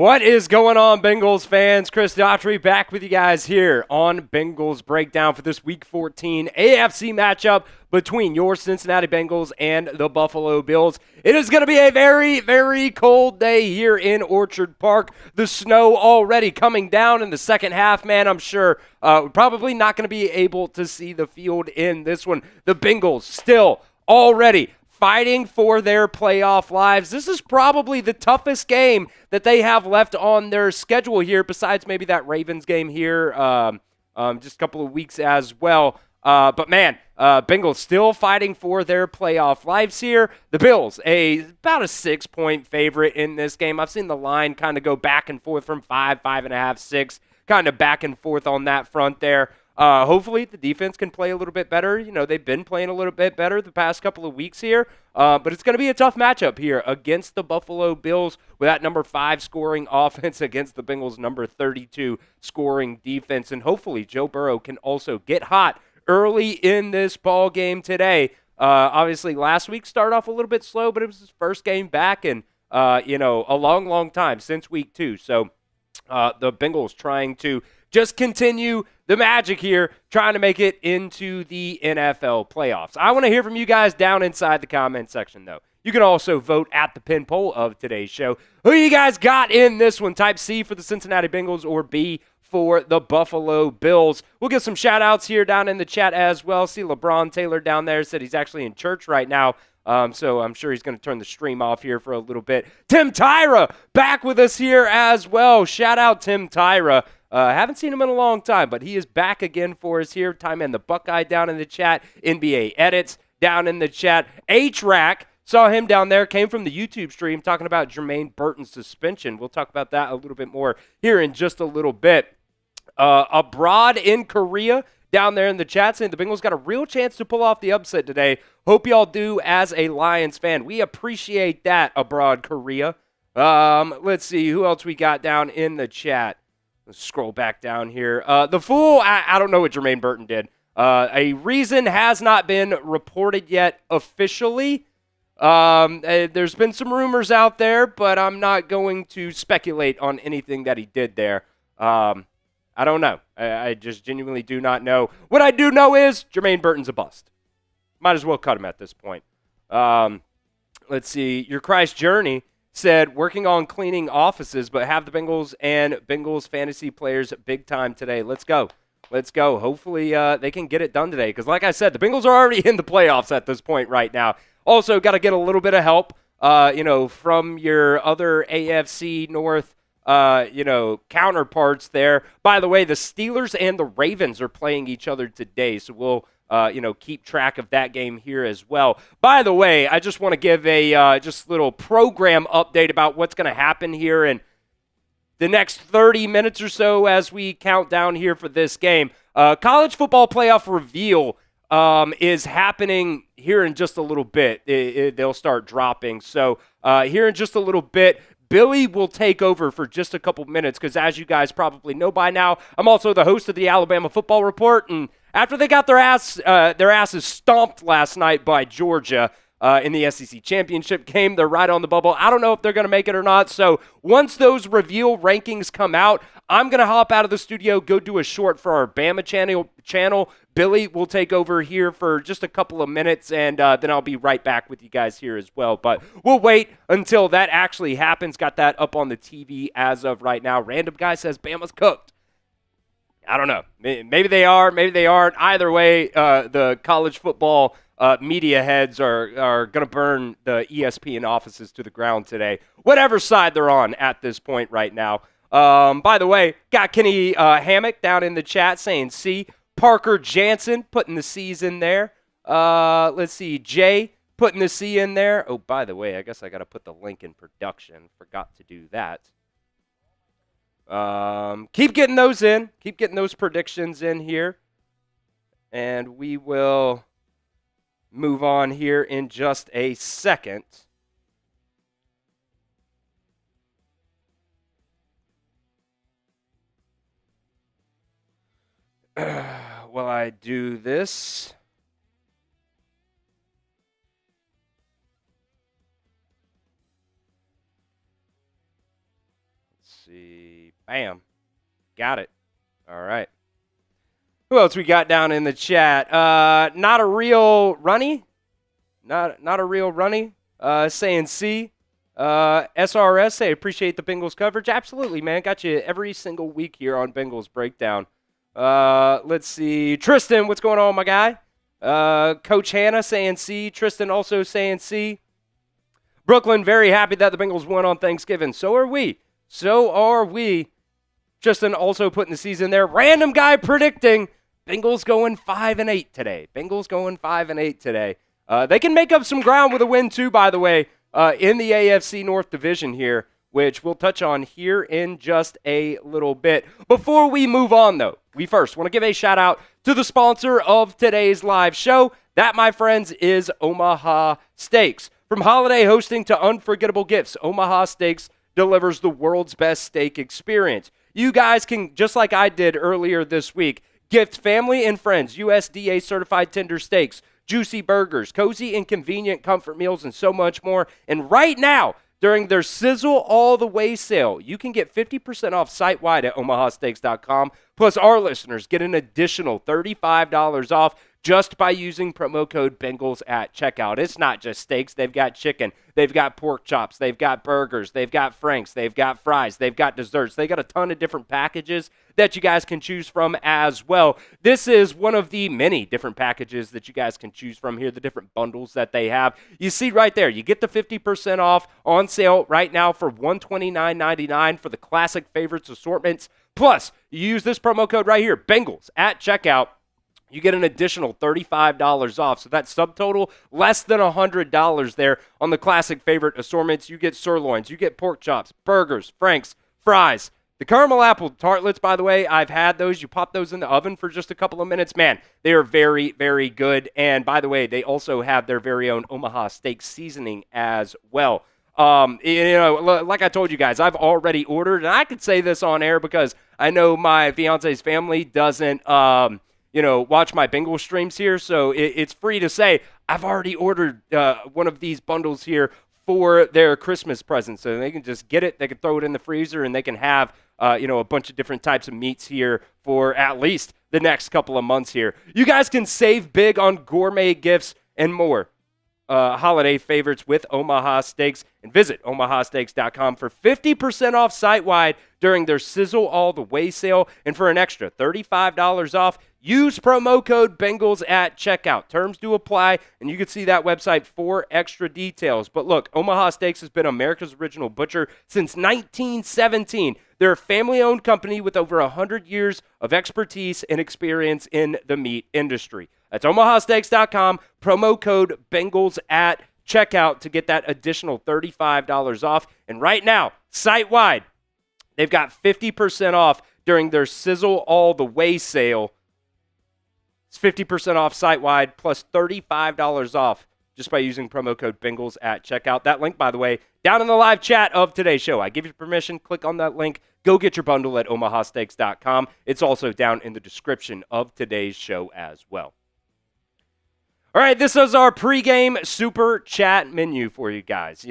What is going on, Bengals fans? Chris Daughtery back with you guys here on Bengals Breakdown for this Week 14 AFC matchup between your Cincinnati Bengals and the Buffalo Bills. It is going to be a very, very cold day here in Orchard Park. The snow already coming down in the second half, man. I'm sure we're probably not going to be able to see the field in this one. The Bengals still already fighting for their playoff lives. This is probably the toughest game that they have left on their schedule here, besides maybe that Ravens game here just a couple of weeks as well. But man, Bengals still fighting for their playoff lives here. The Bills, about a 6-point favorite in this game. I've seen the line kind of go back and forth from 5, 5.5, 6, kind of back and forth on that front there. Hopefully the defense can play a little bit better. You know, they've been playing a little bit better the past couple of weeks here. But it's going to be a tough matchup here against the Buffalo Bills with that number 5 scoring offense against the Bengals number 32 scoring defense. And hopefully Joe Burrow can also get hot early in this ball game today. Obviously last week started off a little bit slow, but it was his first game back in, a long, long time since week 2. So the Bengals trying to just continue the magic here, trying to make it into the NFL playoffs. I want to hear from you guys down inside the comment section, though. You can also vote at the pin poll of today's show. Who you guys got in this one? Type C for the Cincinnati Bengals or B for the Buffalo Bills. We'll get some shout-outs here down in the chat as well. See LeBron Taylor down there said he's actually in church right now. So I'm sure he's going to turn the stream off here for a little bit. Tim Tyra back with us here as well. Shout out Tim Tyra. Haven't seen him in a long time, but he is back again for us here. Time and the Buckeye down in the chat. NBA Edits down in the chat. H-Rack, saw him down there, came from the YouTube stream talking about Jermaine Burton's suspension. We'll talk about that a little bit more here in just a little bit. Abroad in Korea down there in the chat saying the Bengals got a real chance to pull off the upset today. Hope y'all do as a Lions fan. We appreciate that, Abroad Korea. Let's see who else we got down in the chat. Let's scroll back down here. The Fool, I don't know what Jermaine Burton did. A reason has not been reported yet officially. There's been some rumors out there, but I'm not going to speculate on anything that he did there. I don't know. I just genuinely do not know. What I do know is Jermaine Burton's a bust. Might as well cut him at this point. Let's see. Your Christ Journey said, working on cleaning offices, but have the Bengals and Bengals fantasy players big time today. Let's go. Let's go. Hopefully they can get it done today because, like I said, the Bengals are already in the playoffs at this point right now. Also, got to get a little bit of help, from your other AFC North, counterparts there. By the way, the Steelers and the Ravens are playing each other today, so we'll keep track of that game here as well. By the way, I just want to give a just little program update about what's going to happen here in the next 30 minutes or so as we count down here for this game. College football playoff reveal is happening here in just a little bit. They'll start dropping. So here in just a little bit, Billy will take over for just a couple minutes because, as you guys probably know by now, I'm also the host of the Alabama Football Report, and after they got their asses stomped last night by Georgia in the SEC championship game, they're right on the bubble. I don't know if they're going to make it or not. So once those reveal rankings come out, I'm going to hop out of the studio, go do a short for our Bama channel. Billy will take over here for just a couple of minutes, and then I'll be right back with you guys here as well. But we'll wait until that actually happens. Got that up on the TV as of right now. Random guy says Bama's cooked. I don't know. Maybe they are. Maybe they aren't. Either way, the college football media heads are going to burn the ESPN offices to the ground today, whatever side they're on at this point right now. By the way, got Kenny Hammock down in the chat saying C. Parker Jansen putting the C's in there. Let's see. Jay putting the C in there. Oh, by the way, I guess I got to put the link in production. Forgot to do that. Keep getting those in. Keep getting those predictions in here. And we will move on here in just a second. While I do this. Let's see. Bam. Got it. All right. Who else we got down in the chat? Not a real runny. Not a real runny. Saying C. SRS, say appreciate the Bengals coverage. Absolutely, man. Got you every single week here on Bengals Breakdown. Let's see. Tristan, what's going on, my guy? Coach Hannah saying C. Tristan also saying C. Brooklyn, very happy that the Bengals won on Thanksgiving. So are we. Tristan also putting the season there. Random guy predicting Bengals going 5-8 today. They can make up some ground with a win too, by the way, in the AFC North Division here, which we'll touch on here in just a little bit. Before we move on, though, we first want to give a shout-out to the sponsor of today's live show. That, my friends, is Omaha Steaks. From holiday hosting to unforgettable gifts, Omaha Steaks delivers the world's best steak experience. You guys can, just like I did earlier this week, gift family and friends USDA-certified tender steaks, juicy burgers, cozy and convenient comfort meals, and so much more. And right now, during their Sizzle All the Way sale, you can get 50% off site-wide at omahasteaks.com. Plus, our listeners get an additional $35 off just by using promo code Bengals at checkout. It's not just steaks. They've got chicken. They've got pork chops. They've got burgers. They've got franks. They've got fries. They've got desserts. They got a ton of different packages that you guys can choose from as well. This is one of the many different packages that you guys can choose from here, the different bundles that they have. You see right there, you get the 50% off on sale right now for $129.99 for the classic favorites assortments. Plus, you use this promo code right here, Bengals, at checkout. You get an additional $35 off. So that's subtotal less than $100 there on the classic favorite assortments. You get sirloins, you get pork chops, burgers, franks, fries. The caramel apple tartlets, by the way, I've had those. You pop those in the oven for just a couple of minutes. Man, they are very, very good. And by the way, they also have their very own Omaha steak seasoning as well. Like I told you guys, I've already ordered, and I could say this on air because I know my fiance's family doesn't watch my Bengals streams here, so it's free to say I've already ordered one of these bundles here for their Christmas present, so they can just get it, they can throw it in the freezer, and they can have a bunch of different types of meats here for at least the next couple of months here. You guys can save big on gourmet gifts and more. Holiday favorites with Omaha Steaks, and visit omahasteaks.com for 50% off site-wide during their Sizzle All the Way sale, and for an extra $35 off, use promo code Bengals at checkout. Terms do apply, and you can see that website for extra details. But look, Omaha Steaks has been America's original butcher since 1917. They're a family-owned company with over 100 years of expertise and experience in the meat industry. That's omahasteaks.com, promo code Bengals at checkout to get that additional $35 off. And right now, site-wide, they've got 50% off during their Sizzle All the Way sale. It's 50% off site-wide plus $35 off just by using promo code Bengals at checkout. That link, by the way, down in the live chat of today's show. I give you permission. Click on that link. Go get your bundle at omahasteaks.com. It's also down in the description of today's show as well. All right, this is our pregame super chat menu for you guys.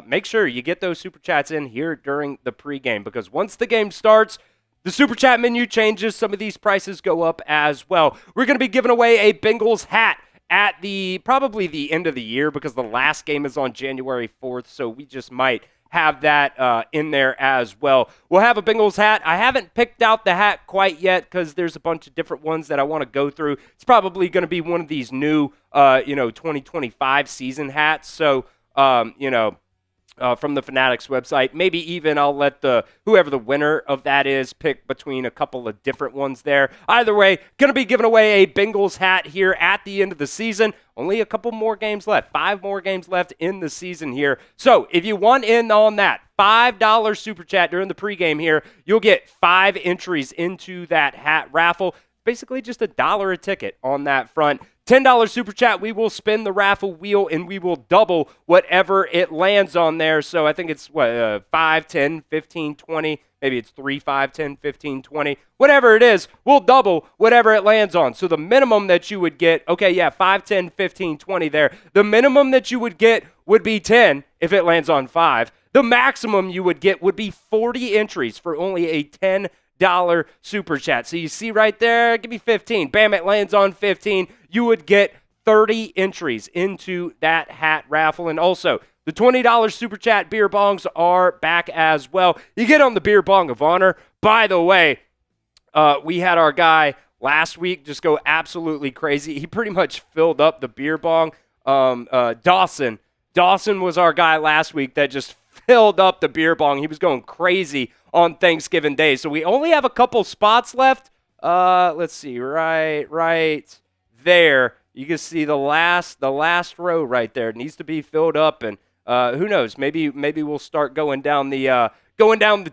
Make sure you get those super chats in here during the pregame, because once the game starts, the super chat menu changes. Some of these prices go up as well. We're going to be giving away a Bengals hat at probably the end of the year, because the last game is on January 4th, so we just might have that in there as well. We'll have a Bengals hat. I haven't picked out the hat quite yet because there's a bunch of different ones that I want to go through. It's probably going to be one of these new, 2025 season hats. So, from the Fanatics website. Maybe even I'll let whoever the winner of that is pick between a couple of different ones there. Either way, going to be giving away a Bengals hat here at the end of the season. Only a couple more games left. 5 more games left in the season here. So if you want in on that $5 super chat during the pregame here, you'll get 5 entries into that hat raffle. Basically just $1 a ticket on that front. $10 super chat, we will spin the raffle wheel and we will double whatever it lands on there. So I think it's 5, 10, 15, 20. Maybe it's 3, 5, 10, 15, 20. Whatever it is, we'll double whatever it lands on. So the minimum that you would get, 5, 10, 15, 20 there. The minimum that you would get would be 10 if it lands on 5. The maximum you would get would be 40 entries for only a $10 super chat. So you see right there, give me 15. Bam, it lands on 15. You would get 30 entries into that hat raffle. And also, the $20 super chat beer bongs are back as well. You get on the beer bong of honor. By the way, we had our guy last week just go absolutely crazy. He pretty much filled up the beer bong. Dawson was our guy last week that just filled up the beer bong. He was going crazy on Thanksgiving Day. So we only have a couple spots left. Let's see, right there. You can see the last row right there. It needs to be filled up, and who knows? Maybe we'll start going down the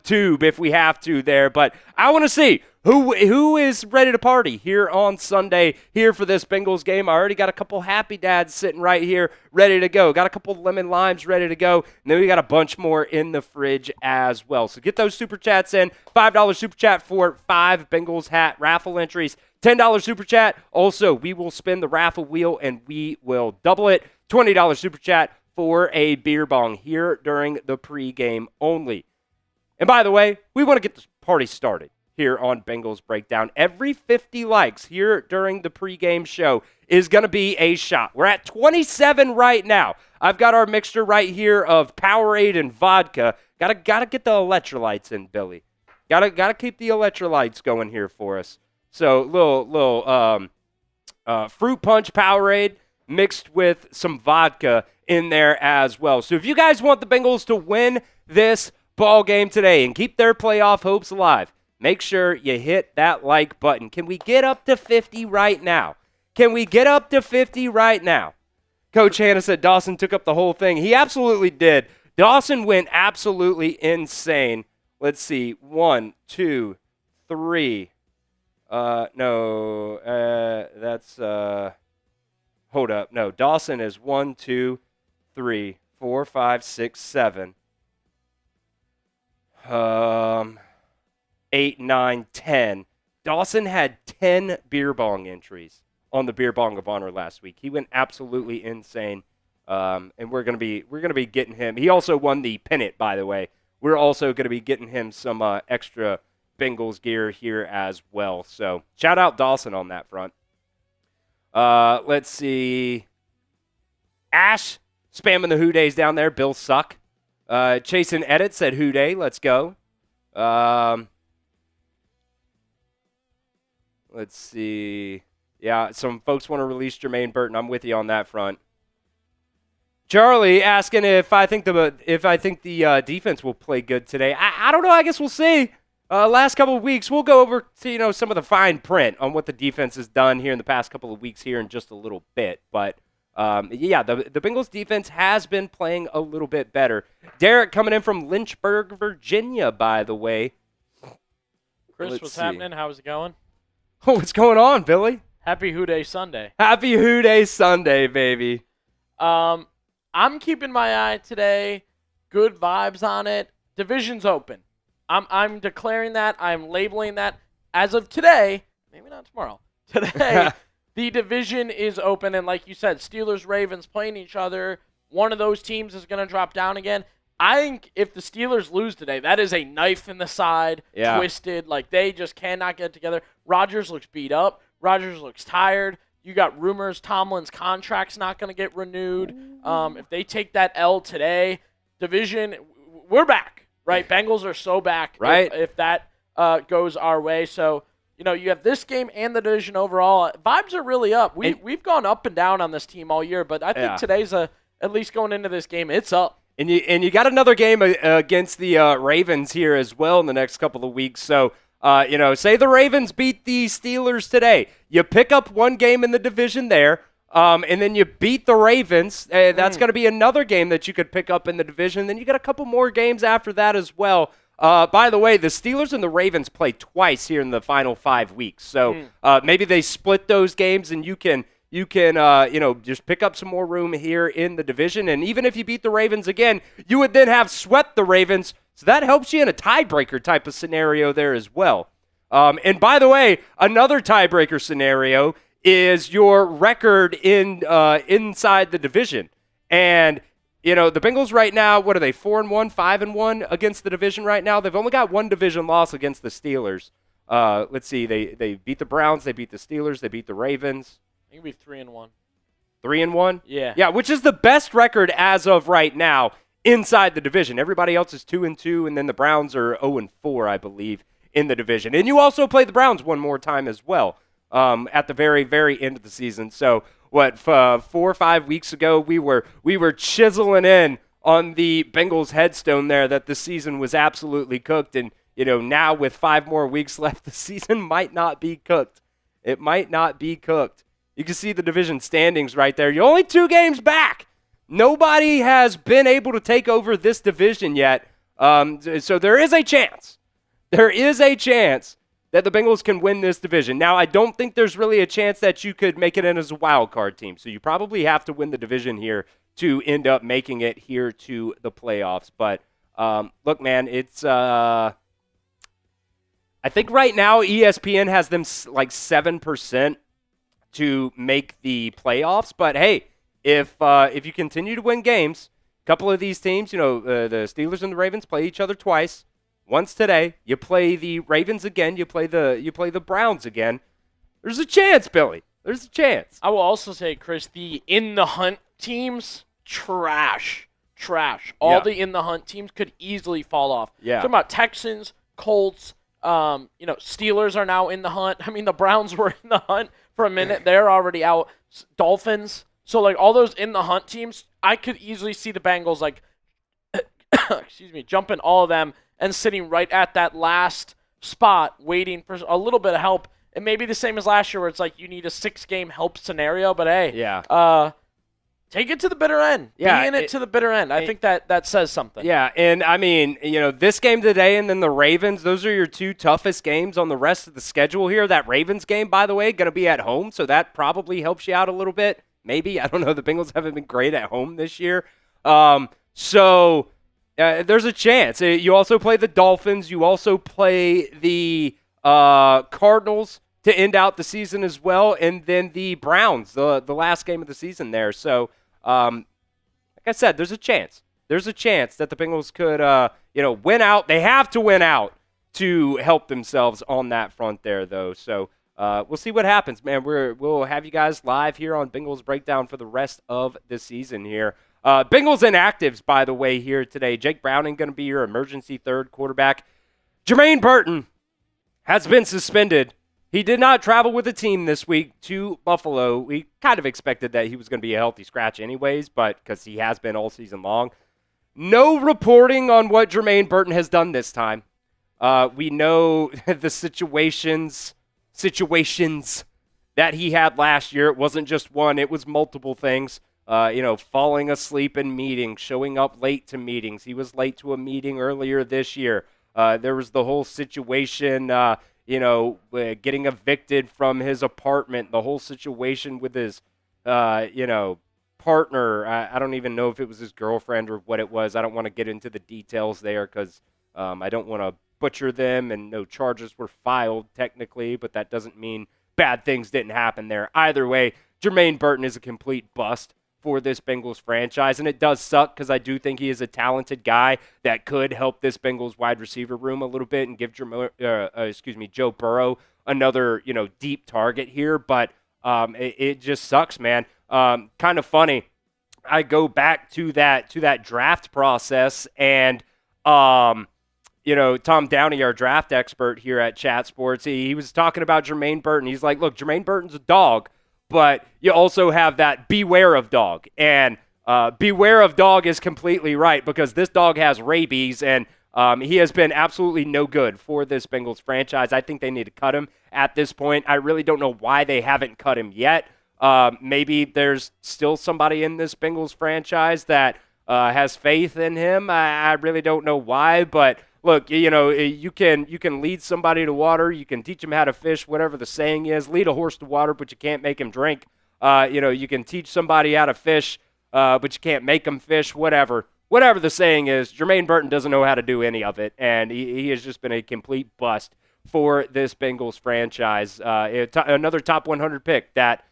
tube if we have to there. But I want to see who is ready to party here on Sunday here for this Bengals game. I already got a couple happy dads sitting right here ready to go. Got a couple lemon limes ready to go. And then we got a bunch more in the fridge as well. So get those super chats in. $5 super chat for 5 Bengals hat raffle entries. $10 super chat. Also, we will spin the raffle wheel and we will double it. $20 super chat for a beer bong here during the pregame only. And by the way, we want to get this party started here on Bengals Breakdown. Every 50 likes here during the pregame show is going to be a shot. We're at 27 right now. I've got our mixture right here of Powerade and vodka. Gotta get the electrolytes in, Billy. Gotta keep the electrolytes going here for us. So little fruit punch Powerade mixed with some vodka in there as well. So if you guys want the Bengals to win this ball game today and keep their playoff hopes alive, make sure you hit that like button. Can we get up to 50 right now? Can we get up to 50 right now? Coach Hannah said Dawson took up the whole thing. He absolutely did. Dawson went absolutely insane. Let's see. 1, 2, 3. Hold up. No, Dawson is 1, 2, 3, 4, 5, 6, 7. 8, 9, 10. Dawson had 10 beer bong entries on the beer bong of honor last week. He went absolutely insane, and we're gonna be getting him. He also won the pennant, by the way. We're also gonna be getting him some extra Bengals gear here as well. So shout out Dawson on that front. Let's see. Ash spamming the Who Days down there. Bill suck. Chase and Edit said Who Day. Let's go. Let's see. Yeah, some folks want to release Jermaine Burton. I'm with you on that front. Charlie asking if I think the defense will play good today. I don't know. I guess we'll see. Last couple of weeks, we'll go over to, some of the fine print on what the defense has done here in the past couple of weeks here in just a little bit. But yeah, the Bengals defense has been playing a little bit better. Derek coming in from Lynchburg, Virginia, by the way. Chris, what's happening? How's it going? Oh, what's going on, Billy? Happy Who Day Sunday. Happy Who Day Sunday, baby. I'm keeping my eye today. Good vibes on it. Division's open. I'm declaring that. I'm labeling that. As of today, maybe not tomorrow. Today, the division is open. And like you said, Steelers, Ravens playing each other. One of those teams is going to drop down again. I think if the Steelers lose today, that is a knife in the side, twisted. Like, they just cannot get it together. Rodgers looks beat up. Rodgers looks tired. You got rumors Tomlin's contract's not going to get renewed. If they take that L today, division, we're back, right? Bengals are so back if that goes our way. So, you have this game and the division overall. Vibes are really up. We've gone up and down on this team all year, but I think today's at least going into this game, it's up. And you got another game against the Ravens here as well in the next couple of weeks. So, say the Ravens beat the Steelers today. You pick up one game in the division there, and then you beat the Ravens. That's going to be another game that you could pick up in the division. Then you got a couple more games after that as well. By the way, the Steelers and the Ravens play twice here in the final 5 weeks. So maybe they split those games, and you can just pick up some more room here in the division. And even if you beat the Ravens again, you would then have swept the Ravens. So that helps you in a tiebreaker type of scenario there as well. And by the way, another tiebreaker scenario is your record inside the division. And the Bengals right now, what are they, 4-1, 5-1 against the division right now? They've only got one division loss against the Steelers. Let's see, they beat the Browns, they beat the Steelers, they beat the Ravens. I think it'd be 3-1. 3-1? Yeah. Yeah, which is the best record as of right now inside the division. Everybody else is 2-2, and then the Browns are 0-4, I believe, in the division. And you also play the Browns one more time as well at the very, very end of the season. So, 4 or 5 weeks ago, we were chiseling in on the Bengals headstone there that the season was absolutely cooked. And, now with 5 more weeks left, the season might not be cooked. It might not be cooked. You can see the division standings right there. You're only 2 games back. Nobody has been able to take over this division yet. So there is a chance. There is a chance that the Bengals can win this division. Now, I don't think there's really a chance that you could make it in as a wild card team. So you probably have to win the division here to end up making it here to the playoffs. But look, man, it's I think right now ESPN has them like 7% to make the playoffs. But hey, if you continue to win games, a couple of these teams, the Steelers and the Ravens play each other twice. Once today, you play the Ravens again, you play the Browns again. There's a chance, Billy. There's a chance. I will also say, Chris, the in the hunt teams, trash. All the in the hunt teams could easily fall off. Yeah. Talking about Texans, Colts, Steelers are now in the hunt. I mean, the Browns were in the hunt for a minute. They're already out. Dolphins. So, like, all those in the hunt teams, I could easily see the Bengals, like, jumping all of them and sitting right at that last spot waiting for a little bit of help. It may be the same as last year where it's like you need a 6-game help scenario, but hey, take it to the bitter end. Yeah, be in it to the bitter end. I think that says something. Yeah, and I mean, this game today and then the Ravens, those are your 2 toughest games on the rest of the schedule here. That Ravens game, by the way, going to be at home, so that probably helps you out a little bit. Maybe. I don't know. The Bengals haven't been great at home this year. There's a chance. You also play the Dolphins. You also play the Cardinals to end out the season as well, and then the Browns, the last game of the season there. So, like I said, there's a chance. There's a chance that the Bengals could, win out. They have to win out to help themselves on that front there, though. So, we'll see what happens, man. We'll have you guys live here on Bengals Breakdown for the rest of the season here. Bengals inactives, by the way, here today. Jake Browning going to be your emergency third quarterback. Jermaine Burton has been suspended. He did not travel with the team this week to Buffalo. We kind of expected that he was going to be a healthy scratch anyways, but because he has been all season long. No reporting on what Jermaine Burton has done this time. We know the situations that he had last year. It wasn't just one. It was multiple things. Falling asleep in meetings, showing up late to meetings. He was late to a meeting earlier this year. There was the whole situation, getting evicted from his apartment, the whole situation with his, partner. I don't even know if it was his girlfriend or what it was. I don't want to get into the details there because I don't want to butcher them, and no charges were filed technically, but that doesn't mean bad things didn't happen there. Either way, Jermaine Burton is a complete bust for this Bengals franchise, and it does suck because I do think he is a talented guy that could help this Bengals wide receiver room a little bit and give Joe Burrow another deep target here, but it just sucks, man. Kind of funny. I go back to that draft process, and Tom Downey, our draft expert here at Chat Sports, he was talking about Jermaine Burton. He's like, look, Jermaine Burton's a dog, but you also have that beware of dog. And beware of dog is completely right because this dog has rabies, and he has been absolutely no good for this Bengals franchise. I think they need to cut him at this point. I really don't know why they haven't cut him yet. Maybe there's still somebody in this Bengals franchise that has faith in him. I really don't know why, but look, you can lead somebody to water. You can teach them how to fish, whatever the saying is. Lead a horse to water, but you can't make him drink. You can teach somebody how to fish, but you can't make them fish, whatever. Whatever the saying is, Jermaine Burton doesn't know how to do any of it, and he has just been a complete bust for this Bengals franchise. Another top 100 pick that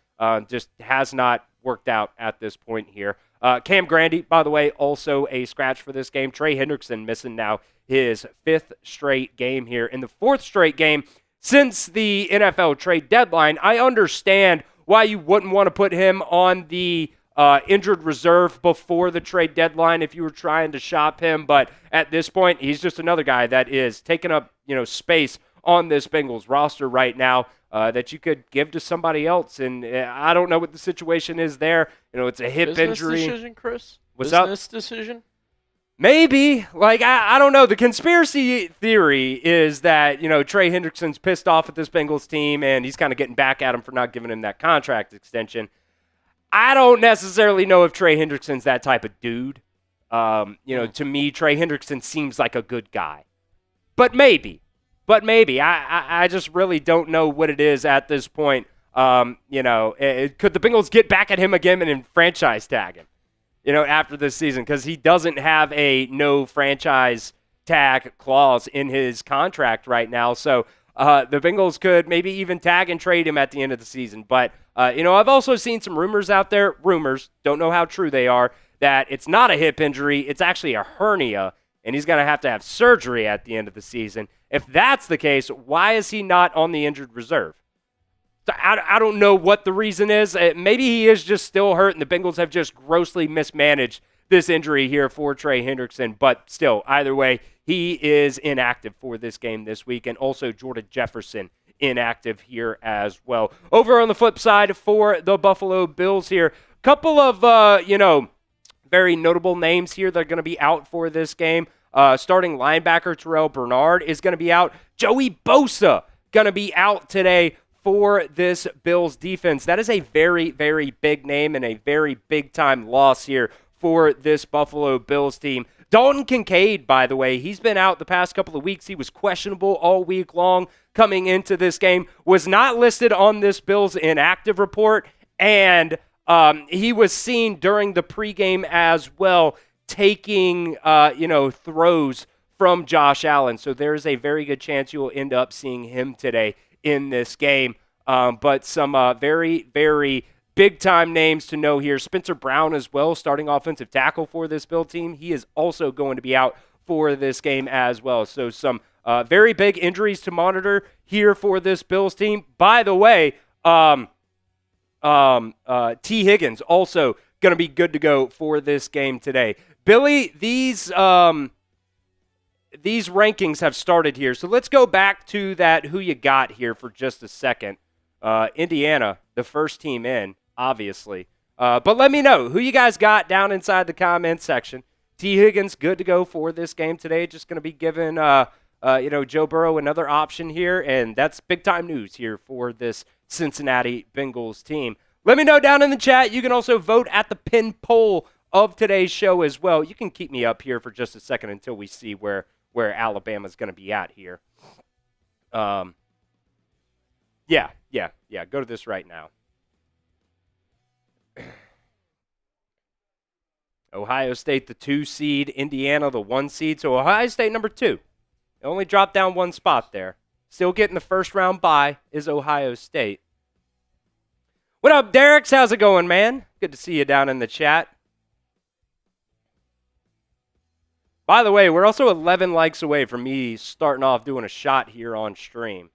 just has not worked out at this point here. Cam Grandy, by the way, also a scratch for this game. Trey Hendrickson missing now his 5th straight game here. In the 4th straight game since the NFL trade deadline, I understand why you wouldn't want to put him on the injured reserve before the trade deadline if you were trying to shop him. But at this point, he's just another guy that is taking up, space on this Bengals roster right now that you could give to somebody else. And I don't know what the situation is there. It's a hip injury. Business decision, Chris? What's up? Business decision? Maybe. I don't know. The conspiracy theory is that, Trey Hendrickson's pissed off at this Bengals team, and he's kind of getting back at him for not giving him that contract extension. I don't necessarily know if Trey Hendrickson's that type of dude. To me, Trey Hendrickson seems like a good guy. But maybe. I just really don't know what it is at this point. Could the Bengals get back at him again and franchise tag him, after this season? Because he doesn't have a no franchise tag clause in his contract right now. So the Bengals could maybe even tag and trade him at the end of the season. But, I've also seen some rumors out there, don't know how true they are, that it's not a hip injury, it's actually a hernia, and he's going to have surgery at the end of the season. If that's the case, why is he not on the injured reserve? I don't know what the reason is. Maybe he is just still hurt, and the Bengals have just grossly mismanaged this injury here for Trey Hendrickson. But still, either way, he is inactive for this game this week, and also Jordan Jefferson inactive here as well. Over on the flip side for the Buffalo Bills here, a couple of, very notable names here that are going to be out for this game. Starting linebacker Terrell Bernard is going to be out. Joey Bosa going to be out today for this Bills defense. That is a very, very big name and a very big-time loss here for this Buffalo Bills team. Dalton Kincaid, by the way, he's been out the past couple of weeks. He was questionable all week long coming into this game, was not listed on this Bills inactive report, and he was seen during the pregame as well, taking, throws from Josh Allen. So there's a very good chance you'll end up seeing him today in this game. But some very, very big-time names to know here. Spencer Brown as well, starting offensive tackle for this Bill team. He is also going to be out for this game as well. So some very big injuries to monitor here for this Bills team. By the way, T. Higgins also going to be good to go for this game today. Billy, these rankings have started here. So let's go back to that who you got here for just a second. Indiana, the first team in, obviously. But let me know who you guys got down inside the comments section. T. Higgins, good to go for this game today. Just going to be giving, Joe Burrow another option here, and that's big-time news here for this Cincinnati Bengals team. Let me know down in the chat. You can also vote at the pin poll of today's show as well. You can keep me up here for just a second until we see where Alabama's going to be at here. Yeah. Go to this right now. Ohio State, the 2 seed. Indiana, the 1 seed. So Ohio State, number 2. They only dropped down 1 spot there. Still getting the first round bye is Ohio State. What up, Derek's? How's it going, man? Good to see you down in the chat. By the way, we're also 11 likes away from me starting off doing a shot here on stream.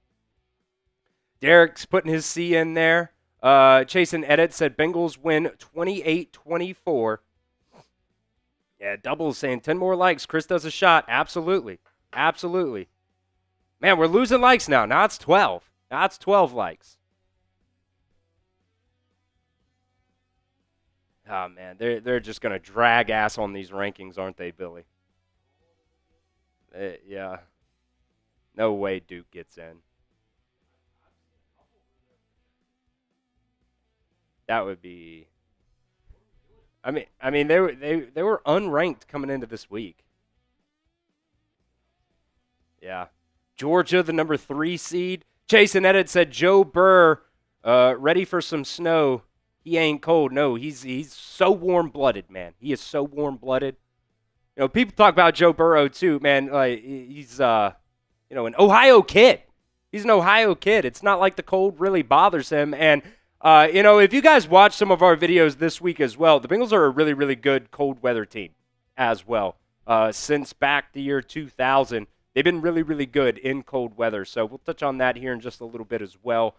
Derek's putting his C in there. Chase and Edit said Bengals win 28-24. Yeah, Double's saying 10 more likes. Chris does a shot. Absolutely. Man, we're losing likes now. Now it's 12. Now it's 12 likes. Oh, man, they're just going to drag ass on these rankings, aren't they, Billy? Yeah. No way Duke gets in. That would be. I mean, they were unranked coming into this week. Yeah, Georgia, the number 3 seed. Chase and Edit said Joe Burr, ready for some snow. He ain't cold. No, he's so warm-blooded, man. He is so warm-blooded. People talk about Joe Burrow too, man. Like he's an Ohio kid. He's an Ohio kid. It's not like the cold really bothers him. And If you guys watch some of our videos this week as well, the Bengals are a really, really good cold weather team as well. Since back the year 2000, they've been really, really good in cold weather. So we'll touch on that here in just a little bit as well,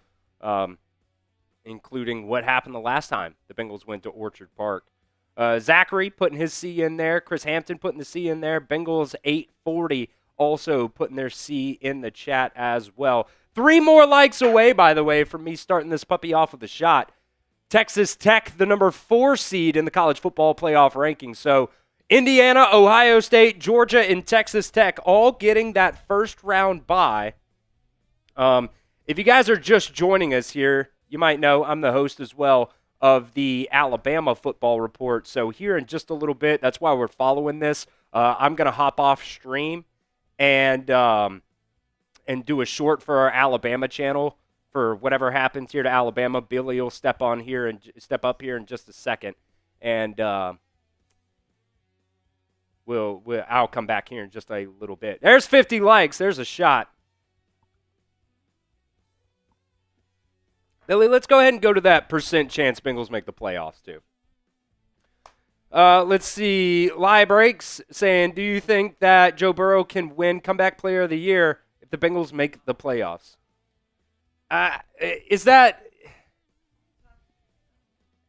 including what happened the last time the Bengals went to Orchard Park. Zachary putting his C in there. Chris Hampton putting the C in there. Bengals 840 also putting their C in the chat as well. 3 more likes away, by the way, from me starting this puppy off with a shot. Texas Tech, the number 4 seed in the college football playoff rankings. So Indiana, Ohio State, Georgia, and Texas Tech all getting that first round bye. If you guys are just joining us here, you might know I'm the host as well of the Alabama Football Report. So here in just a little bit, that's why we're following this. I'm going to hop off stream and do a short for our Alabama channel for whatever happens here to Alabama. Billy will step up here in just a second, and I'll come back here in just a little bit. There's 50 likes. There's a shot. Billy, let's go ahead and go to that percent chance Bengals make the playoffs too. Let's see. Lie Breaks saying, do you think that Joe Burrow can win Comeback Player of the Year if the Bengals make the playoffs? Is that...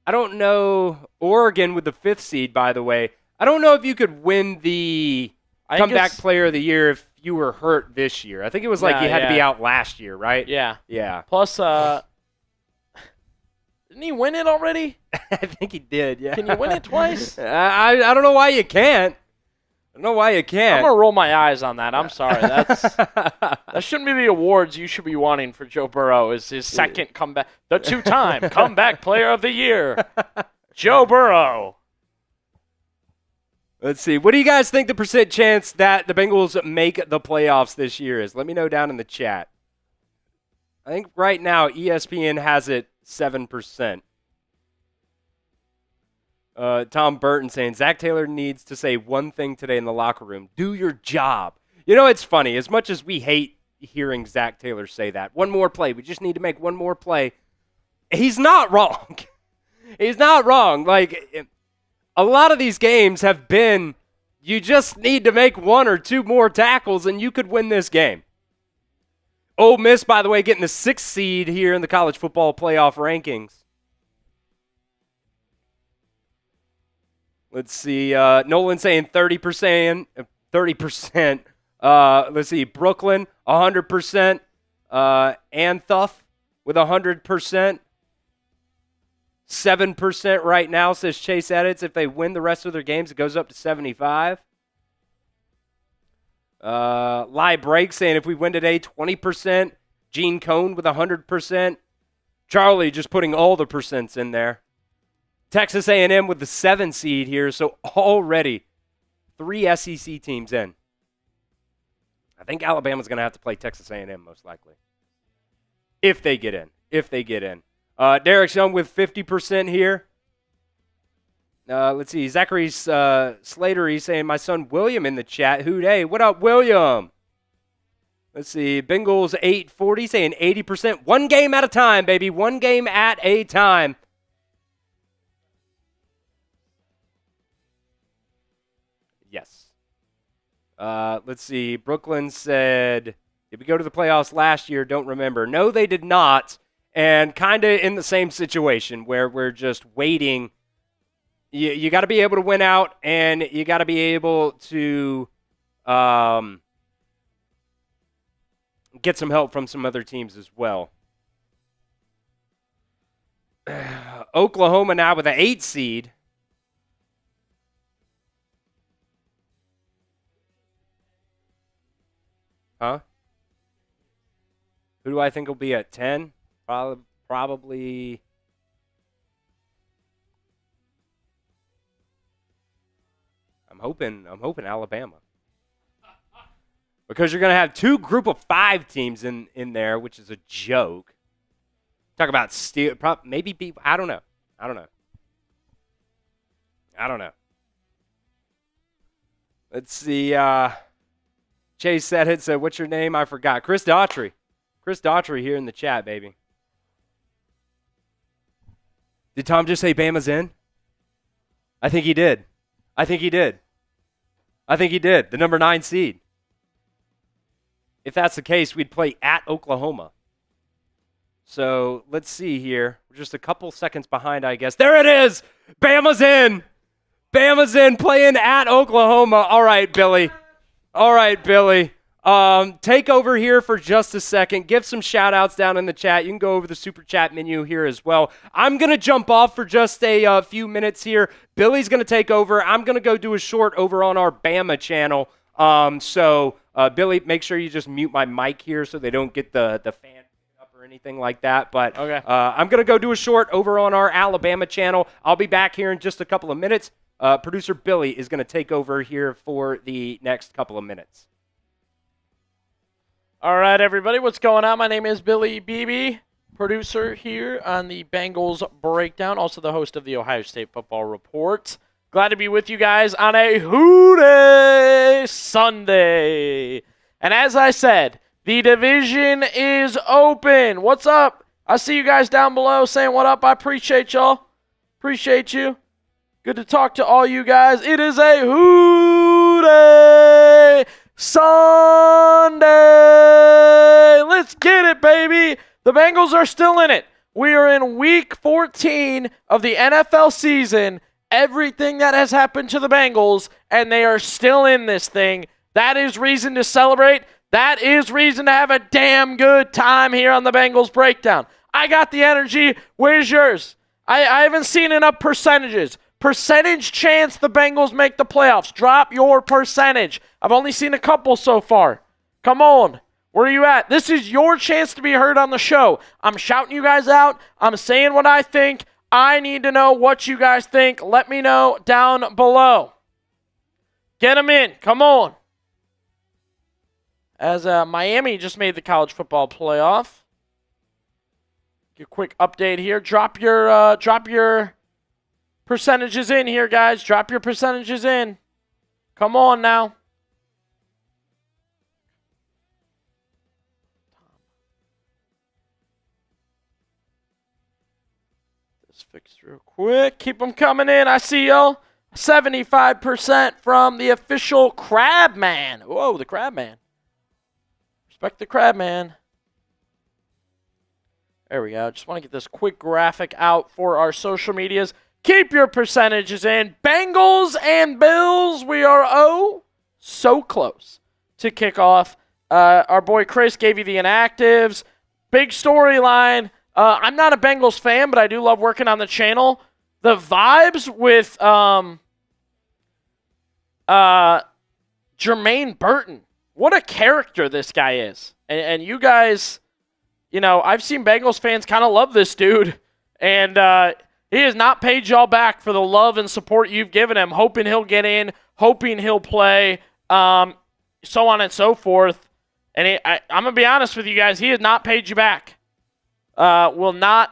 I don't know. Oregon with the 5th seed, by the way. I don't know if you could win the Comeback Player of the Year if you were hurt this year. I think it was like you had to be out last year, right? Yeah. Yeah. Plus, didn't he win it already? I think he did, yeah. Can you win it twice? I don't know why you can't. I don't know why you can't. I'm going to roll my eyes on that. I'm sorry. That shouldn't be the awards you should be wanting for Joe Burrow is his second comeback. The 2-time Comeback Player of the Year, Joe Burrow. Let's see. What do you guys think the percent chance that the Bengals make the playoffs this year is? Let me know down in the chat. I think right now ESPN has it 7%. Tom Burton saying, Zach Taylor needs to say one thing today in the locker room. Do your job. You know, it's funny. As much as we hate hearing Zach Taylor say that, one more play. We just need to make one more play. He's not wrong. He's not wrong. Like, a lot of these games have been, you just need to make 1 or 2 more tackles and you could win this game. Ole Miss, by the way, getting the 6th seed here in the college football playoff rankings. Let's see. Nolan saying 30%. 30%. Let's see. Brooklyn, 100%. Anthuff with 100%. 7% right now, says Chase Edits. If they win the rest of their games, it goes up to 75. Lie Break saying if we win today, 20%. Gene Cone with 100%. Charlie just putting all the percents in there. Texas A&M with the 7 seed here, so already 3 SEC teams in. I think Alabama's going to have to play Texas A&M most likely. If they get in. Derek's Young with 50% here. Let's see. Zachary Slater, he's saying, my son William in the chat. Hey, what up, William? Let's see. Bengals 840 saying 80%. 1 game at a time, baby. 1 game at a time. Yes. Let's see. Brooklyn said, did we go to the playoffs last year? Don't remember. No, they did not. And kind of in the same situation where we're just waiting. You got to be able to win out, and you got to be able to get some help from some other teams as well. Oklahoma now with an 8 seed. Huh? Who do I think will be at 10? Probably. I'm hoping Alabama. Because you're going to have 2 group of 5 teams in there, which is a joke. Talk about steal, maybe be. I don't know. Let's see. Chase said it. Said, "What's your name?" I forgot. Chris Daughtery. Chris Daughtery here in the chat, baby. Did Tom just say Bama's in? I think he did. The number 9 seed. If that's the case, we'd play at Oklahoma. So let's see here. We're just a couple seconds behind, I guess. There it is! Bama's in! Playing at Oklahoma. All right, Billy. Take over here for just a second. Give some shout-outs down in the chat. You can go over the super chat menu here as well. I'm going to jump off for just a few minutes here. Billy's going to take over. I'm going to go do a short over on our Bama channel. Billy, make sure you just mute my mic here so they don't get the fan up or anything like that. But okay. I'm going to go do a short over on our Alabama channel. I'll be back here in just a couple of minutes. Producer Billy is going to take over here for the next couple of minutes. All right, everybody, what's going on? My name is Billy Beebe, producer here on the Bengals Breakdown, also the host of the Ohio State Football Report. Glad to be with you guys on a Hooday Sunday. And as I said, the division is open. What's up? I see you guys down below saying what up. I appreciate y'all. Appreciate you. Good to talk to all you guys. It is a Hooday Sunday. Let's get it, baby. The Bengals are still in it. We are in week 14 of the NFL season. Everything that has happened to the Bengals, and they are still in this thing. That is reason to celebrate. That is reason to have a damn good time here on the Bengals Breakdown. I got the energy. Where's yours? I haven't seen enough percentages. Percentage chance the Bengals make the playoffs. Drop your percentage. I've only seen a couple so far. Come on. Where are you at? This is your chance to be heard on the show. I'm shouting you guys out. I'm saying what I think. I need to know what you guys think. Let me know down below. Get them in. Come on. As Miami just made the college football playoff. Get a quick update here. Drop your percentages in here, guys. Drop your percentages in. Come on now. Just fix real quick. Keep them coming in. I see y'all. 75% from the official Crab Man. Whoa, the Crab Man. Respect the Crab Man. There we go. Just want to get this quick graphic out for our social medias. Keep your percentages in. Bengals and Bills. We are so close to kickoff. Our boy Chris gave you the inactives. Big storyline. I'm not a Bengals fan, but I do love working on the channel. The vibes with Jermaine Burton. What a character this guy is. And you guys, you know, I've seen Bengals fans kind of love this dude. And he has not paid y'all back for the love and support you've given him, hoping he'll get in, hoping he'll play, so on and so forth. And I'm going to be honest with you guys, he has not paid you back. Will not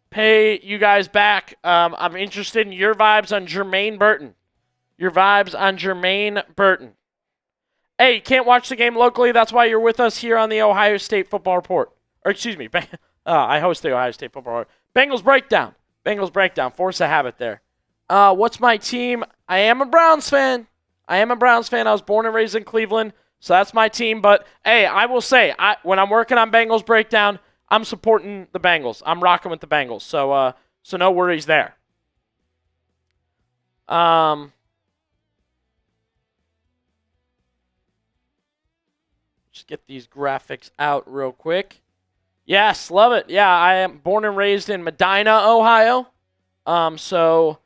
pay you guys back. I'm interested in your vibes on Jermaine Burton. Hey, you can't watch the game locally. That's why you're with us here on the Ohio State Football Report. Or excuse me, I host the Ohio State Football Report. Bengals Breakdown. Force a habit there. What's my team? I am a Browns fan. I was born and raised in Cleveland, so that's my team. But, hey, I will say, when I'm working on Bengals Breakdown, I'm supporting the Bengals. I'm rocking with the Bengals. So no worries there. Just get these graphics out real quick. Yes, love it. Yeah, I am born and raised in Medina, Ohio. So,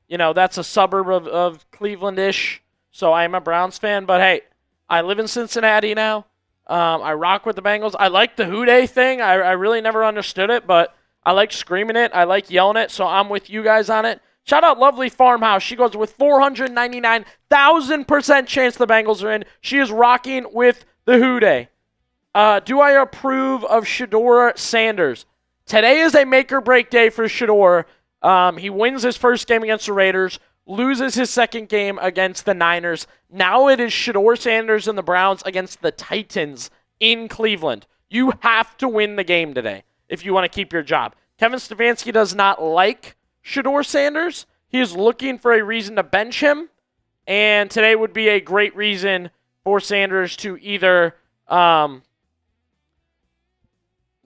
you know, that's a suburb of Cleveland-ish. So I am a Browns fan. But, hey, I live in Cincinnati now. I rock with the Bengals. I like the Houday thing. I really never understood it, but I like screaming it. I like yelling it, so I'm with you guys on it. Shout out Lovely Farmhouse. She goes with 499,000% chance the Bengals are in. She is rocking with the Houday. Do I approve of Shedeur Sanders? Today is a make-or-break day for Shedeur. He wins his first game against the Raiders, loses his second game against the Niners. Now it is Shedeur Sanders and the Browns against the Titans in Cleveland. You have to win the game today if you want to keep your job. Kevin Stefanski does not like Shedeur Sanders. He is looking for a reason to bench him, and today would be a great reason for Sanders to either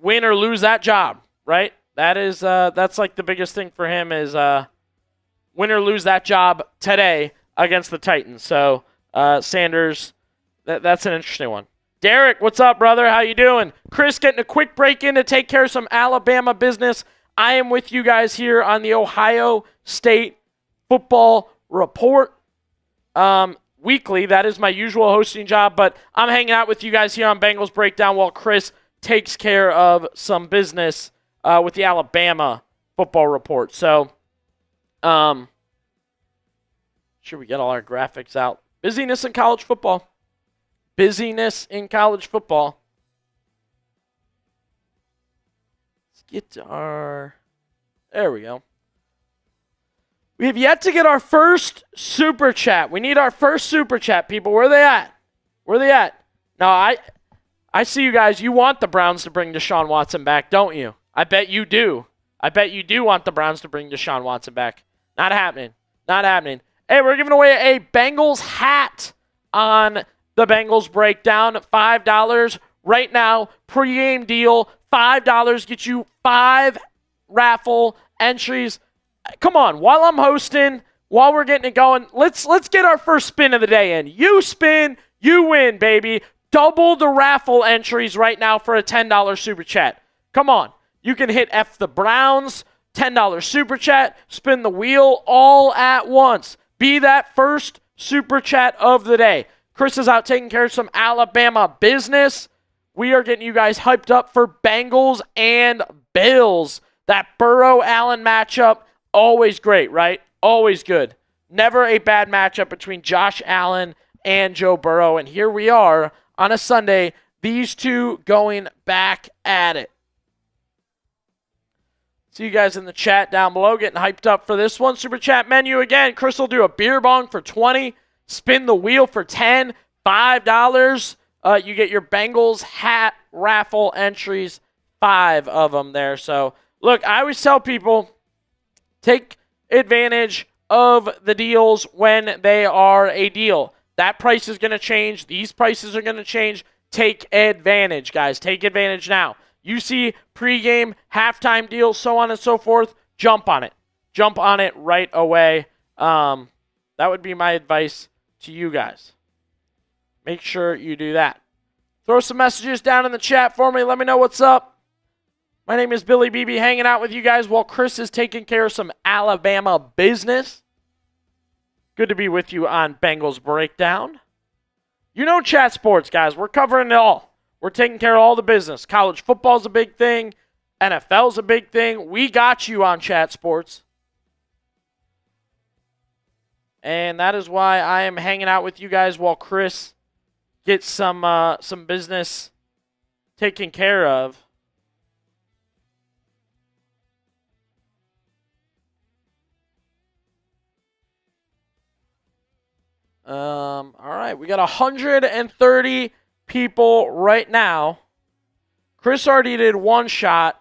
win or lose that job, right? That's like the biggest thing for him is win or lose that job today against the Titans. So Sanders, that's an interesting one. Derek, what's up, brother? How you doing? Chris getting a quick break in to take care of some Alabama business. I am with you guys here on the Ohio State Football Report. Weekly, that is my usual hosting job, but I'm hanging out with you guys here on Bengals Breakdown while Chris takes care of some business with the Alabama Football Report. So, should we get all our graphics out? Busyness in college football. Busyness in college football. Let's get to our... There we go. We have yet to get our first super chat. We need our first super chat, people. Where are they at? Where are they at? Now, I see you guys. You want the Browns to bring Deshaun Watson back, don't you? I bet you do. I bet you do want the Browns to bring Deshaun Watson back. Not happening. Not happening. Hey, we're giving away a Bengals hat on the Bengals Breakdown. $5 right now. Pre-game deal. $5 gets you 5 raffle entries. Come on, while I'm hosting, while we're getting it going, let's get our first spin of the day in. You spin, you win, baby. Double the raffle entries right now for a $10 super chat. Come on. You can hit F the Browns, $10 super chat, spin the wheel all at once. Be that first super chat of the day. Chris is out taking care of some Alabama business. We are getting you guys hyped up for Bengals and Bills. That Burrow-Allen matchup, always great, right? Always good. Never a bad matchup between Josh Allen and Joe Burrow. And here we are on a Sunday, these two going back at it. See you guys in the chat down below getting hyped up for this one. Super chat menu again. Chris will do a beer bong for 20. Spin the wheel for 10. $5. You get your Bengals hat raffle entries. 5 of them there. So, look, I always tell people, take advantage of the deals when they are a deal. That price is going to change. These prices are going to change. Take advantage, guys. Take advantage now. You see pregame, halftime deals, so on and so forth, jump on it. Jump on it right away. That would be my advice to you guys. Make sure you do that. Throw some messages down in the chat for me. Let me know what's up. My name is Billy BB, hanging out with you guys while Chris is taking care of some Alabama business. Good to be with you on Bengals Breakdown. You know Chat Sports, guys. We're covering it all. We're taking care of all the business. College football's a big thing. NFL's a big thing. We got you on Chat Sports. And that is why I am hanging out with you guys while Chris gets some business taken care of. All right, we got 130 people right now. Chris already did one shot.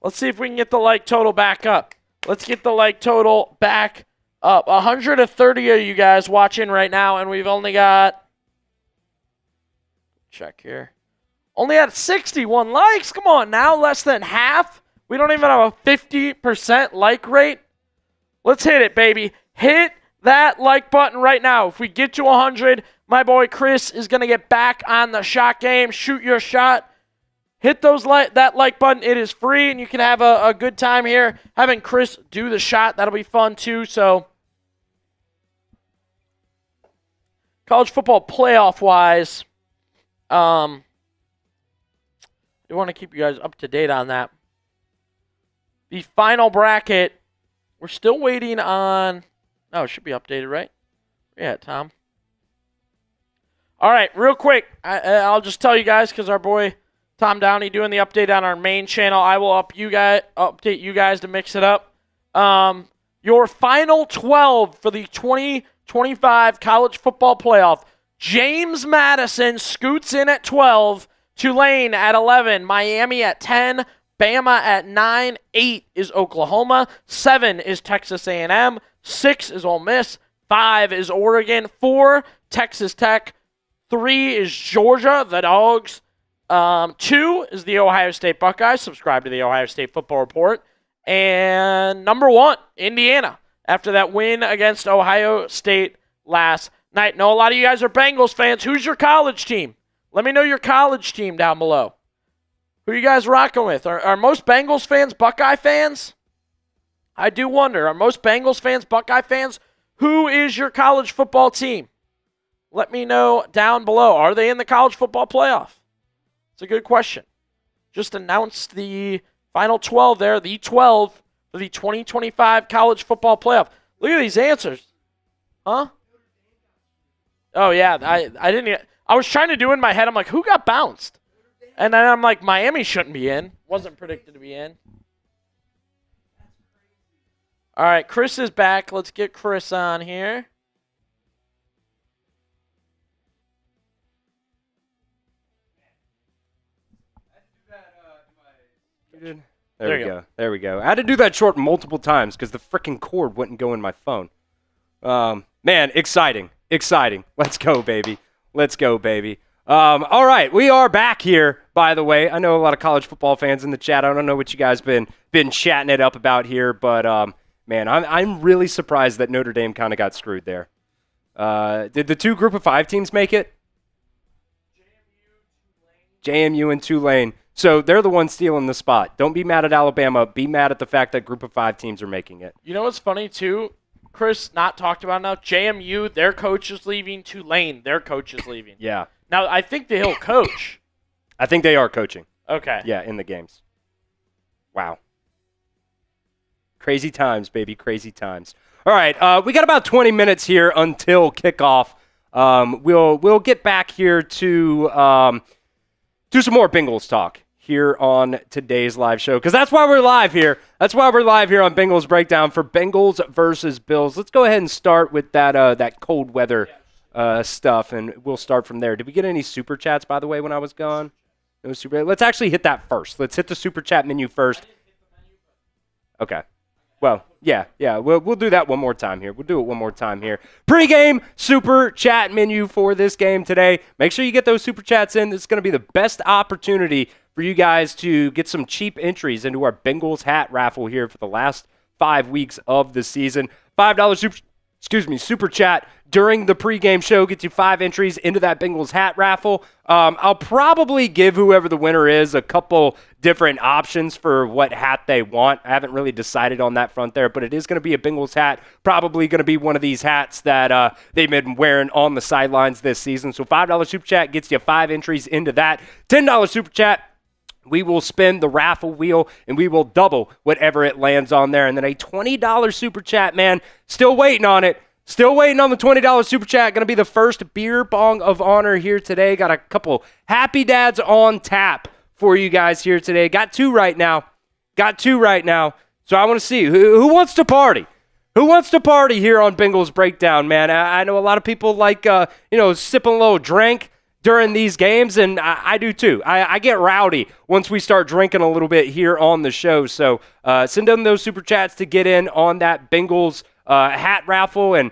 Let's see if we can get the like total back up. Let's get the like total back up. 130 of you guys watching right now, and we've only got, check here, only had 61 likes. Come on now, less than half. We don't even have a 50% like rate. Let's hit it, baby. Hit that like button right now. If we get to 100, my boy Chris is going to get back on the shot game. Shoot your shot. Hit that like button. It is free, and you can have a good time here. Having Chris do the shot, that'll be fun too. So, college football playoff-wise, I want to keep you guys up to date on that. The final bracket, we're still waiting on... Oh, it should be updated, right? Yeah, Tom. All right, real quick, I'll just tell you guys because our boy Tom Downey doing the update on our main channel. I will update you guys to mix it up. Your final 12 for the 2025 college football playoff. James Madison scoots in at 12 Tulane at 11. Miami at 10. Bama at 9. 8 is Oklahoma. 7 is Texas A&M. 6 is Ole Miss. 5 is Oregon. 4, Texas Tech. 3 is Georgia, the Dogs. 2 is the Ohio State Buckeyes. Subscribe to the Ohio State Football Report. And number 1, Indiana, after that win against Ohio State last night. Know a lot of you guys are Bengals fans. Who's your college team? Let me know your college team down below. Who are you guys rocking with? Are most Bengals fans Buckeye fans? I do wonder. Are most Bengals fans Buckeye fans? Who is your college football team? Let me know down below. Are they in the college football playoff? It's a good question. Just announced the final 12 there, the 12 for the 2025 college football playoff. Look at these answers. Huh? Oh, yeah. I was trying to do in my head, I'm like, who got bounced? And then I'm like, Miami shouldn't be in. Wasn't predicted to be in. All right, Chris is back. Let's get Chris on here. There we go. There we go. I had to do that short multiple times because the freaking cord wouldn't go in my phone. Man, exciting. Exciting. Let's go, baby. Let's go, baby. All right, we are back here, by the way. I know a lot of college football fans in the chat. I don't know what you guys been chatting it up about here, but man, I'm really surprised that Notre Dame kind of got screwed there. Did the 2 Group of 5 teams make it? JMU and Tulane. So they're the ones stealing the spot. Don't be mad at Alabama. Be mad at the fact that Group of 5 teams are making it. You know what's funny, too? Chris, not talked about enough. JMU, their coach is leaving. Tulane, their coach is leaving. Yeah. Now, I think that he'll coach. I think they are coaching. Okay. Yeah, in the games. Wow. Crazy times, baby. Crazy times. All right, we got about 20 minutes here until kickoff. We'll get back here to do some more Bengals talk here on today's live show, because that's why we're live here. That's why we're live here on Bengals Breakdown for Bengals versus Bills. Let's go ahead and start with that cold weather stuff, and we'll start from there. Did we get any super chats, by the way, when I was gone? No super. Let's actually hit that first. Let's hit the super chat menu first. Okay. Well, yeah. We'll do that one more time here. We'll do it one more time here. Pre-game super chat menu for this game today. Make sure you get those super chats in. This is going to be the best opportunity for you guys to get some cheap entries into our Bengals hat raffle here for the last 5 weeks of the season. $5 super chat during the pregame show gets you 5 entries into that Bengals hat raffle. I'll probably give whoever the winner is a couple different options for what hat they want. I haven't really decided on that front there, but it is going to be a Bengals hat. Probably going to be one of these hats that they've been wearing on the sidelines this season. So $5 super chat gets you 5 entries into that. $10 super chat, we will spin the raffle wheel, and we will double whatever it lands on there. And then a $20 super chat, man, still waiting on it. Still waiting on the $20 super chat. Going to be the first beer bong of honor here today. Got a couple happy dads on tap for you guys here today. Got 2 right now. So I want to see who wants to party. Who wants to party here on Bengals Breakdown, man? I know a lot of people like, sipping a little drink during these games, and I do too. I get rowdy once we start drinking a little bit here on the show. So send in those super chats to get in on that Bengals hat raffle and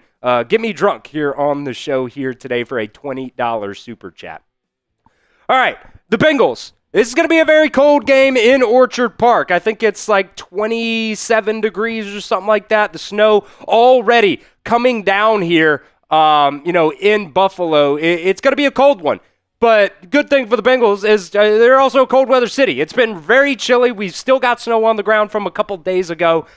get me drunk here on the show here today for a $20 super chat. All right, the Bengals. This is going to be a very cold game in Orchard Park. I think it's like 27 degrees or something like that. The snow already coming down here, in Buffalo. It's going to be a cold one. But good thing for the Bengals is they're also a cold weather city. It's been very chilly. We've still got snow on the ground from a couple days ago.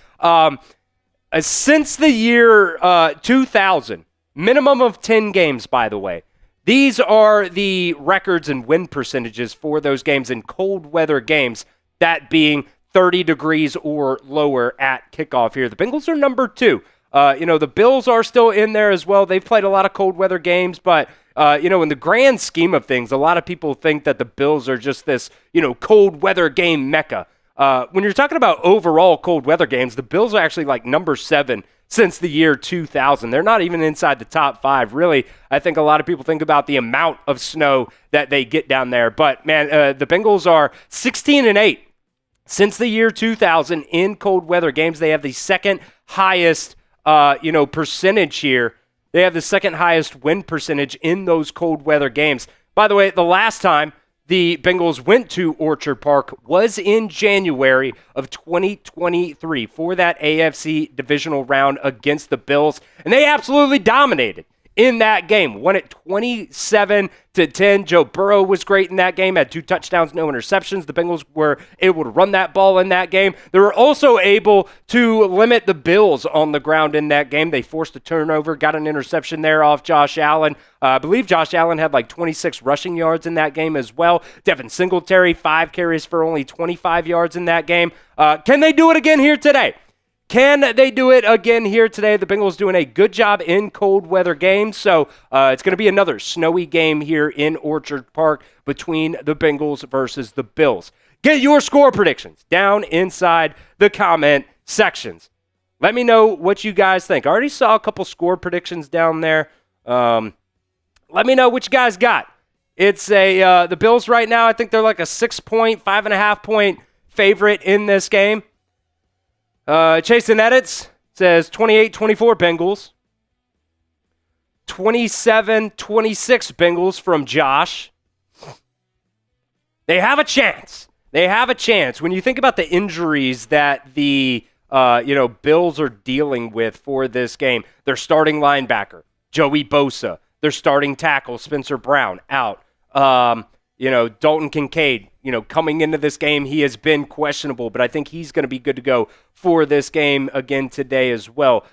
Since the year 2000, minimum of 10 games, by the way. These are the records and win percentages for those games in cold weather games, that being 30 degrees or lower at kickoff here. The Bengals are number 2. The Bills are still in there as well. They've played a lot of cold weather games, but, in the grand scheme of things, a lot of people think that the Bills are just this, cold weather game mecca. When you're talking about overall cold weather games, the Bills are actually like number 7 since the year 2000. They're not even inside the top 5. Really, I think a lot of people think about the amount of snow that they get down there. But, man, the Bengals are 16-8 since the year 2000 in cold weather games. They have the second highest, percentage here. They have the second highest win percentage in those cold weather games. By the way, the last time the Bengals went to Orchard Park was in January of 2023 for that AFC divisional round against the Bills, and they absolutely dominated in that game. Won it 27-10. Joe Burrow was great in that game, had 2 touchdowns, no interceptions. The Bengals were able to run that ball in that game. They were also able to limit the Bills on the ground in that game. They forced a turnover, got an interception there off Josh Allen. I believe Josh Allen had like 26 rushing yards in that game as well. Devin Singletary, 5 carries for only 25 yards in that game. Can they do it again here today? Can they do it again here today? The Bengals doing a good job in cold weather games, so it's going to be another snowy game here in Orchard Park between the Bengals versus the Bills. Get your score predictions down inside the comment sections. Let me know what you guys think. I already saw a couple score predictions down there. Let me know what you guys got. It's the Bills right now, I think they're like a 6-point, 5.5-point favorite in this game. Chase and Edits says 28-24 Bengals. 27-26 Bengals from Josh. They have a chance. They have a chance. When you think about the injuries that the Bills are dealing with for this game, their starting linebacker, Joey Bosa, their starting tackle, Spencer Brown, out. Dalton Kincaid, coming into this game, he has been questionable, but I think he's going to be good to go for this game again today as well.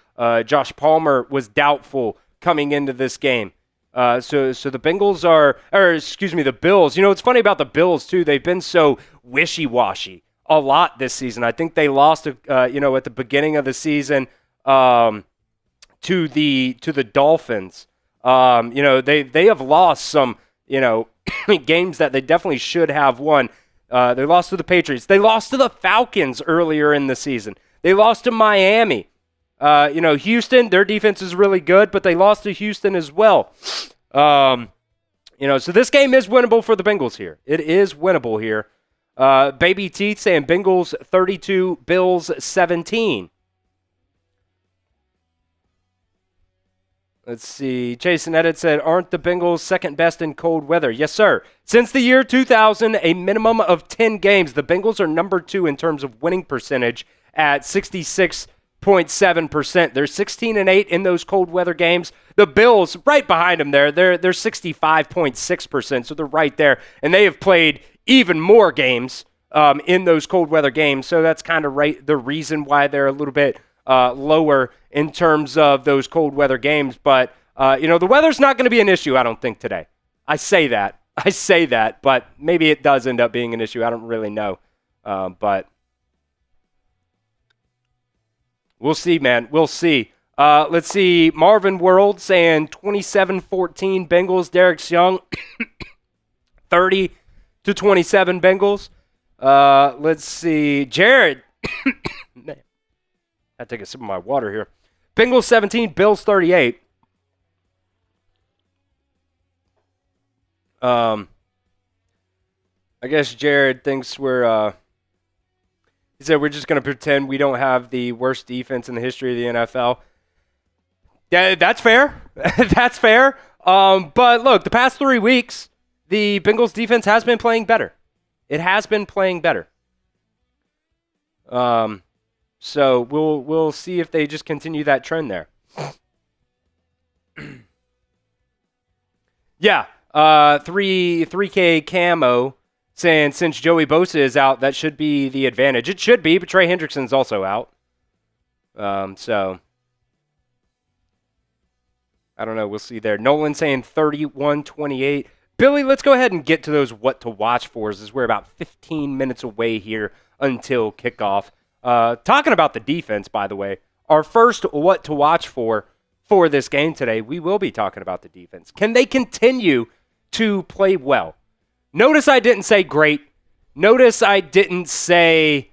Josh Palmer was doubtful coming into this game. So the Bengals the Bills. It's funny about the Bills, too. They've been so wishy-washy a lot this season. I think they lost, at the beginning of the season to the Dolphins. They have lost some, games that they definitely should have won. They lost to the Patriots. They lost to the Falcons earlier in the season. They lost to Miami. Houston, their defense is really good, but they lost to Houston as well. So this game is winnable for the Bengals here. It is winnable here. Baby Teeth saying Bengals 32, Bills 17. Let's see. Jason Edit said, aren't the Bengals second best in cold weather? Yes, sir. Since the year 2000, a minimum of 10 games, the Bengals are number 2 in terms of winning percentage at 66.7%. They're 16-8 in those cold weather games. The Bills, right behind them there, they're 65.6%, so they're right there. And they have played even more games in those cold weather games, so that's kind of the reason why they're a little bit lower in terms of those cold weather games. But, the weather's not going to be an issue, I don't think, today. I say that, but maybe it does end up being an issue. I don't really know. But we'll see, man. We'll see. Let's see. Marvin World saying 27-14 Bengals. Derek Young, 30-27 Bengals. Let's see. Jared. Man, I take a sip of my water here. Bengals 17, Bills 38. I guess Jared thinks he said we're just going to pretend we don't have the worst defense in the history of the NFL. Yeah, that's fair. That's fair. But look, the past 3 weeks, the Bengals defense has been playing better. It has been playing better. So we'll see if they just continue that trend there. Yeah, 3K Camo saying since Joey Bosa is out, that should be the advantage. It should be, but Trey Hendrickson's also out. So I don't know. We'll see there. Nolan saying 31-28. Billy, let's go ahead and get to those what to watch for as we're about 15 minutes away here until kickoff. Talking about the defense, by the way, our first what to watch for this game today, we will be talking about the defense. Can they continue to play well? Notice I didn't say great. Notice I didn't say,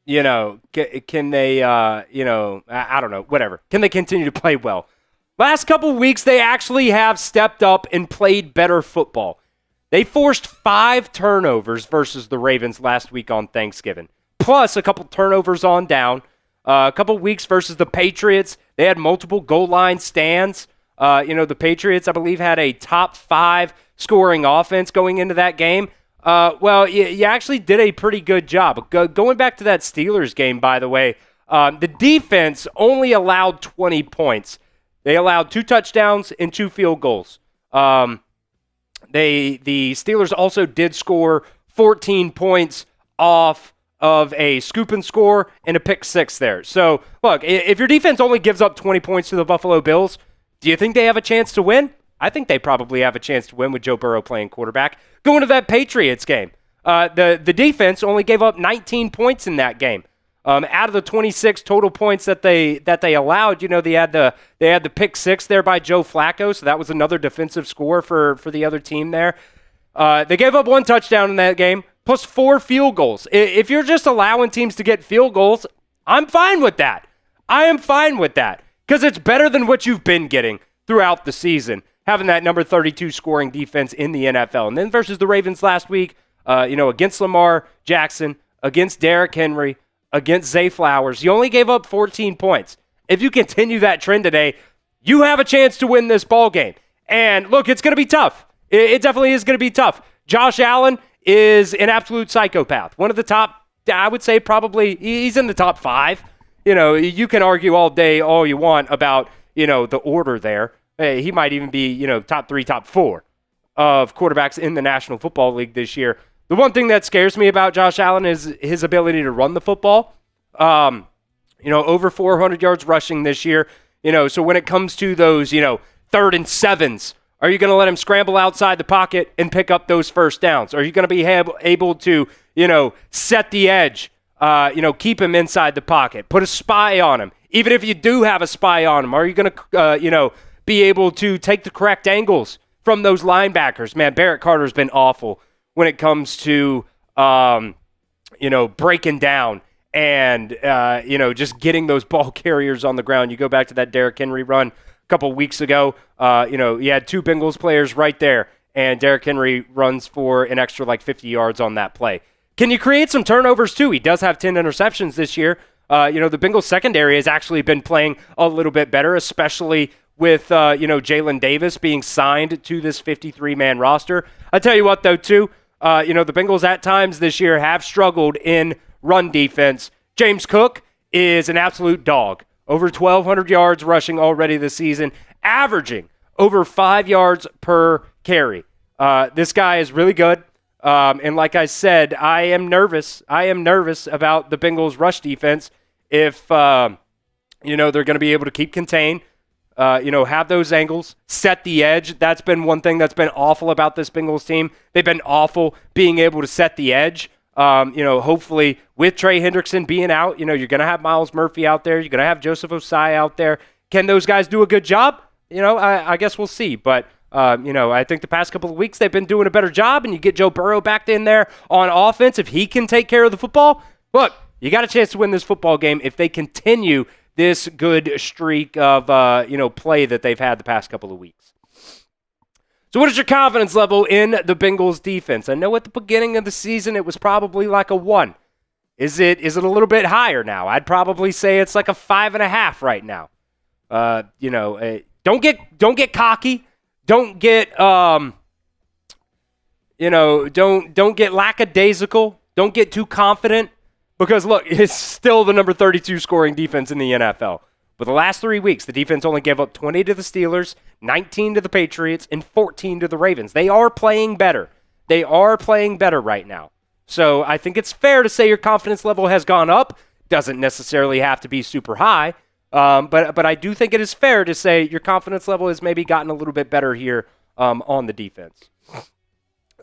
can they, I don't know, whatever. Can they continue to play well? Last couple of weeks, they actually have stepped up and played better football. They forced 5 turnovers versus the Ravens last week on Thanksgiving, plus a couple turnovers on down. A couple weeks versus the Patriots, they had multiple goal line stands. The Patriots, I believe, had a top 5 scoring offense going into that game. You actually did a pretty good job. Going back to that Steelers game, by the way, the defense only allowed 20 points. They allowed 2 touchdowns and 2 field goals. The Steelers also did score 14 points off of a scoop and score and a pick 6 there. So, look, if your defense only gives up 20 points to the Buffalo Bills, do you think they have a chance to win? I think they probably have a chance to win with Joe Burrow playing quarterback. Going to that Patriots game, the defense only gave up 19 points in that game. Out of the 26 total points that they allowed, they had the pick 6 there by Joe Flacco, so that was another defensive score for the other team there. They gave up 1 touchdown in that game, plus 4 field goals. If you're just allowing teams to get field goals, I'm fine with that. I am fine with that because it's better than what you've been getting throughout the season, having that number 32 scoring defense in the NFL. And then versus the Ravens last week, against Lamar Jackson, against Derrick Henry, against Zay Flowers, you only gave up 14 points. If you continue that trend today, you have a chance to win this ball game. And look, it's going to be tough. It definitely is going to be tough. Josh Allen is an absolute psychopath. One of the top, I would say probably, he's in the top 5. You can argue all day, all you want about, the order there. He might even be, top 3, top 4 of quarterbacks in the National Football League this year. The one thing that scares me about Josh Allen is his ability to run the football. Over 400 yards rushing this year. So when it comes to those, 3rd and 7s, are you going to let him scramble outside the pocket and pick up those first downs? Are you going to be able to, set the edge, keep him inside the pocket, put a spy on him? Even if you do have a spy on him, are you going to, be able to take the correct angles from those linebackers? Man, Barrett Carter's been awful when it comes to, breaking down and, just getting those ball carriers on the ground. You go back to that Derrick Henry run a couple weeks ago. You had 2 Bengals players right there, and Derrick Henry runs for an extra 50 yards on that play. Can you create some turnovers too? He does have 10 interceptions this year. The Bengals secondary has actually been playing a little bit better, especially with, Jalen Davis being signed to this 53-man roster. I tell you what, though, too, the Bengals at times this year have struggled in run defense. James Cook is an absolute dog. Over 1,200 yards rushing already this season, averaging over 5 yards per carry. This guy is really good. And like I said, I am nervous. About the Bengals rush defense if, they're going to be able to keep contained. Have those angles, set the edge. That's been one thing that's been awful about this Bengals team. They've been awful being able to set the edge. Hopefully with Trey Hendrickson being out, you're going to have Myles Murphy out there. You're going to have Joseph Osai out there. Can those guys do a good job? I guess we'll see. But, I think the past couple of weeks they've been doing a better job, and you get Joe Burrow back in there on offense. If he can take care of the football, look, you got a chance to win this football game if they continue this good streak of, play that they've had the past couple of weeks. So what is your confidence level in the Bengals defense? I know at the beginning of the season it was probably like a 1. Is it a little bit higher now? I'd probably say it's like a 5.5 right now. Don't get cocky. Don't get don't get lackadaisical. Don't get too confident. Because, look, it's still the number 32 scoring defense in the NFL. But the last 3 weeks, the defense only gave up 20 to the Steelers, 19 to the Patriots, and 14 to the Ravens. They are playing better. They are playing better right now. So I think it's fair to say your confidence level has gone up. Doesn't necessarily have to be super high. But I do think it is fair to say your confidence level has maybe gotten a little bit better here on the defense.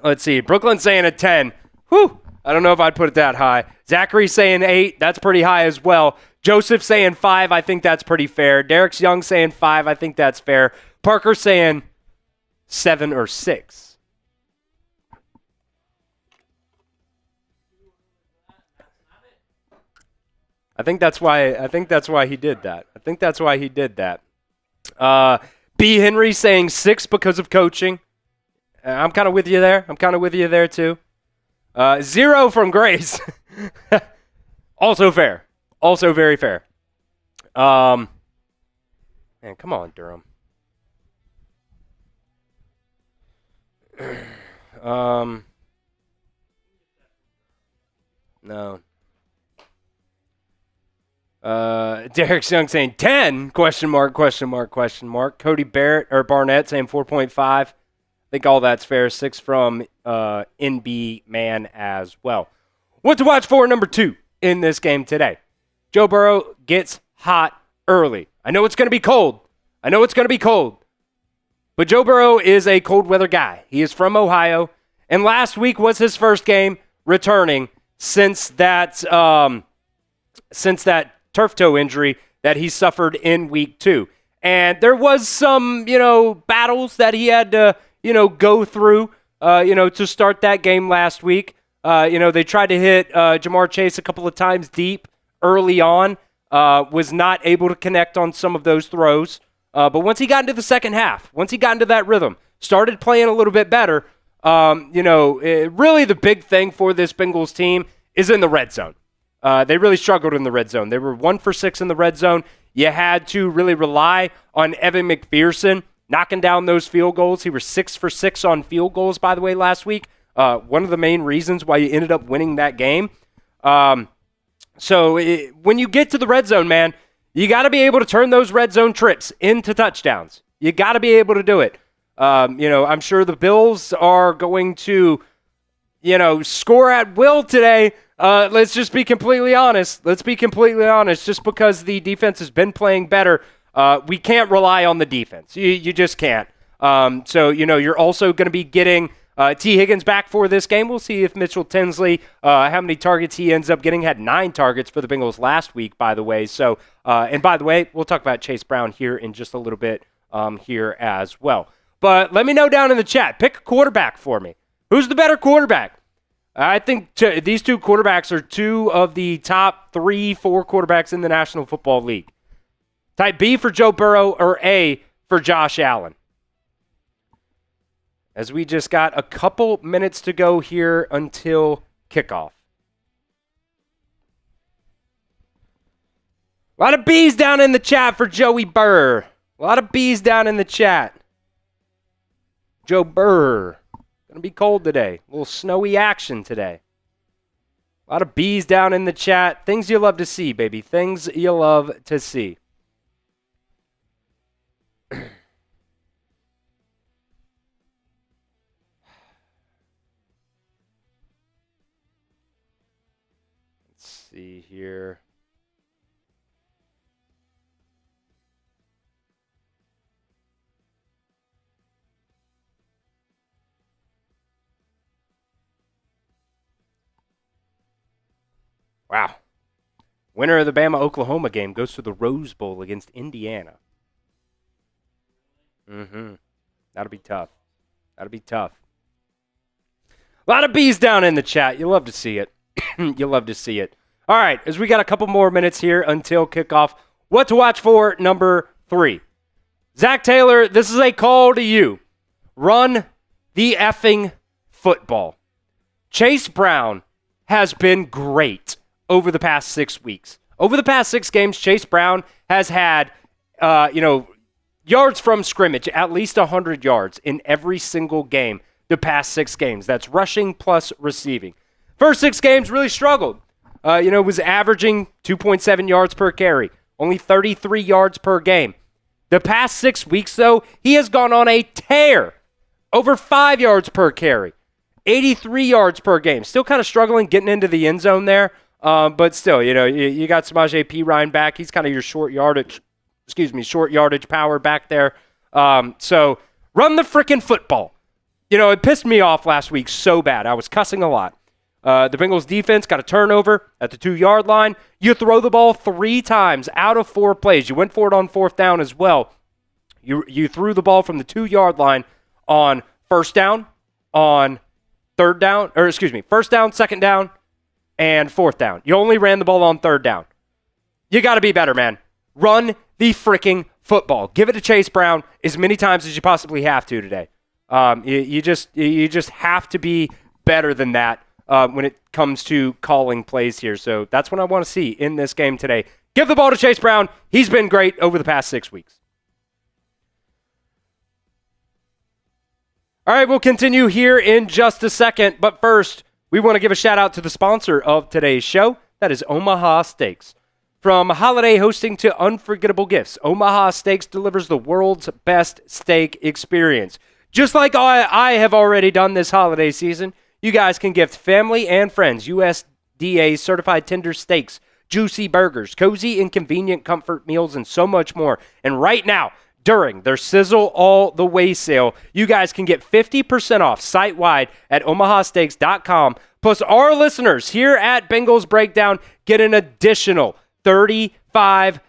Let's see. Brooklyn saying a 10. Whew. I don't know if I'd put it that high. Zachary saying 8. That's pretty high as well. Joseph saying 5. I think that's pretty fair. Derek's Young saying 5. I think that's fair. Parker saying 7 or 6. I think that's why he did that. B. Henry saying 6 because of coaching. I'm kind of with you there too. 0 from Grace. Also fair. Also very fair. Man, come on, Durham. No. Derek Young saying 10? Question mark. Cody Barnett saying 4.5. I think all that's fair. 6 from NB Man as well. What to watch for number 2 in this game today? Joe Burrow gets hot early. I know it's going to be cold. But Joe Burrow is a cold weather guy. He is from Ohio. And last week was his first game returning since that turf toe injury that he suffered in week 2. And there was some, battles that he had to, go through, to start that game last week. They tried to hit Jamar Chase a couple of times deep early on, was not able to connect on some of those throws. But once he got into the second half, once he got into that rhythm, started playing a little bit better, really the big thing for this Bengals team is in the red zone. They really struggled in the red zone. They were 1 for 6 in the red zone. You had to really rely on Evan McPherson knocking down those field goals. He was 6 for 6 on field goals, by the way, last week. One of the main reasons why you ended up winning that game. When you get to the red zone, man, you got to be able to turn those red zone trips into touchdowns. You got to be able to do it. I'm sure the Bills are going to, score at will today. Let's just be completely honest. Just because the defense has been playing better, we can't rely on the defense. You just can't. You're also going to be getting T. Higgins back for this game. We'll see if Mitchell Tinsley, how many targets he ends up getting. Had 9 targets for the Bengals last week, by the way. So, and by the way, we'll talk about Chase Brown here in just a little bit here as well. But let me know down in the chat. Pick a quarterback for me. Who's the better quarterback? I think these 2 quarterbacks are 2 of the top 3-4 quarterbacks in the National Football League. Type B for Joe Burrow or A for Josh Allen. As we just got a couple minutes to go here until kickoff. A lot of B's down in the chat for Joey Burr. A lot of B's down in the chat. Joe Burr. Going to be cold today. A little snowy action today. A lot of B's down in the chat. Things you love to see, baby. Things you love to see. Let's see here. Wow. Winner of the Bama-Oklahoma game goes to the Rose Bowl against Indiana. That'll be tough. A lot of B's down in the chat. You love to see it. All right, as we got a couple more minutes here until kickoff, what to watch for number 3. Zach Taylor, this is a call to you. Run the effing football. Chase Brown has been great over the past 6 weeks. Over the past 6 games, Chase Brown has had, yards from scrimmage, at least 100 yards in every single game the past 6 games. That's rushing plus receiving. First 6 games really struggled. Was averaging 2.7 yards per carry, only 33 yards per game. The past 6 weeks, though, he has gone on a tear. Over 5 yards per carry, 83 yards per game. Still kind of struggling getting into the end zone there. But still, you got Samaje Perine back. He's kind of your short yardage power back there. So run the freaking football. It pissed me off last week so bad. I was cussing a lot. The Bengals defense got a turnover at the 2-yard line. You throw the ball 3 times out of 4 plays. You went for it on 4th down as well. You threw the ball from the 2-yard line on first down, on first down, 2nd down, and 4th down. You only ran the ball on 3rd down. You got to be better, man. Run the freaking football. Give it to Chase Brown as many times as you possibly have to today. You just have to be better than that when it comes to calling plays here. So that's what I want to see in this game today. Give the ball to Chase Brown. He's been great over the past 6 weeks. All right, we'll continue here in just a second. But first, we want to give a shout out to the sponsor of today's show. That is Omaha Steaks. From holiday hosting to unforgettable gifts, Omaha Steaks delivers the world's best steak experience. Just like I have already done this holiday season, you guys can gift family and friends USDA certified tender steaks, juicy burgers, cozy and convenient comfort meals, and so much more. And right now, during their Sizzle All the Way sale, you guys can get 50% off site-wide at omahasteaks.com. Plus, our listeners here at Bengals Breakdown get an additional $35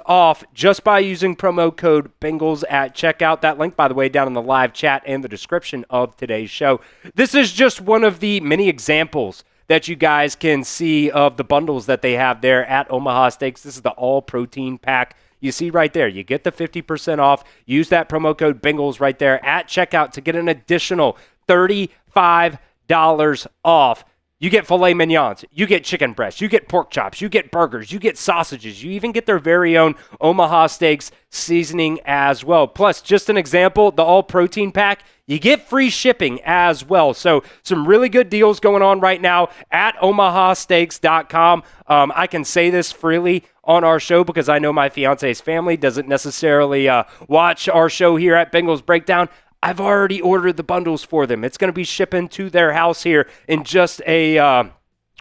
off just by using promo code Bengals at checkout. That link, by the way, down in the live chat and the description of today's show. This is just one of the many examples that you guys can see of the bundles that they have there at Omaha Steaks. This is the all-protein pack. You see right there, you get the 50% off. Use that promo code Bengals right there at checkout to get an additional $35 off. You get filet mignons, you get chicken breasts, you get pork chops, you get burgers, you get sausages, you even get their very own Omaha Steaks seasoning as well. Plus, just an example, the all-protein pack, you get free shipping as well. So some really good deals going on right now at omahasteaks.com. I can say this freely on our show because I know my fiance's family doesn't necessarily watch our show here at Bengals Breakdown. I've already ordered the bundles for them. It's going to be shipping to their house here in just or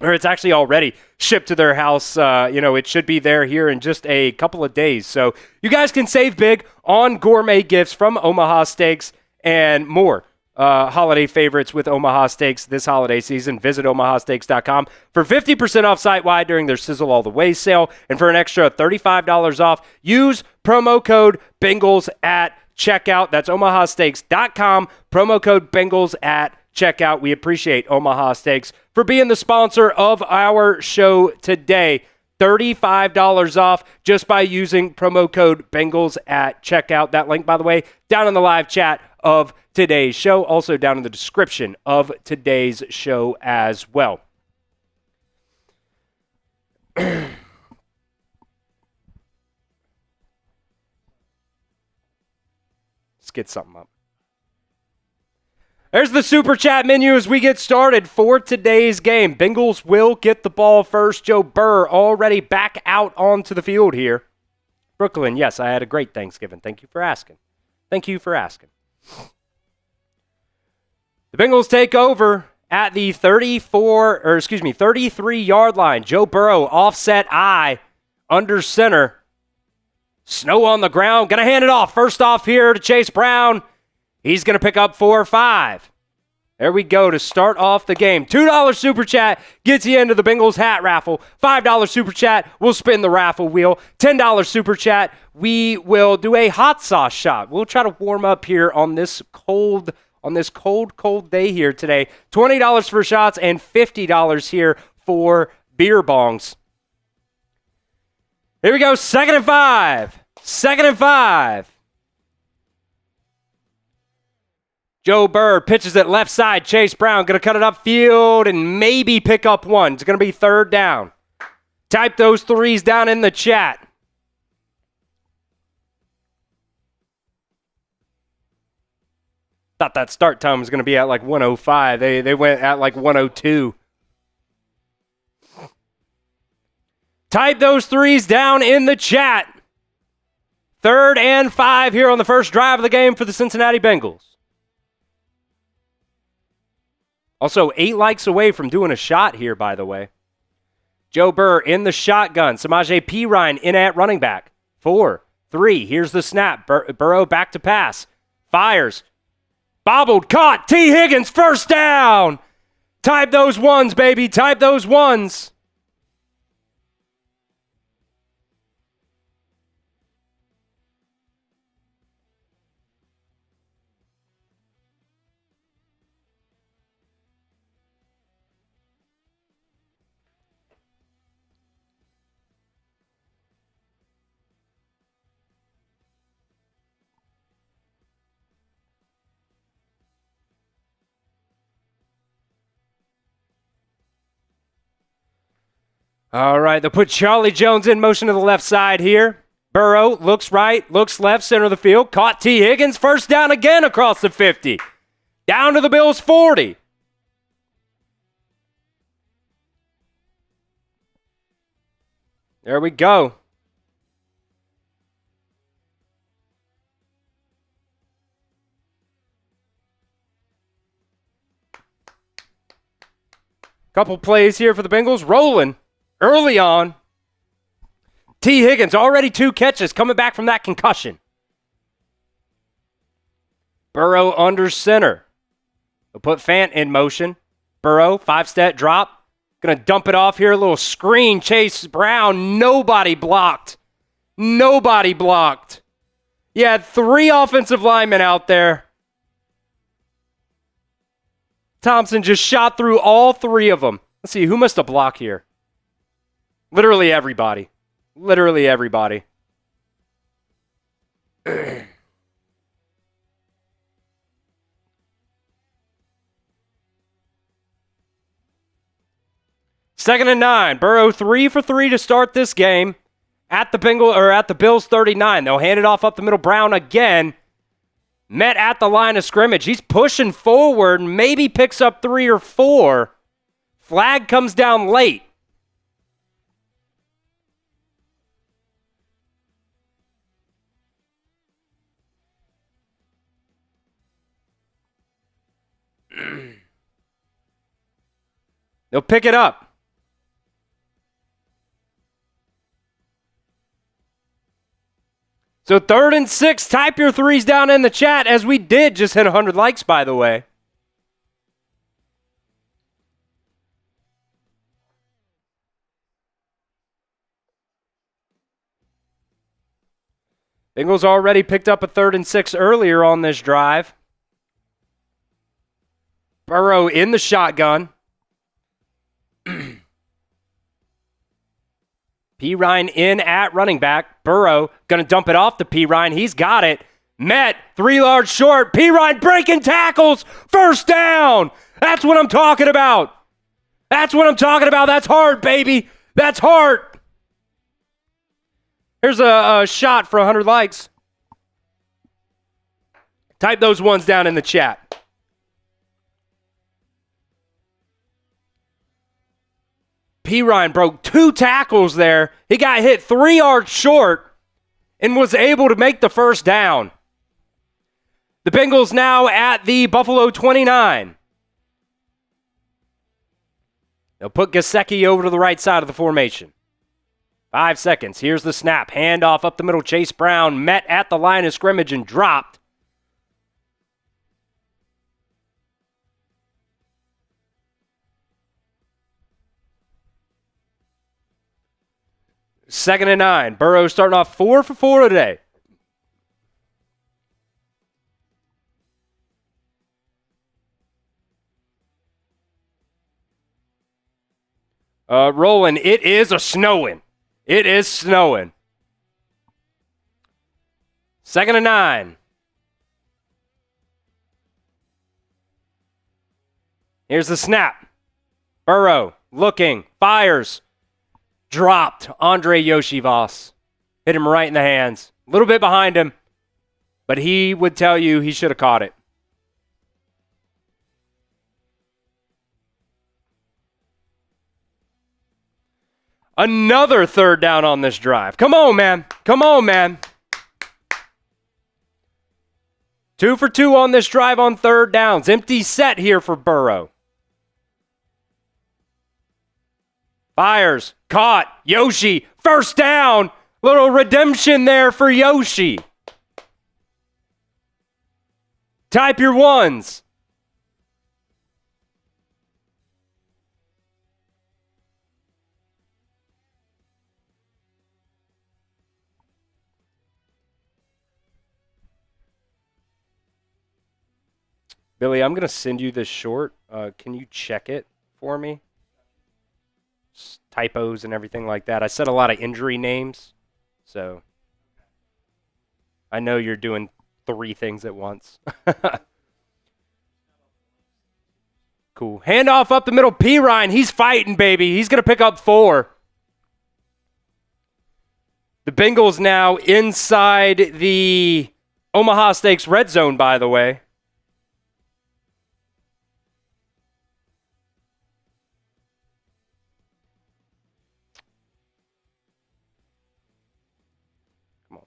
it's actually already shipped to their house. It should be there here in just a couple of days. So you guys can save big on gourmet gifts from Omaha Steaks and more holiday favorites with Omaha Steaks this holiday season. Visit omahasteaks.com for 50% off site-wide during their Sizzle All the Way sale. And for an extra $35 off, use promo code Bengals at checkout. That's omahasteaks.com. Promo code Bengals at checkout. We appreciate Omaha Steaks for being the sponsor of our show today. $35 off just by using promo code Bengals at checkout. That link, by the way, down in the live chat of today's show. Also down in the description of today's show as well. Get something up. There's the super chat menu as we get started for today's game. Bengals will get the ball first. Joe Burr already back out onto the field here. Brooklyn, yes, I had a great Thanksgiving. Thank you for asking. The Bengals take over at the 33-yard line. Joe Burrow offset I under center. Snow on the ground. Going to hand it off. First off here to Chase Brown. He's going to pick up 4 or 5. There we go to start off the game. $2 super chat gets you into the Bengals hat raffle. $5 super chat, we'll spin the raffle wheel. $10 super chat, we will do a hot sauce shot. We'll try to warm up here on this cold day here today. $20 for shots and $50 here for beer bongs. Here we go, 2nd and 5. 2nd and 5. Joe Burr pitches it left side. Chase Brown going to cut it upfield and maybe pick up one. It's going to be 3rd down. Type those threes down in the chat. Thought that start time was going to be at like 105. They went at like 102. Type those threes down in the chat. 3rd and 5 here on the first drive of the game for the Cincinnati Bengals. Also, 8 likes away from doing a shot here, by the way. Joe Burr in the shotgun. Samaje Perine in at running back. 4, 3. Here's the snap. Burrow back to pass. Fires. Bobbled. Caught. T. Higgins. First down. Type those ones, baby. Type those ones. All right, they'll put Charlie Jones in motion to the left side here. Burrow looks right, looks left, center of the field. Caught T. Higgins. First down again across the 50. Down to the Bills' 40. There we go. Couple plays here for the Bengals. Rolling early on. T. Higgins, already 2 catches, coming back from that concussion. Burrow under center. They'll put Fant in motion. Burrow, 5-step drop. Going to dump it off here. A little screen. Chase Brown. Nobody blocked. Nobody blocked. You had 3 offensive linemen out there. Thompson just shot through all 3 of them. Let's see, who missed a block here? Literally everybody. Literally everybody. Second and 9. Burrow 3 for 3 to start this game at the Bills 39. They'll hand it off up the middle. Brown again. Met at the line of scrimmage. He's pushing forward, maybe picks up 3 or 4. Flag comes down late. They'll pick it up. So 3rd and 6, type your 3s down in the chat, as we did just hit 100 likes, by the way. Bengals already picked up a 3rd and 6 earlier on this drive. Burrow in the shotgun. P. Ryan in at running back. Burrow going to dump it off to P. Ryan. He's got it. Met 3 yards short. P. Ryan breaking tackles. First down. That's what I'm talking about. That's what I'm talking about. That's heart, baby. That's heart. Here's a shot for 100 likes. Type those ones down in the chat. P. Ryan broke 2 tackles there. He got hit 3 yards short and was able to make the first down. The Bengals now at the Buffalo 29. They'll put Gesicki over to the right side of the formation. 5 seconds. Here's the snap. Handoff up the middle. Chase Brown met at the line of scrimmage and dropped. Second and 9. Burrow starting off 4 for 4 today. Rolling. It is snowing. It is snowing. Second and 9. Here's the snap. Burrow looking. Fires. Dropped. Andre Yoshivas. Hit him right in the hands. A little bit behind him, but he would tell you he should have caught it. Another 3rd down on this drive. Come on, man. Come on, man. 2 for 2 on this drive on 3rd downs. Empty set here for Burrow. Fires. Caught. Yoshi. First down. Little redemption there for Yoshi. Type your 1s. Billy, I'm going to send you this short. Can you check it for me? Typos and everything like that. I said a lot of injury names, so I know you're doing 3 things at once. Cool. Handoff up the middle. P. Ryan, he's fighting, baby. He's going to pick up 4. The Bengals now inside the Omaha Steaks red zone, by the way. Come on,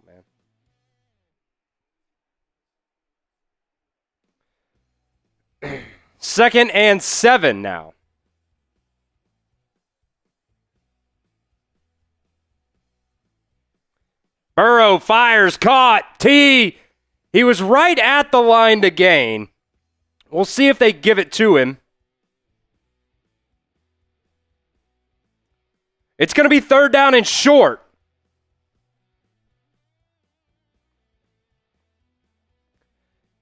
man. 2nd and 7 now. Burrow fires, caught, T. He was right at the line to gain. We'll see if they give it to him. It's going to be 3rd down and short.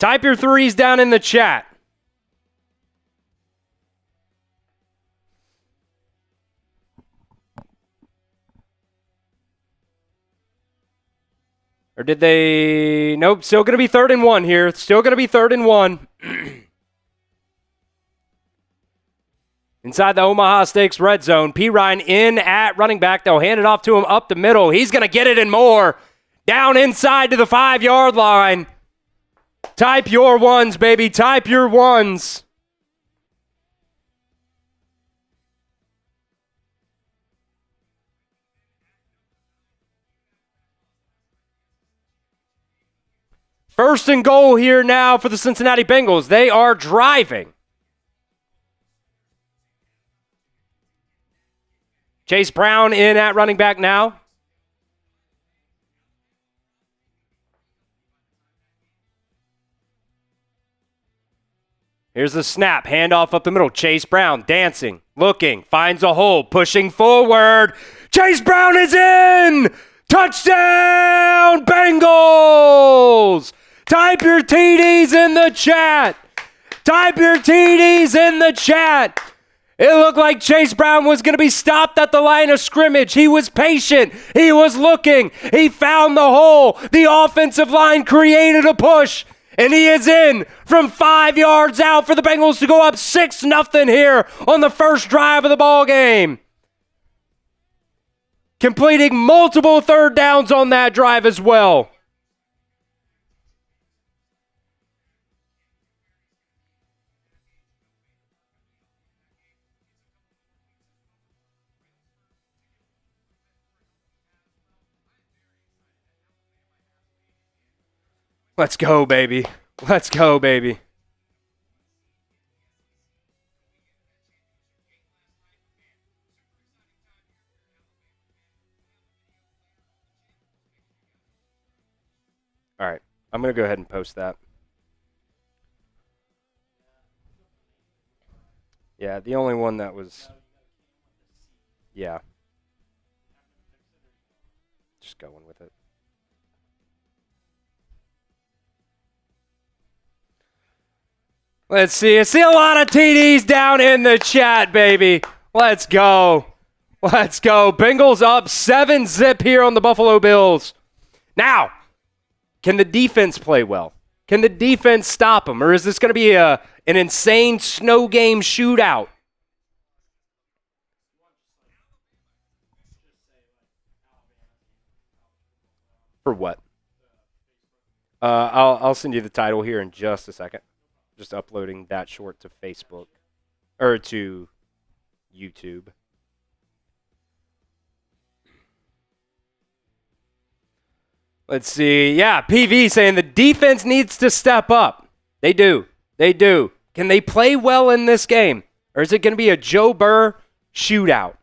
Type your threes down in the chat. Or did they? Nope, still going to be 3rd and 1 here. Still going to be 3rd and 1. Inside the Omaha Steaks red zone. P. Ryan in at running back. They'll hand it off to him up the middle. He's going to get it and more. Down inside to the 5-yard line. Type your ones, baby. Type your ones. First and goal here now for the Cincinnati Bengals. They are driving. Chase Brown in at running back now. Here's the snap. Handoff up the middle. Chase Brown dancing, looking, finds a hole, pushing forward. Chase Brown is in! Touchdown, Bengals! Type your TDs in the chat. Type your TDs in the chat. It looked like Chase Brown was going to be stopped at the line of scrimmage. He was patient. He was looking. He found the hole. The offensive line created a push. And he is in from 5 yards out for the Bengals to go up 6-0 here on the first drive of the ball game. Completing multiple 3rd downs on that drive as well. Let's go, baby. Let's go, baby. All right. I'm going to go ahead and post that. Yeah, the only one that was... Yeah. Just going with it. Let's see. I see a lot of TDs down in the chat, baby. Let's go. Let's go. Bengals up 7-0 here on the Buffalo Bills. Now, can the defense play well? Can the defense stop them? Or is this going to be an insane snow game shootout? For what? I'll send you the title here in just a second. Just uploading that short to Facebook or to YouTube. Let's see. Yeah, PV saying the defense needs to step up. They do. They do. Can they play well in this game? Or is it going to be a Joe Burr shootout?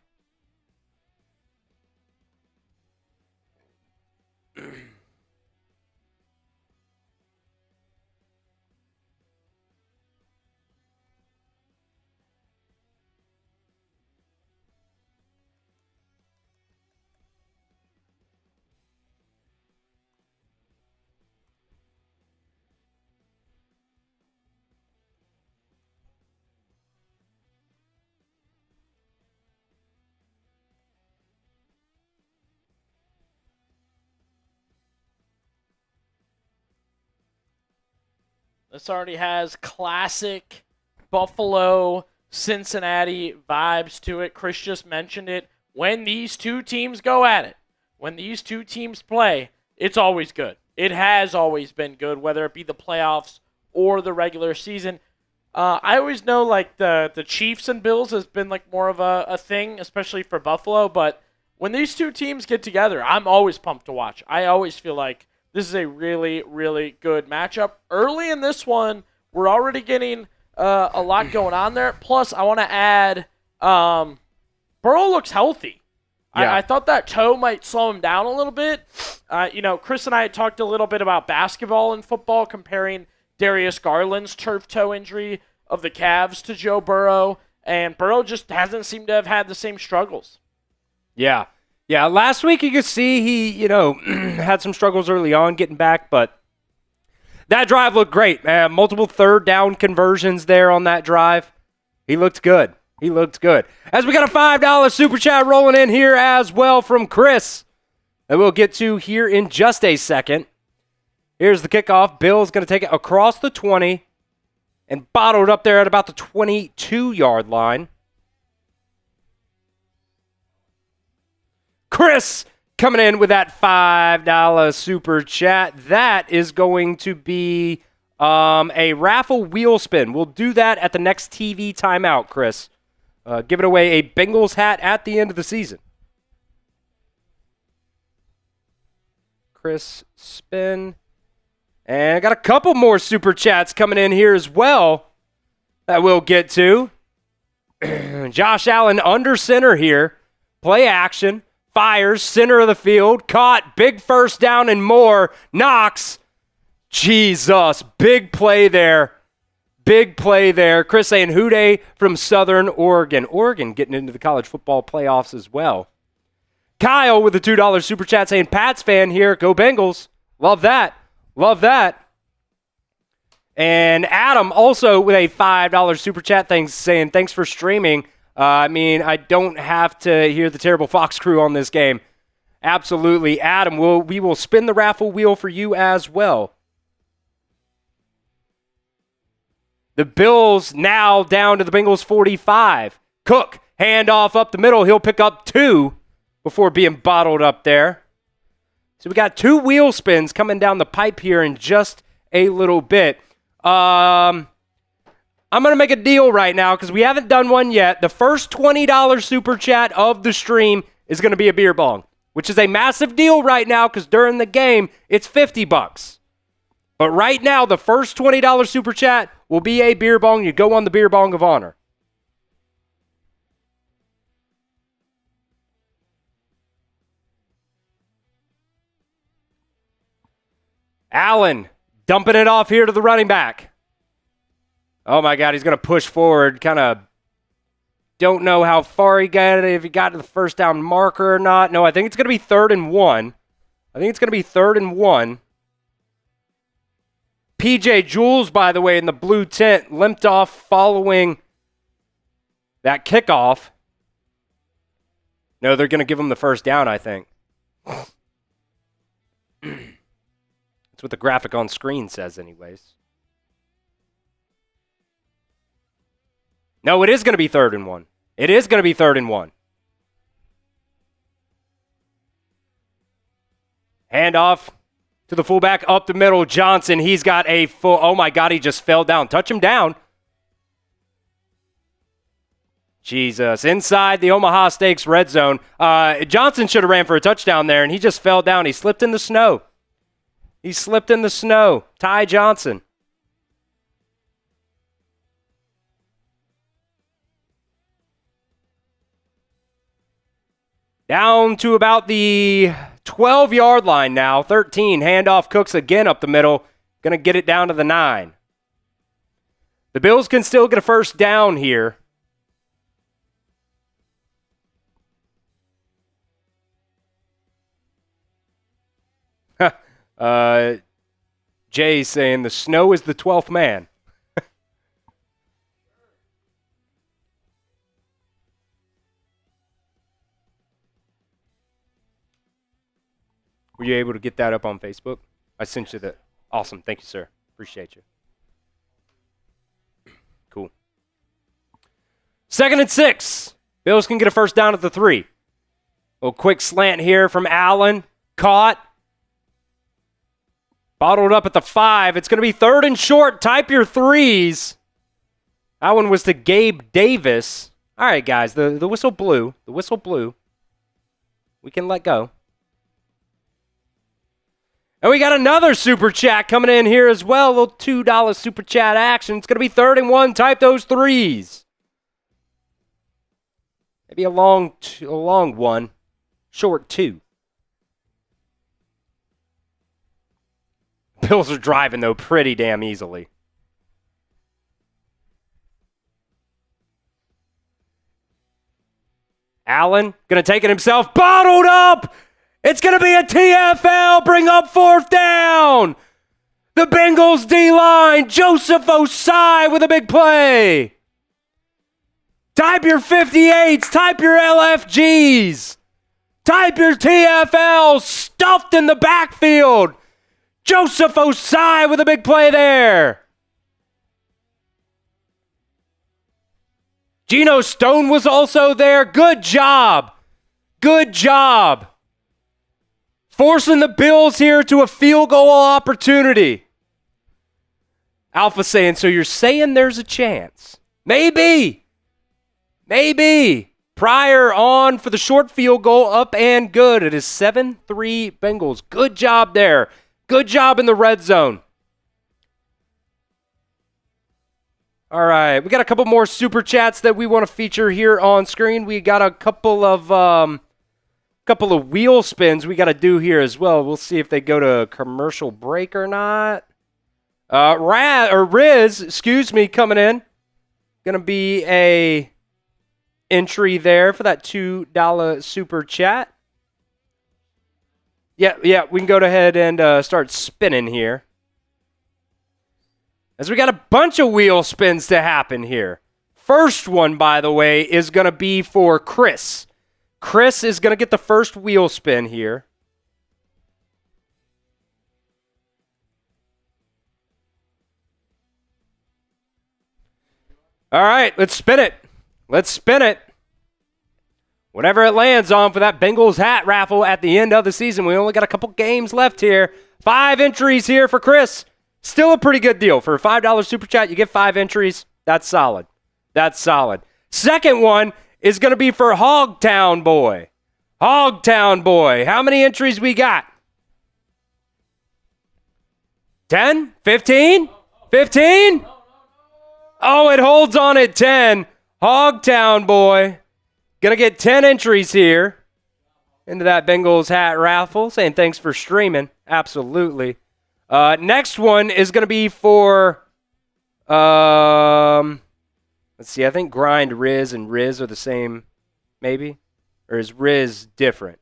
This already has classic Buffalo, Cincinnati vibes to it. Chris just mentioned it. When these two teams go at it, when these two teams play, it's always good. It has always been good, whether it be the playoffs or the regular season. I always know like the Chiefs and Bills has been like more of a thing, especially for Buffalo. But when these two teams get together, I'm always pumped to watch. I always feel like this is a really, really good matchup. Early in this one, we're already getting a lot going on there. Plus, I want to add, Burrow looks healthy. Yeah. I thought that toe might slow him down a little bit. Chris and I had talked a little bit about basketball and football, comparing Darius Garland's turf toe injury of the Cavs to Joe Burrow, and Burrow just hasn't seemed to have had the same struggles. Yeah. Yeah, last week you could see he, had some struggles early on getting back, but that drive looked great, man. Multiple third down conversions there on that drive. He looked good. He looked good. As we got a $5 super chat rolling in here as well from Chris that we'll get to here in just a second. Here's the kickoff. Bill's going to take it across the 20 and bottled up there at about the 22-yard line. Chris coming in with that $5 super chat. That is going to be a raffle wheel spin. We'll do that at the next TV timeout, Chris. Giving away a Bengals hat at the end of the season. Chris spin. And I got a couple more super chats coming in here as well that we'll get to. Josh Allen under center here. Play action. Fires. Center of the field. Caught. Big first down and more. Knocks. Jesus. Big play there. Big play there. Chris saying Houday from Southern Oregon. Oregon getting into the college football playoffs as well. Kyle with a $2 super chat saying Pats fan here. Go Bengals. Love that. Love that. And Adam also with a $5 super chat saying thanks for streaming. I don't have to hear the terrible Fox crew on this game. Absolutely. Adam, we will spin the raffle wheel for you as well. The Bills now down to the Bengals 45. Cook, handoff up the middle. He'll pick up 2 before being bottled up there. So we got 2 wheel spins coming down the pipe here in just a little bit. I'm going to make a deal right now because we haven't done one yet. The first $20 super chat of the stream is going to be a beer bong, which is a massive deal right now because during the game, it's $50. But right now, the first $20 super chat will be a beer bong. You go on the beer bong of honor. Allen dumping it off here to the running back. Oh my God, he's going to push forward. Kind of don't know how far he got it, if he got to the first down marker or not. No, I think it's going to be 3rd and 1. I think it's going to be 3rd and 1. PJ Jules, by the way, in the blue tent, limped off following that kickoff. No, they're going to give him the first down, I think. That's what the graphic on screen says anyways. No, it is going to be 3rd and 1. It is going to be 3rd and 1. Handoff to the fullback up the middle. Johnson, he's got a full... Oh, my God, he just fell down. Touch him down. Jesus. Inside the Omaha Steaks red zone. Johnson should have ran for a touchdown there, and he just fell down. He slipped in the snow. He slipped in the snow. Ty Johnson. Down to about the 12-yard line now. 13. Handoff. Cooks again up the middle. Going to get it down to the 9. The Bills can still get a first down here. Jay saying the snow is the 12th man. Were you able to get that up on Facebook? I sent you the... Awesome. Thank you, sir. Appreciate you. Cool. 2nd and 6. Bills can get a first down at the 3. Little quick slant here from Allen. Caught. Bottled up at the 5. It's going to be 3rd and short. Type your threes. That one was to Gabe Davis. All right, guys. The whistle blew. The whistle blew. We can let go. And we got another super chat coming in here as well. A little $2 super chat action. It's going to be 3rd and 1. Type those threes. Maybe a long one. Short 2. Bills are driving, though, pretty damn easily. Allen going to take it himself. Bottled up! It's going to be a TFL. Bring up 4th down. The Bengals D-line. Joseph Osai with a big play. Type your 58s. Type your LFGs. Type your TFLs. Stuffed in the backfield. Joseph Osai with a big play there. Geno Stone was also there. Good job. Good job. Forcing the Bills here to a field goal opportunity. Alpha saying, so you're saying there's a chance. Maybe. Maybe. Pryor on for the short field goal, up and good. It is 7-3 Bengals. Good job there. Good job in the red zone. All right, we got a couple more super chats that we want to feature here on screen. We got a couple of wheel spins we got to do here as well. We'll see if they go to commercial break or not. Riz, coming in. Gonna be a entry there for that $2 super chat. Yeah, we can go ahead and start spinning here. As we got a bunch of wheel spins to happen here. First one, by the way, is going to be for Chris. Chris is going to get the first wheel spin here. All right, let's spin it. Let's spin it. Whatever it lands on for that Bengals hat raffle at the end of the season. We only got a couple games left here. 5 entries here for Chris. Still a pretty good deal. For a $5 super chat, you get 5 entries. That's solid. That's solid. Second one is going to be for Hogtown Boy. Hogtown Boy. How many entries we got? 10? 15? 15? Oh, it holds on at 10. Hogtown Boy. Gonna get 10 entries here into that Bengals hat raffle. Saying thanks for streaming. Absolutely. Next one is gonna be for let's see, I think Grind, Riz, and Riz are the same, maybe? Or is Riz different?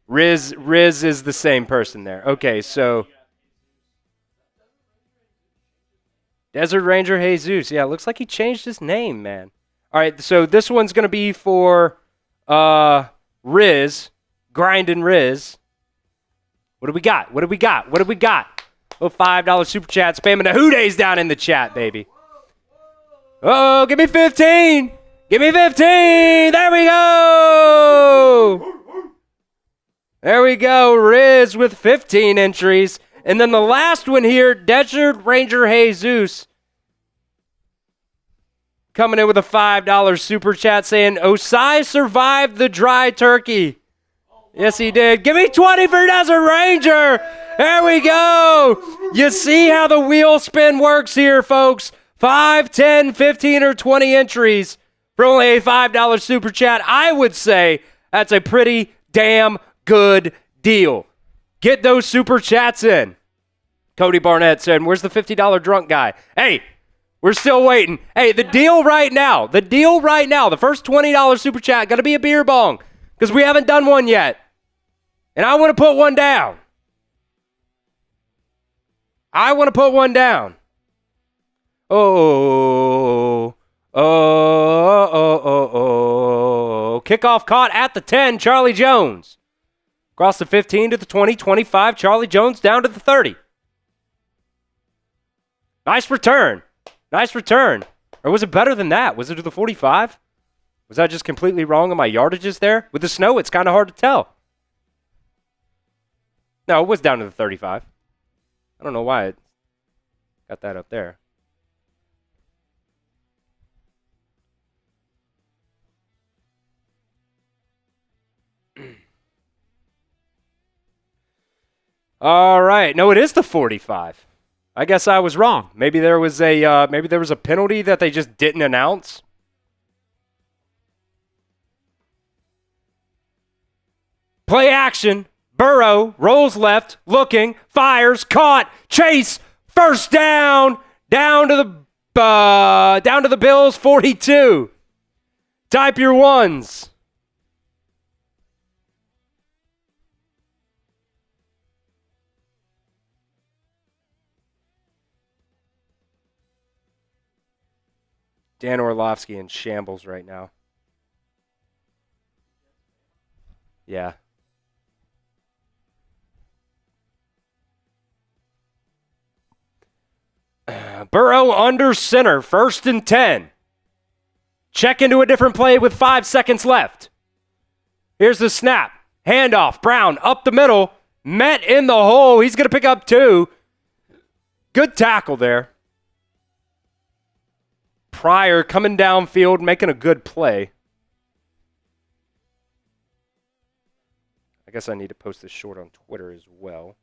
Riz is the same person there. Okay, so Desert Ranger Jesus. Yeah, it looks like he changed his name, man. All right, so this one's going to be for Riz. Grind and Riz. What do we got? What do we got? What do we got? Little $5 super chat. Spamming the Who Days down in the chat, baby. Oh, give me 15. Give me 15. There we go. There we go. Riz with 15 entries. And then the last one here, Desert Ranger Jesus, coming in with a $5 super chat saying, Osai survived the dry turkey. Yes, he did. Give me 20 for Desert Ranger. There we go. You see how the wheel spin works here, folks. 5, 10, 15, or 20 entries for only a $5 super chat. I would say that's a pretty damn good deal. Get those super chats in. Cody Barnett said, where's the $50 drunk guy? Hey, we're still waiting. Hey, the deal right now, the first $20 super chat, going to be a beer bong because we haven't done one yet. And I want to put one down. Oh. Kickoff caught at the 10, Charlie Jones. Across the 15 to the 20, 25, Charlie Jones down to the 30. Nice return. Or was it better than that? Was it to the 45? Was I just completely wrong on my yardages there? With the snow, it's kind of hard to tell. No, it was down to the 35. I don't know why it got that up there. All right. No, it is the 45. I guess I was wrong. Maybe there was a penalty that they just didn't announce. Play action. Burrow rolls left, looking, fires, caught, chase, first down, down to the Bills 42. Type your ones. Dan Orlovsky in shambles right now. Yeah. Burrow under center, 1st and 10. Check into a different play with 5 seconds left. Here's the snap. Handoff. Brown up the middle. Met in the hole. He's going to pick up 2. Good tackle there. Pryor coming downfield, making a good play. I guess I need to post this short on Twitter as well.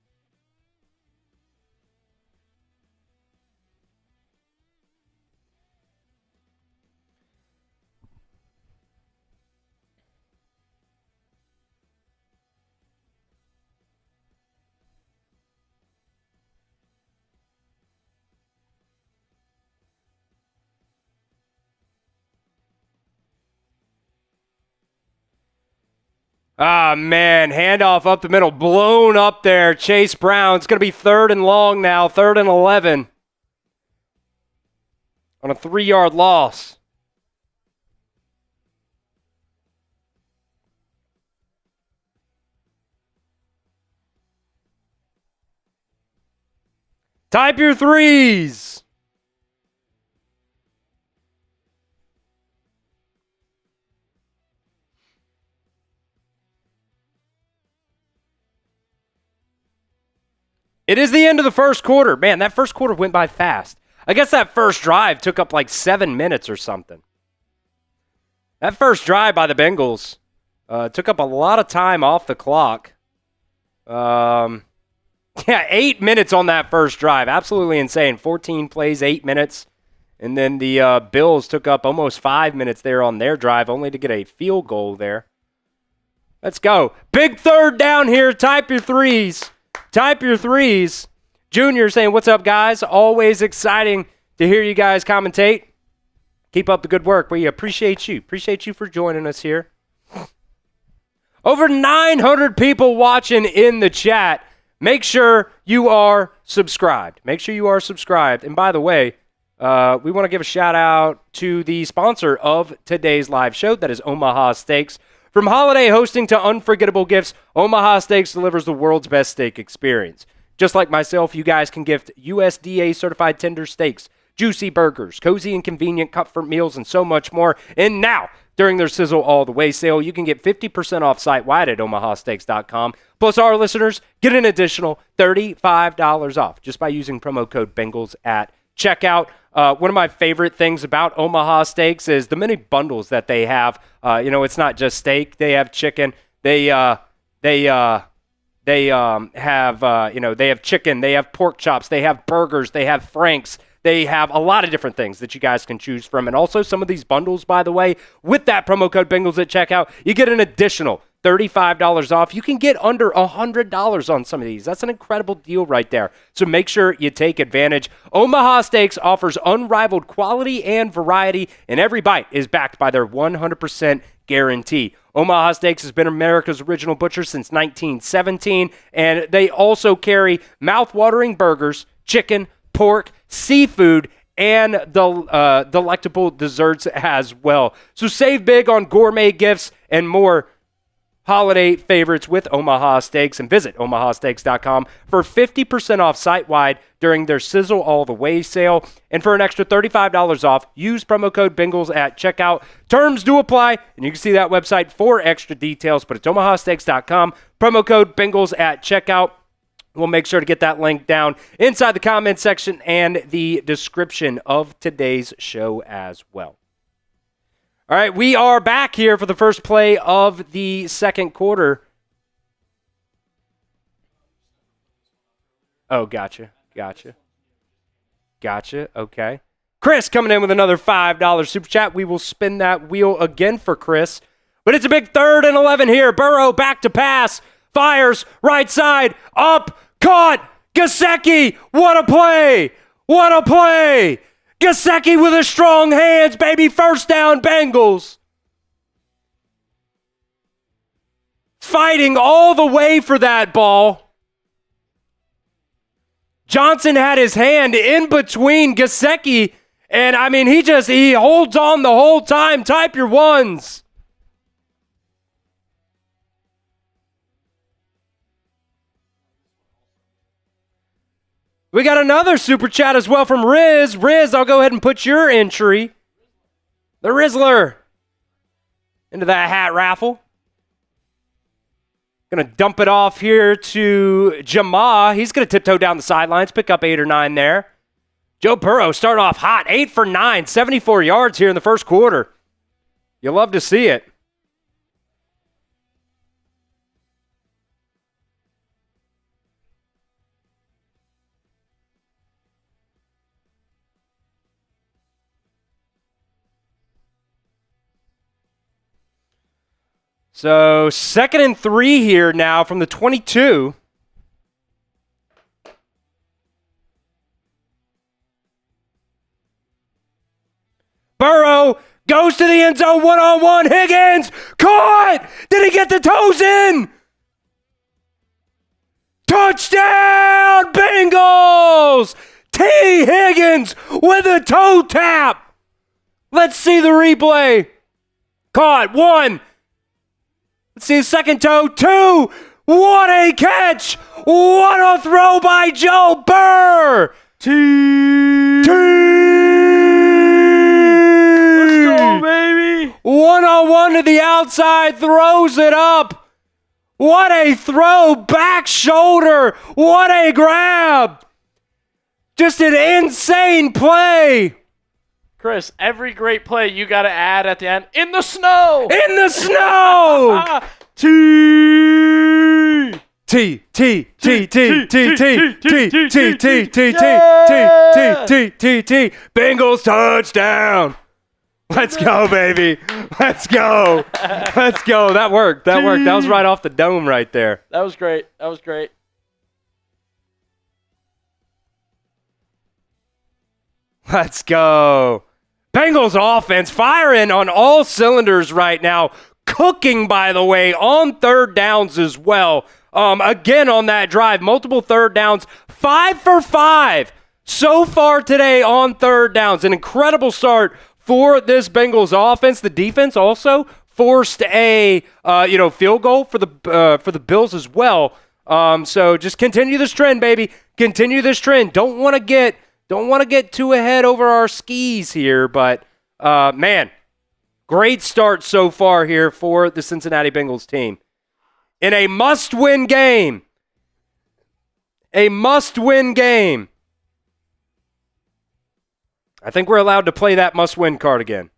Ah, man, handoff up the middle, blown up there. Chase Brown. It's going to be 3rd and long now, 3rd and 11. On a 3-yard loss. Type your threes. It is the end of the first quarter. Man, that first quarter went by fast. I guess that first drive took up like 7 minutes or something. That first drive by the Bengals took up a lot of time off the clock. 8 minutes on that first drive. Absolutely insane. 14 plays, 8 minutes. And then the Bills took up almost 5 minutes there on their drive, only to get a field goal there. Let's go. Big 3rd down here. Type your threes. Type your threes. Junior saying, what's up, guys? Always exciting to hear you guys commentate. Keep up the good work. We appreciate you. Appreciate you for joining us here. Over 900 people watching in the chat. Make sure you are subscribed. Make sure you are subscribed. And by the way, we want to give a shout out to the sponsor of today's live show. That is Omaha Steaks. From holiday hosting to unforgettable gifts, Omaha Steaks delivers the world's best steak experience. Just like myself, you guys can gift USDA certified tender steaks, juicy burgers, cozy and convenient comfort meals, and so much more. And now, during their Sizzle All the Way sale, you can get 50% off site-wide at omahasteaks.com. Plus, our listeners get an additional $35 off just by using promo code Bengals at checkout. One of my favorite things about Omaha Steaks is the many bundles that they have. It's not just steak; they have chicken. They have chicken. They have pork chops. They have burgers. They have franks. They have a lot of different things that you guys can choose from. And also some of these bundles, by the way, with that promo code Bengals at checkout, you get an additional $35 off. You can get under $100 on some of these. That's an incredible deal right there. So make sure you take advantage. Omaha Steaks offers unrivaled quality and variety, and every bite is backed by their 100% guarantee. Omaha Steaks has been America's original butcher since 1917, and they also carry mouth-watering burgers, chicken, pork, seafood, and the delectable desserts as well. So save big on gourmet gifts and more holiday favorites with Omaha Steaks, and visit omahasteaks.com for 50% off site-wide during their Sizzle All the Way sale. And for an extra $35 off, use promo code Bengals at checkout. Terms do apply, and you can see that website for extra details, but it's omahasteaks.com, promo code Bengals at checkout. We'll make sure to get that link down inside the comment section and the description of today's show as well. All right, we are back here for the first play of the second quarter. Oh, gotcha. Okay. Chris coming in with another $5 super chat. We will spin that wheel again for Chris. But it's a big 3rd and 11 here. Burrow back to pass. Fires right side. Up. Caught. Gesicki. What a play. Gesicki with his strong hands, baby. First down, Bengals. Fighting all the way for that ball. Johnson had his hand in between Gesicki, and I mean, he holds on the whole time. Type your ones. We got another super chat as well from Riz. Riz, I'll go ahead and put your entry. The Rizzler. Into that hat raffle. Going to dump it off here to Jamah. He's going to tiptoe down the sidelines, pick up 8 or 9 there. Joe Burrow starting off hot. 8 for 9, 74 yards here in the first quarter. You'll love to see it. So 2nd and 3 here now from the 22. Burrow goes to the end zone, one-on-one. Higgins caught. Did he get the toes in? Touchdown, Bengals! T. Higgins with a toe tap. Let's see the replay. Caught. 1. Let's see his second toe. 2. What a catch. What a throw by Joe Burr. Let's go, baby. One-on-one to the outside. Throws it up. What a throw. Back shoulder. What a grab. Just an insane play. Chris, every great play you got to add at the end. In the snow! In the snow! T. Bengals touchdown. Let's go, baby. Let's go. That worked. That was right off the dome right there. That was great. Let's go. Bengals offense firing on all cylinders right now. Cooking, by the way, on 3rd downs as well. Again on that drive, multiple 3rd downs. 5 for 5 so far today on 3rd downs. An incredible start for this Bengals offense. The defense also forced a field goal for the Bills as well. So just continue this trend, baby. Continue this trend. Don't want to get too ahead over our skis here, but man, great start so far here for the Cincinnati Bengals team. In a must-win game. I think we're allowed to play that must-win card again.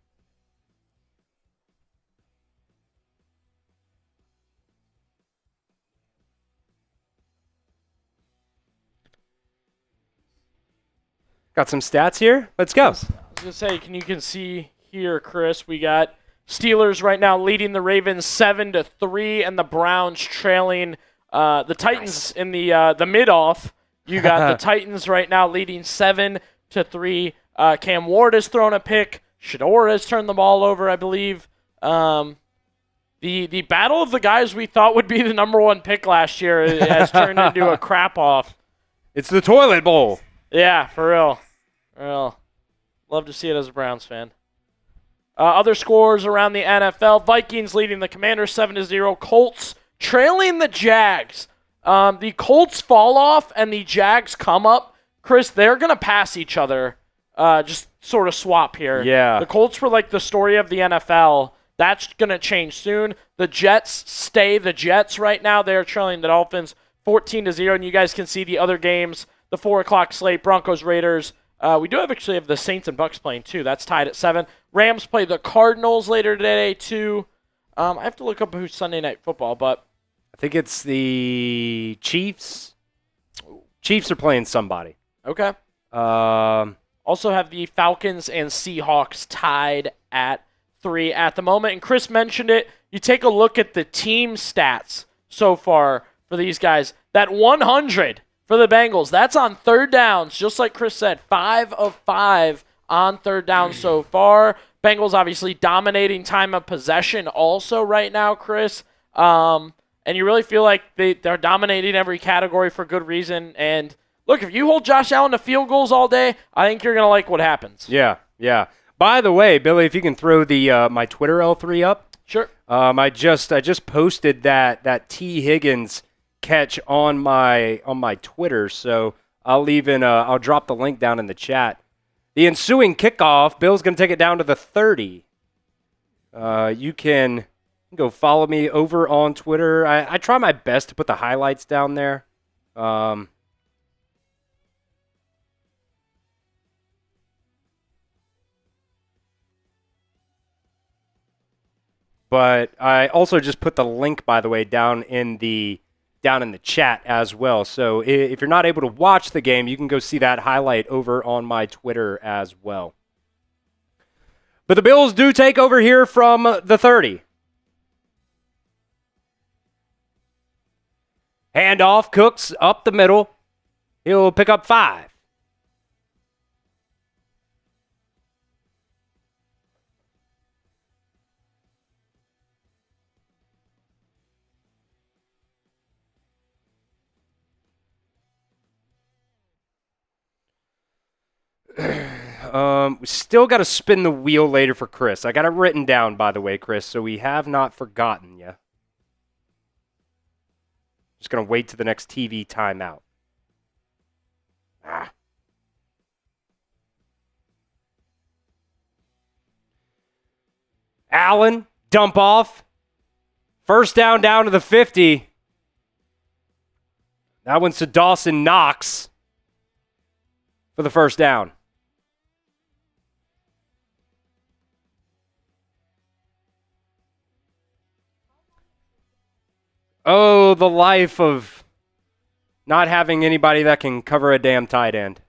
Got some stats here. Let's go. I was going to say, you can see here, Chris, we got Steelers right now leading the Ravens 7-3, and the Browns trailing the Titans in the mid-off. You got the Titans right now leading 7-3. Cam Ward has thrown a pick. Shador has turned the ball over, I believe. The battle of the guys we thought would be the number 1 pick last year has turned into a crap-off. It's the toilet bowl. Yeah, for real. Love to see it as a Browns fan. Other scores around the NFL: Vikings leading the Commanders 7-0. Colts trailing the Jags. The Colts fall off and the Jags come up. Chris, they're going to pass each other. Just sort of swap here. Yeah. The Colts were like the story of the NFL. That's going to change soon. The Jets stay the Jets right now. They're trailing the Dolphins 14-0, and you guys can see the other games, the 4 o'clock slate, Broncos, Raiders. We do actually have the Saints and Bucks playing, too. That's tied at 7. Rams play the Cardinals later today, too. I have to look up who's Sunday Night Football, but I think it's the Chiefs. Chiefs are playing somebody. okay. Also have the Falcons and Seahawks tied at 3 at the moment. And Chris mentioned it. You take a look at the team stats so far for these guys. That 100 for the Bengals, that's on third downs, just like Chris said. 5 of 5 on third down so far. Bengals obviously dominating time of possession also right now, Chris. And you really feel like they're dominating every category for good reason. And look, if you hold Josh Allen to field goals all day, I think you're going to like what happens. Yeah. By the way, Billy, if you can throw the my Twitter L3 up. Sure. I just posted that T. Higgins catch on my Twitter, so I'll drop the link down in the chat. The ensuing kickoff, Bill's going to take it down to the 30. You can go follow me over on Twitter. I try my best to put the highlights down there. But I also just put the link, by the way, down in the chat as well. So if you're not able to watch the game, you can go see that highlight over on my Twitter as well. But the Bills do take over here from the 30. Handoff, Cooks up the middle. He'll pick up 5. We still got to spin the wheel later for Chris. I got it written down, by the way, Chris, so we have not forgotten you. Just going to wait to the next TV timeout. Allen, dump off. First down to the 50. That one's to Dawson Knox for the first down. Oh, the life of not having anybody that can cover a damn tight end.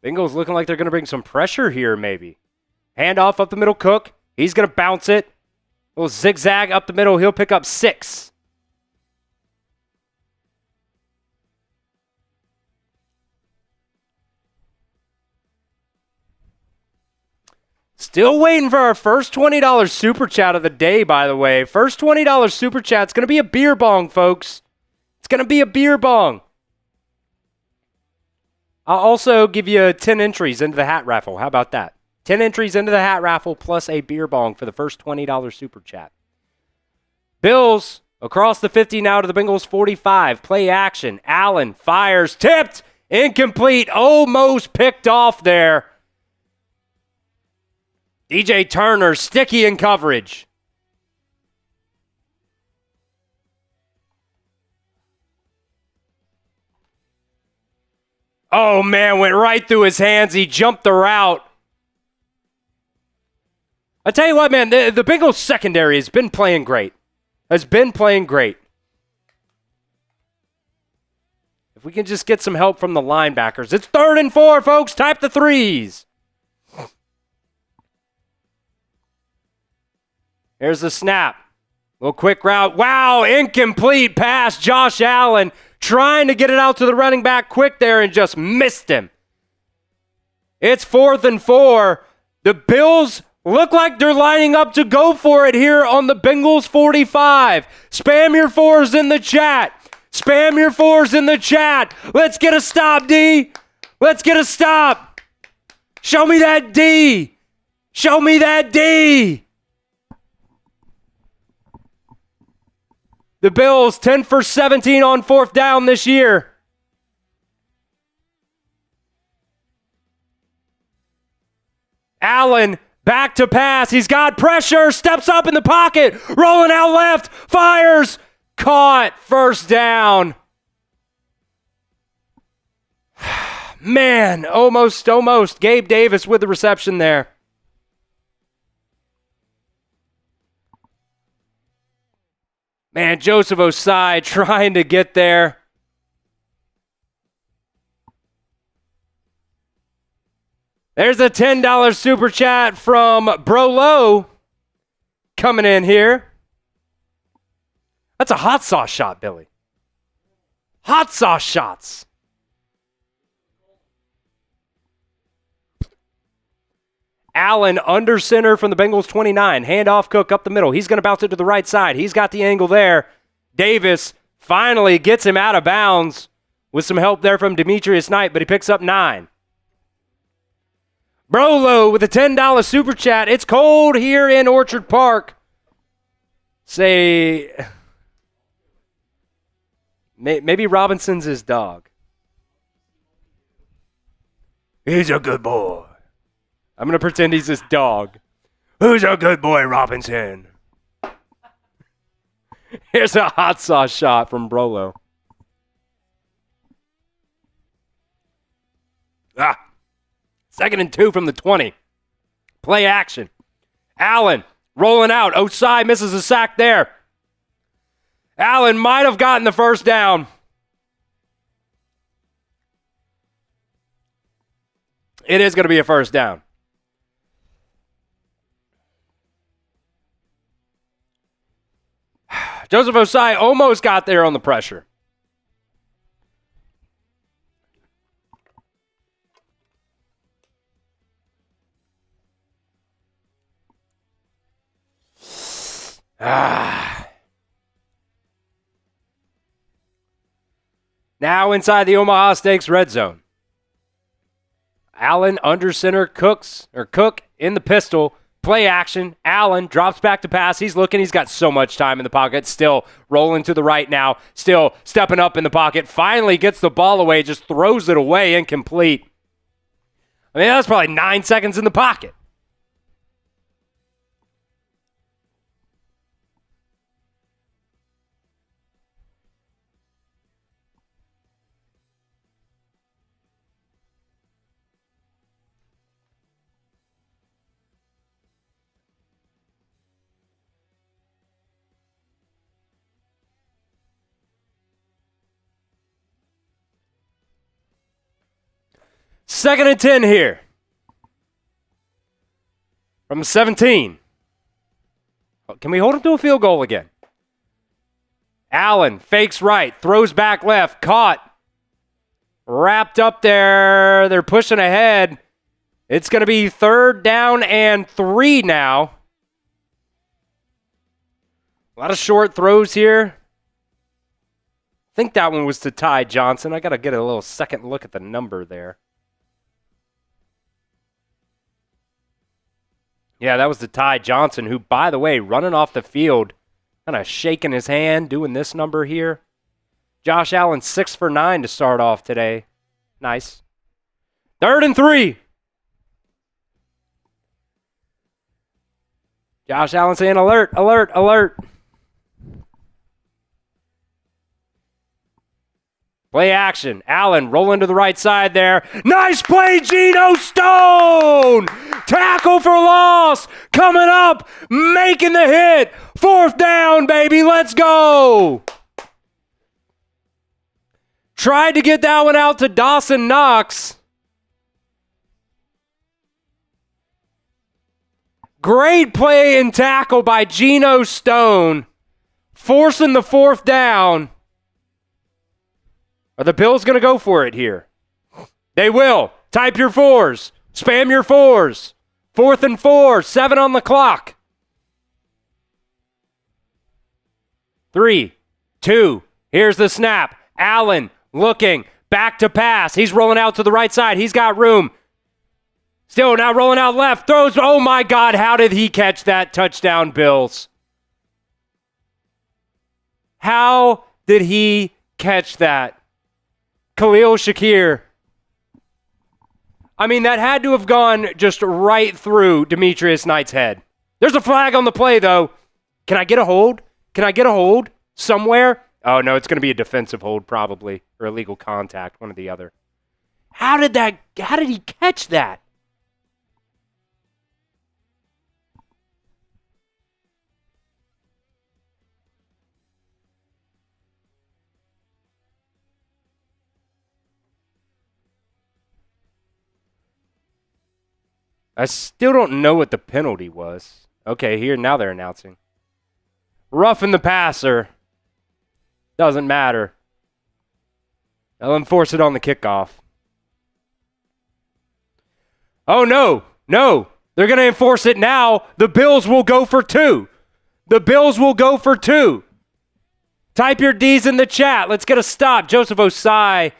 Bengals looking like they're going to bring some pressure here, maybe. Handoff up the middle, Cook. He's going to bounce it. A little zigzag up the middle. He'll pick up 6. Still waiting for our first $20 super chat of the day, by the way. First $20 super chat. It's going to be a beer bong, folks. It's going to be a beer bong. I'll also give you 10 entries into the hat raffle. How about that? 10 entries into the hat raffle plus a beer bong for the first $20 super chat. Bills across the 50 now to the Bengals 45. Play action. Allen fires. Tipped. Incomplete. Almost picked off there. DJ Turner sticky in coverage. Oh, man, went right through his hands. He jumped the route. I tell you what, man, the Bengals secondary has been playing great. If we can just get some help from the linebackers. It's 3rd and 4, folks. Type the 3s. Here's the snap. Little quick route. Wow, incomplete pass. Josh Allen trying to get it out to the running back quick there and just missed him. It's 4th and 4. The Bills look like they're lining up to go for it here on the Bengals 45. Spam your fours in the chat. Spam your fours in the chat. Let's get a stop, D. Let's get a stop. Show me that D. Show me that D. The Bills 10 for 17 on fourth down this year. Allen back to pass. He's got pressure. Steps up in the pocket. Rolling out left. Fires. Caught. First down. Man, almost. Gabe Davis with the reception there. Man, Joseph Osai trying to get there. There's a $10 super chat from Brolo coming in here. That's a hot sauce shot, Billy. Hot sauce shots. Allen under center from the Bengals 29. Handoff Cook up the middle. He's going to bounce it to the right side. He's got the angle there. Davis finally gets him out of bounds with some help there from Demetrius Knight, but he picks up 9. Brolo with a $10 super chat. It's cold here in Orchard Park. Say, maybe Robinson's his dog. He's a good boy. I'm going to pretend he's his dog. Who's a good boy, Robinson? Here's a hot sauce shot from Brolo. Second and 2 from the 20. Play action. Allen rolling out. Osai misses a sack there. Allen might have gotten the first down. It is going to be a first down. Joseph Osai almost got there on the pressure. Now inside the Omaha Steaks red zone. Allen under center, Cook in the pistol. Play action. Allen drops back to pass. He's looking. He's got so much time in the pocket. Still rolling to the right now. Still stepping up in the pocket. Finally gets the ball away. Just throws it away. Incomplete. I mean, that was probably 9 seconds in the pocket. Second and 10 here. From 17. Can we hold him to a field goal again? Allen fakes right, throws back left, caught. Wrapped up there. They're pushing ahead. It's going to be 3rd down and 3 now. A lot of short throws here. I think that one was to Ty Johnson. I got to get a little second look at the number there. Yeah, that was to Ty Johnson, who, by the way, running off the field, kind of shaking his hand, doing this number here. Josh Allen, 6 for 9 to start off today. Nice. 3rd and 3. Josh Allen saying, alert, alert, alert. Play action. Allen rolling to the right side there. Nice play, Geno Stone! Tackle for loss. Coming up, making the hit. 4th down, baby. Let's go. Tried to get that one out to Dawson Knox. Great play and tackle by Geno Stone. Forcing the 4th down. Are the Bills going to go for it here? They will. Type your fours. Spam your fours. 4th and 4, 7 on the clock. 3, 2, here's the snap. Allen looking, back to pass. He's rolling out to the right side. He's got room. Still now rolling out left. Throws, oh my God, how did he catch that? Touchdown, Bills. How did he catch that? Khalil Shakir. I mean, that had to have gone just right through Demetrius Knight's head. There's a flag on the play, though. Can I get a hold? Can I get a hold somewhere? Oh, no, it's going to be a defensive hold probably, or illegal contact, one or the other. How did he catch that? I still don't know what the penalty was. Okay, now they're announcing. Roughing the passer. Doesn't matter. They'll enforce it on the kickoff. Oh, no. No. They're going to enforce it now. The Bills will go for 2. The Bills will go for 2. Type your D's in the chat. Let's get a stop. Joseph Osai.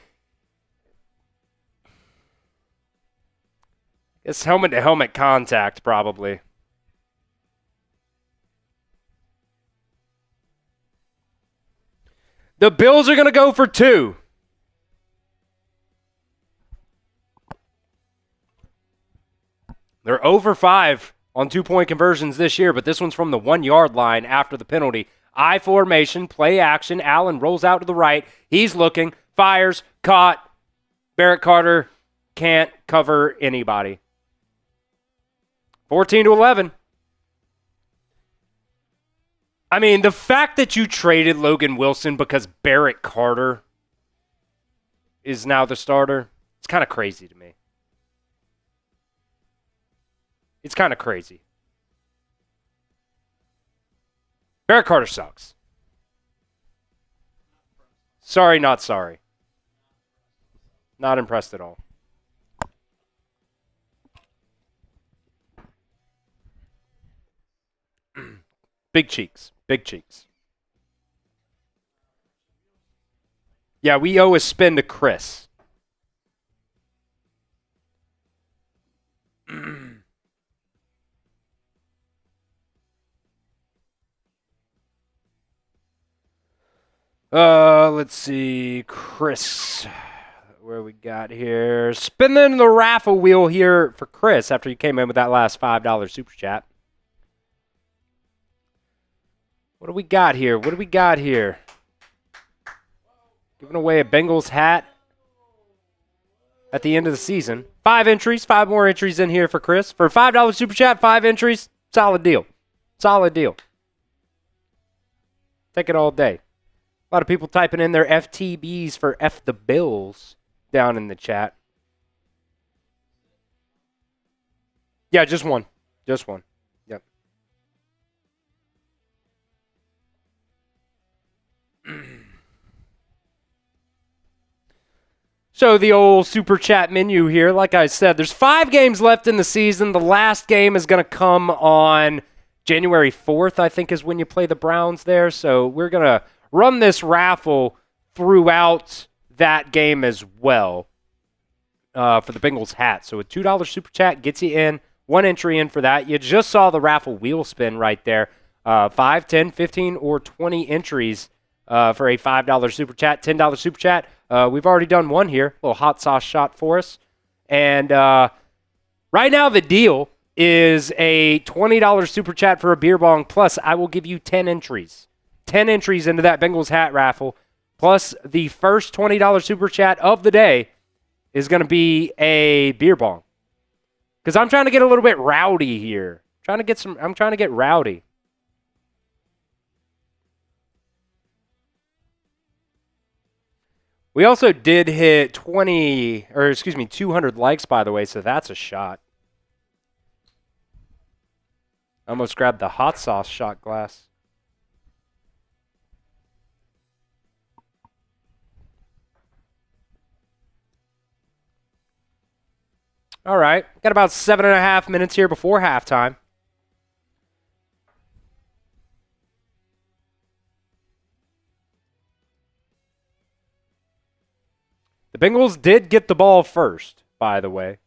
It's helmet-to-helmet contact, probably. The Bills are going to go for 2. They're over 5 on 2-point conversions this year, but this one's from the 1-yard line after the penalty. I formation, play action. Allen rolls out to the right. He's looking, fires, caught. Barrett Carter can't cover anybody. 14-11. I mean, the fact that you traded Logan Wilson because Barrett Carter is now the starter, it's kind of crazy to me. It's kind of crazy. Barrett Carter sucks. Sorry, not sorry. Not impressed at all. Big cheeks. Big cheeks. Yeah, we owe a spin to Chris. Let's see. Chris. Where we got here? Spinning the raffle wheel here for Chris after you came in with that last $5 super chat. What do we got here? What do we got here? Giving away a Bengals hat at the end of the season. 5 entries, 5 more entries in here for Chris. For a $5 super chat, 5 entries, solid deal. Solid deal. Take it all day. A lot of people typing in their FTBs for F the Bills down in the chat. Yeah, just one. Just one. Yep. So the old super chat menu here, like I said, there's 5 games left in the season. The last game is going to come on January 4th, I think is when you play the Browns there. So we're going to run this raffle throughout that game as well for the Bengals hat. So a $2 super chat gets you in, 1 entry in for that. You just saw the raffle wheel spin right there. 5, 10, 15, or 20 entries for a $5 super chat, $10 super chat. We've already done one here, a little hot sauce shot for us. And right now the deal is a $20 super chat for a beer bong, plus I will give you 10 entries. 10 entries into that Bengals hat raffle, plus the first $20 super chat of the day is going to be a beer bong. Because I'm trying to get a little bit rowdy here. I'm trying to get rowdy. We also did hit 200 likes, by the way, so that's a shot. I almost grabbed the hot sauce shot glass. All right. Got about 7.5 minutes here before halftime. The Bengals did get the ball first, by the way.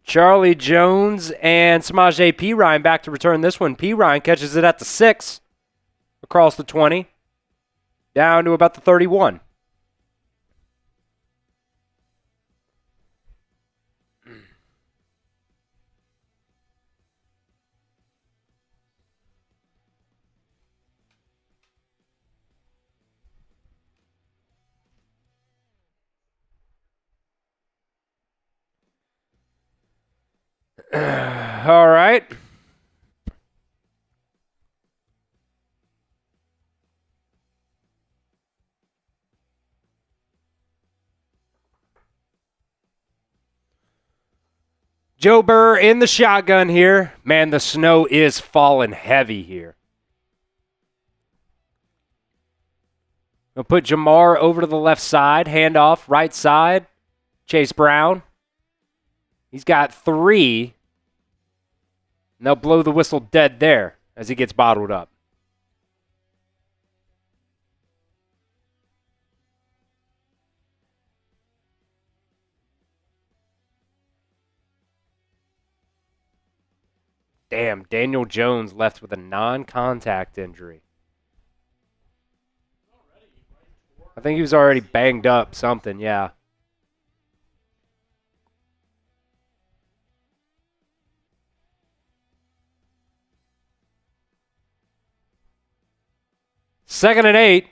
Charlie Jones and Samaje Perine back to return this one. Perine catches it at the 6, across the 20, down to about the 31. All right. Joe Burr in the shotgun here. Man, the snow is falling heavy here. We'll put Jamar over to the left side. Handoff, right side. Chase Brown. He's got 3. And they'll blow the whistle dead there as he gets bottled up. Damn, Daniel Jones left with a non-contact injury. I think he was already banged up, something, yeah. Second and 8.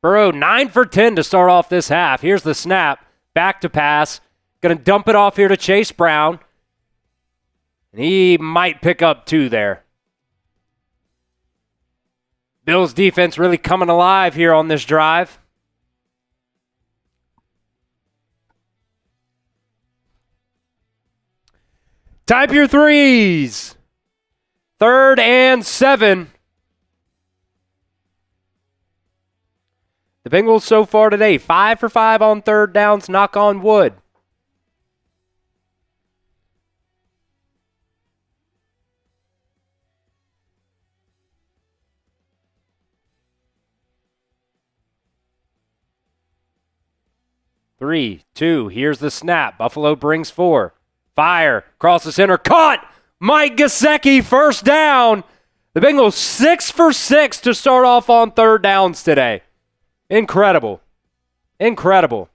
Burrow 9 for 10 to start off this half. Here's the snap. Back to pass. Going to dump it off here to Chase Brown. And he might pick up 2 there. Bills defense really coming alive here on this drive. Type your threes. 3rd and 7. The Bengals so far today, 5 for 5 on 3rd downs, knock on wood. Three, 2, here's the snap. Buffalo brings 4. Fire, across the center, caught! Mike Gesicki, first down. The Bengals 6 for 6 to start off on 3rd downs today. Incredible. Incredible.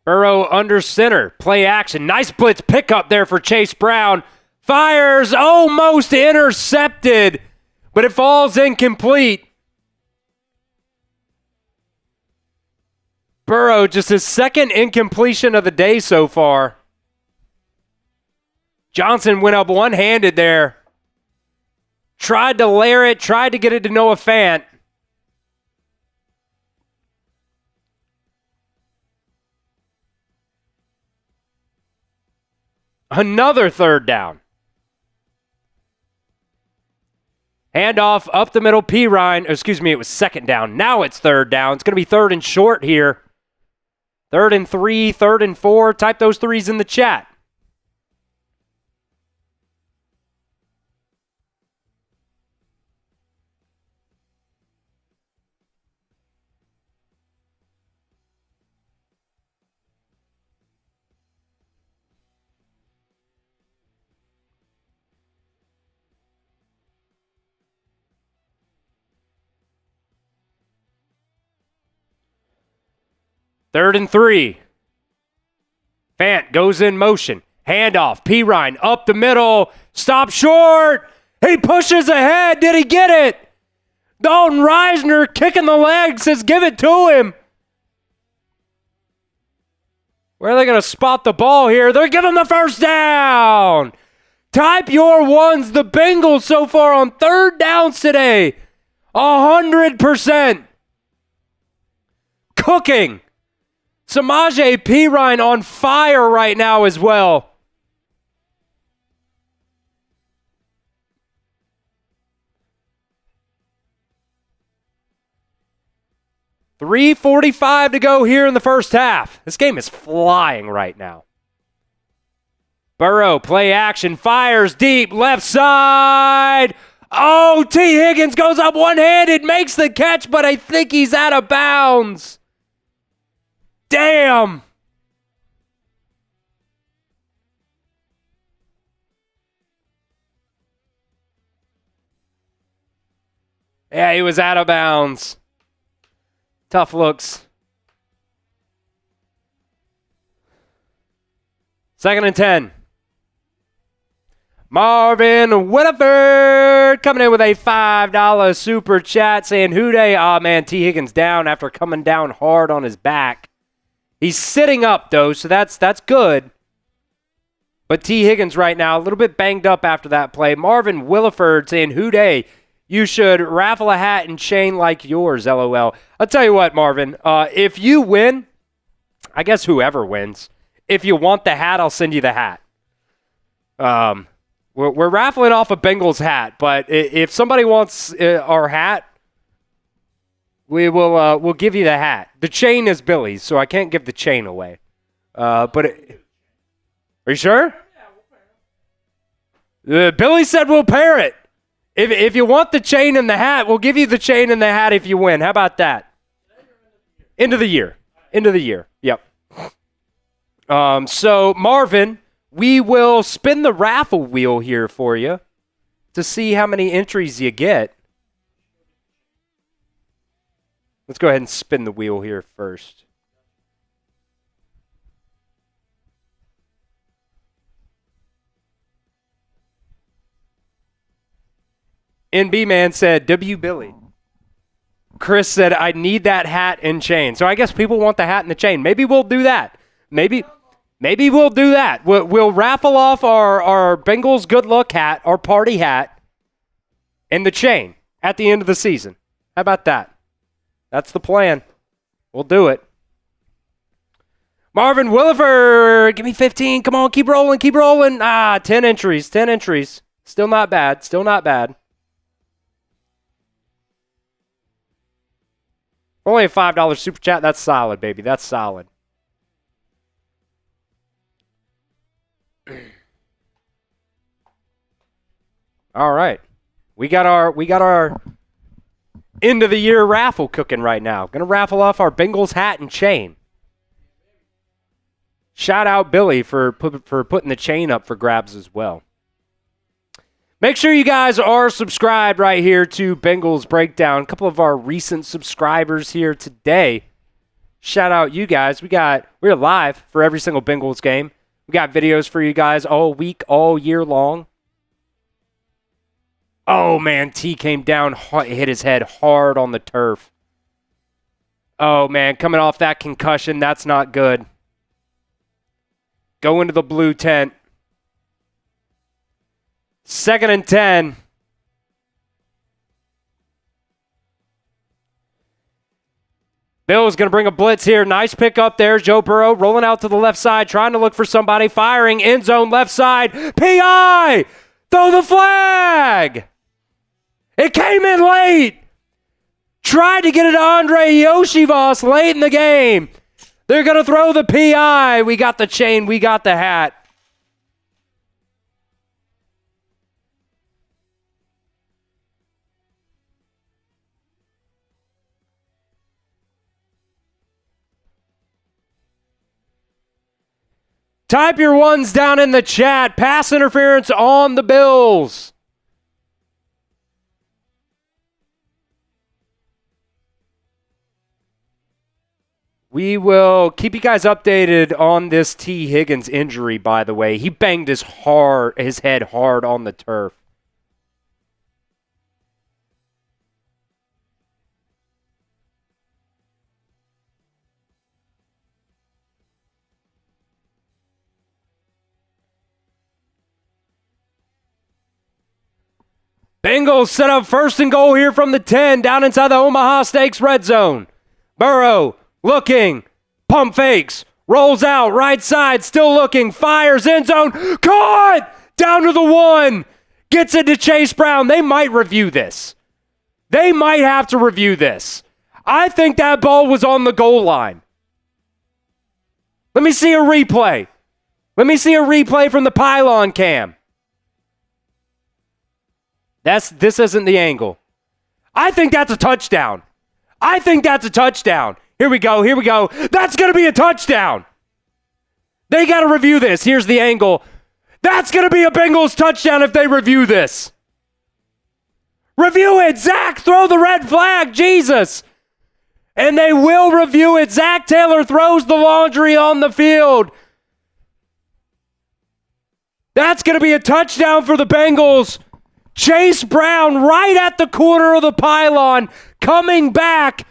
Burrow under center. Play action. Nice blitz pickup there for Chase Brown. Fires, almost intercepted, but it falls incomplete. Burrow, just his second incompletion of the day so far. Johnson went up one-handed there. Tried to layer it, tried to get it to Noah Fant. Another 3rd down. Handoff up the middle, Perine. Excuse me, it was 2nd down. Now it's 3rd down. It's going to be 3rd and short here. 3rd and 3, 3rd and 4. Type those threes in the chat. Third and 3. Fant goes in motion. Handoff. Perine up the middle. Stop short. He pushes ahead. Did he get it? Dalton Reisner kicking the leg, says give it to him. Where are they going to spot the ball here? They're giving the first down. Type your ones. The Bengals so far on third downs today. 100%. Cooking. Samaje Perine on fire right now as well. $3:45 to go here in the first half. This game is flying right now. Burrow, play action, fires deep, left side. Oh, T. Higgins goes up one-handed, makes the catch, but I think he's out of bounds. Damn. Yeah, he was out of bounds. Tough looks. 2nd and 10. Marvin Whittiford coming in with a $5 super chat saying, "Houday, oh man, T. Higgins down after coming down hard on his back. He's sitting up though, so that's good. But T. Higgins right now, a little bit banged up after that play. Marvin Williford saying, "Houday, you should raffle a hat and chain like yours, LOL." I'll tell you what, Marvin, if you win, I guess whoever wins, if you want the hat, I'll send you the hat. We're raffling off a Bengals hat, but if somebody wants our hat, we'll give you the hat. The chain is Billy's, so I can't give the chain away. Are you sure? Billy said we'll pair it. If you want the chain and the hat, we'll give you the chain and the hat if you win. How about that? End of the year. End of the year. Yep. So, Marvin, we will spin the raffle wheel here for you to see how many entries you get. Let's go ahead and spin the wheel here first. NB Man said, "W Billy." Chris said, "I need that hat and chain." So I guess people want the hat and the chain. Maybe we'll do that. Maybe we'll do that. We'll raffle off our Bengals good luck hat, our party hat, and the chain at the end of the season. How about that? That's the plan. We'll do it. Marvin Williford, give me 15. Come on, keep rolling, keep rolling. 10 entries, 10 entries. Still not bad, still not bad. Only a $5 super chat. That's solid, baby. That's solid. All right. We got our end of the year raffle cooking right now. Gonna raffle off our Bengals hat and chain. Shout out Billy for putting the chain up for grabs as well. Make sure you guys are subscribed right here to Bengals Breakdown. A couple of our recent subscribers here today. Shout out you guys. We're live for every single Bengals game. We got videos for you guys all week, all year long. Oh man, T came down, hit his head hard on the turf. Oh man, coming off that concussion, that's not good. Go into the blue tent. 2nd and 10. Bill's going to bring a blitz here. Nice pick up there. Joe Burrow rolling out to the left side, trying to look for somebody, firing end zone left side. PI! Throw the flag! It came in late. Tried to get it to Andre Yoshivas late in the game. They're going to throw the PI. We got the chain. We got the hat. Type your ones down in the chat. Pass interference on the Bills. We will keep you guys updated on this T. Higgins injury, by the way. He banged his head hard on the turf. Bengals set up first and goal here from the 10, down inside the Omaha Steaks red zone. Burrow looking, pump fakes, rolls out, right side, still looking, fires, end zone, caught! Down to the 1, gets it to Chase Brown. They might review this. They might have to review this. I think that ball was on the goal line. Let me see a replay. Let me see a replay from the pylon cam. This isn't the angle. I think that's a touchdown. I think that's a touchdown. Here we go. Here we go. That's going to be a touchdown. They got to review this. Here's the angle. That's going to be a Bengals touchdown if they review this. Review it. Zach, throw the red flag. Jesus. And they will review it. Zach Taylor throws the laundry on the field. That's going to be a touchdown for the Bengals. Chase Brown right at the corner of the pylon, coming back.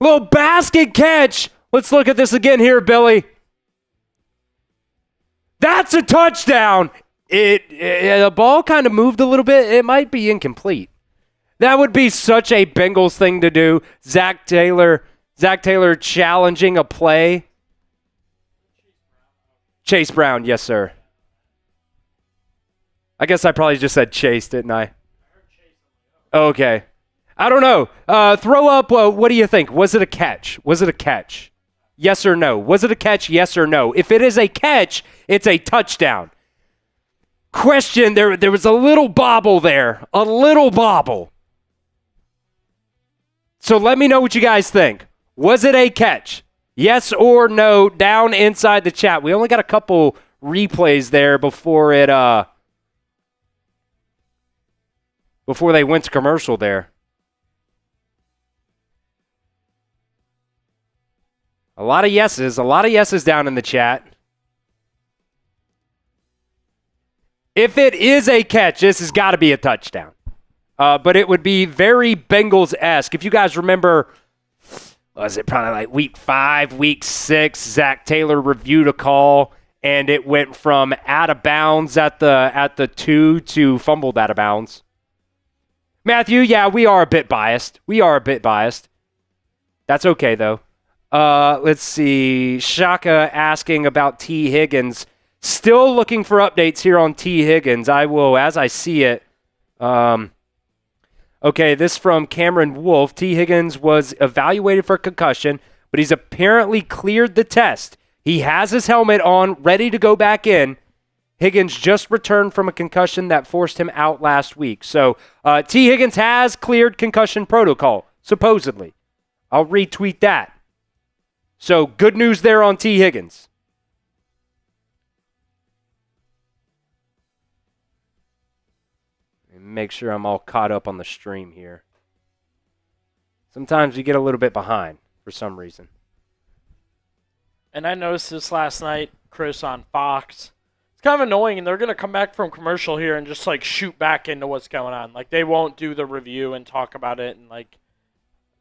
Little basket catch. Let's look at this again here, Billy. That's a touchdown. The ball kind of moved a little bit. It might be incomplete. That would be such a Bengals thing to do. Zach Taylor challenging a play. Chase Brown, yes, sir. I guess I probably just said Chase, didn't I? Okay. I don't know. Throw up, what do you think? Was it a catch? Was it a catch? Yes or no? Was it a catch? Yes or no? If it is a catch, it's a touchdown. Question, there was a little bobble there. A little bobble. So let me know what you guys think. Was it a catch? Yes or no? Down inside the chat. We only got a couple replays there before they went to commercial there. A lot of yeses down in the chat. If it is a catch, this has got to be a touchdown. But it would be very Bengals-esque. If you guys remember, was it probably like week 5, week 6, Zach Taylor reviewed a call, and it went from out of bounds at the 2 to fumbled out of bounds. Matthew, yeah, we are a bit biased. That's okay, though. Let's see. Shaka asking about T. Higgins. Still looking for updates here on T. Higgins. I will, as I see it. Okay, this from Cameron Wolf. T. Higgins was evaluated for concussion, but he's apparently cleared the test. He has his helmet on, ready to go back in. Higgins just returned from a concussion that forced him out last week. So T. Higgins has cleared concussion protocol, supposedly. I'll retweet that. So good news there on T. Higgins. Make sure I'm all caught up on the stream here. Sometimes you get a little bit behind for some reason. And I noticed this last night, Chris, on Fox. It's kind of annoying, and they're going to come back from commercial here and just, like, shoot back into what's going on. Like, they won't do the review and talk about it, and, like,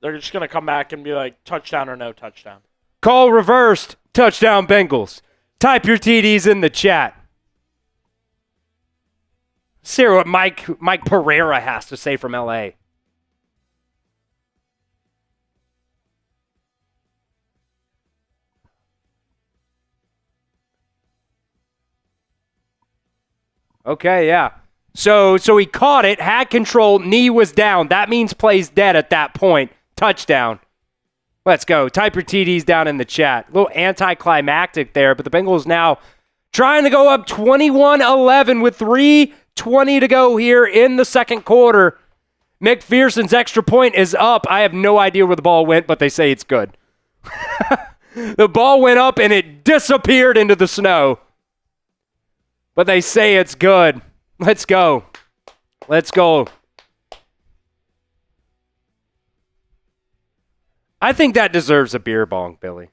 they're just going to come back and be like, touchdown or no touchdown. Call reversed. Touchdown Bengals. Type your TDs in the chat. See what Mike Pereira has to say from LA. Okay, yeah. So he caught it, had control, knee was down. That means play's dead at that point. Touchdown. Let's go. Type your TDs down in the chat. A little anticlimactic there, but the Bengals now trying to go up 21-11 with 3:20 to go here in the second quarter. McPherson's extra point is up. I have no idea where the ball went, but they say it's good. The ball went up and it disappeared into the snow. But they say it's good. Let's go. Let's go. I think that deserves a beer bong, Billy.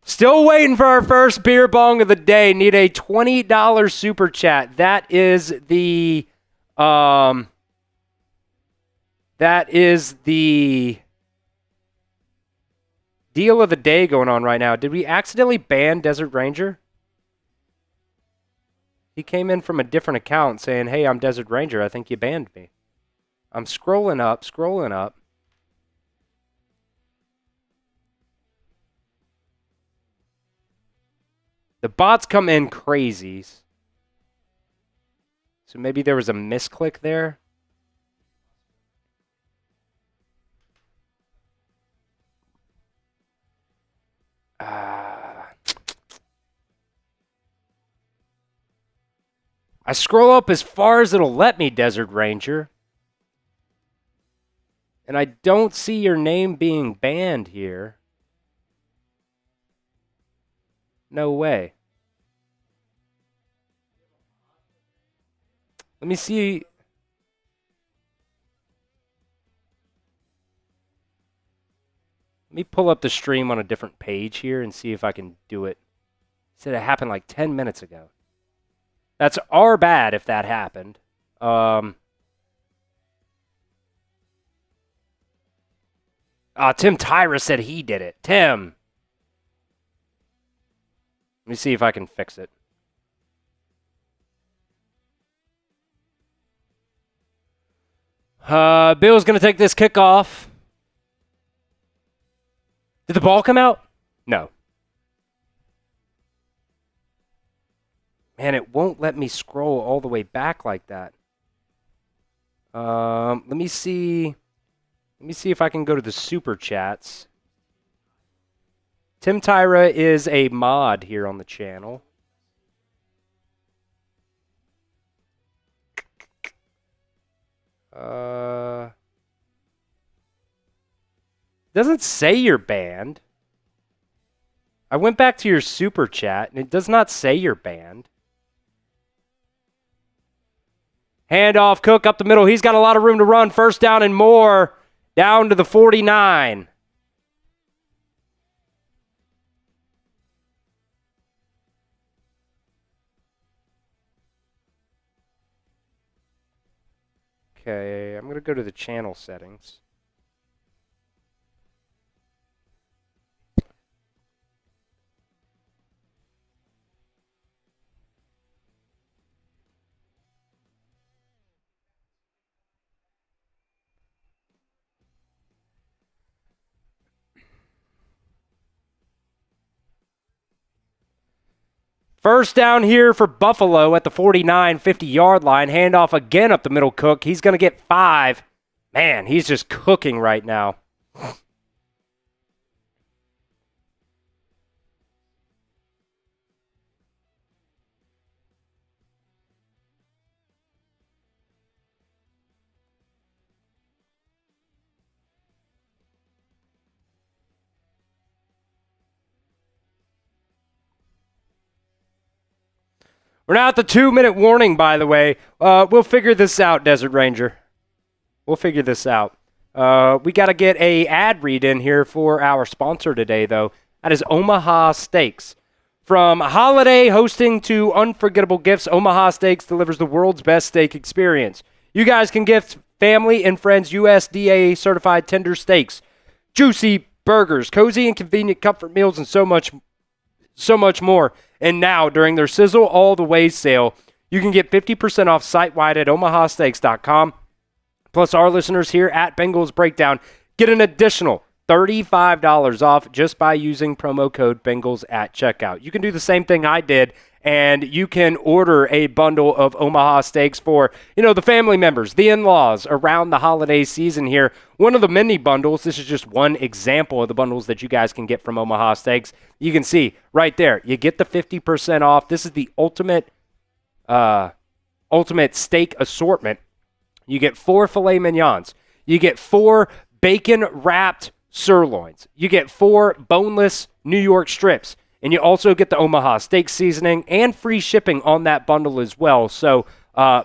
Still waiting for our first beer bong of the day. Need a $20 super chat. That is the deal of the day going on right now. Did we accidentally ban Desert Ranger? He came in from a different account saying, hey, I'm Desert Ranger. I think you banned me. I'm scrolling up. The bots come in crazies. So maybe there was a misclick there. I scroll up as far as it'll let me, Desert Ranger. And I don't see your name being banned here. No way. Let me see. Let me pull up the stream on a different page here and see if I can do it. It said it happened like 10 minutes ago. That's our bad if that happened. Tim Tyra said he did it. Tim. Let me see if I can fix it. Bill's going to take this kickoff. Did the ball come out? No. Man, it won't let me scroll all the way back like that. Let me see. Let me see if I can go to the super chats. Tim Tyra is a mod here on the channel. Doesn't say you're banned. I went back to your super chat and it does not say you're banned. Handoff, Cook up the middle. He's got a lot of room to run. First down and more. Down to the 49. Okay, I'm going to go to the channel settings. First down here for Buffalo at the 49, 50-yard line. Handoff again up the middle, Cook. He's going to get 5. Man, he's just cooking right now. We're now at the 2-minute warning, by the way. We'll figure this out, Desert Ranger. We'll figure this out. We got to get a ad read in here for our sponsor today, though. That is Omaha Steaks. From holiday hosting to unforgettable gifts, Omaha Steaks delivers the world's best steak experience. You guys can gift family and friends USDA certified tender steaks, juicy burgers, cozy and convenient comfort meals, and so much more. And now, during their Sizzle All the Way sale, you can get 50% off site-wide at omahasteaks.com. Plus, our listeners here at Bengals Breakdown get an additional $35 off just by using promo code Bengals at checkout. You can do the same thing I did, and you can order a bundle of Omaha Steaks for, the family members, the in-laws around the holiday season here. One of the many bundles, this is just one example of the bundles that you guys can get from Omaha Steaks. You can see right there, you get the 50% off. This is the ultimate steak assortment. You get 4 filet mignons. You get 4 bacon-wrapped sirloins. You get 4 boneless New York strips. And you also get the Omaha steak seasoning and free shipping on that bundle as well. So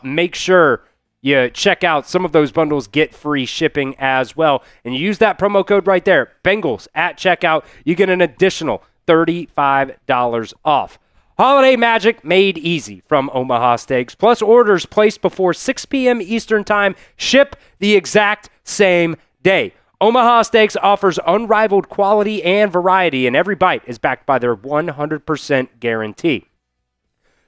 make sure you check out some of those bundles, get free shipping as well. And you use that promo code right there, Bengals at checkout. You get an additional $35 off. Holiday magic made easy from Omaha Steaks. Plus orders placed before 6 p.m. Eastern Time ship the exact same day. Omaha Steaks offers unrivaled quality and variety, and every bite is backed by their 100% guarantee.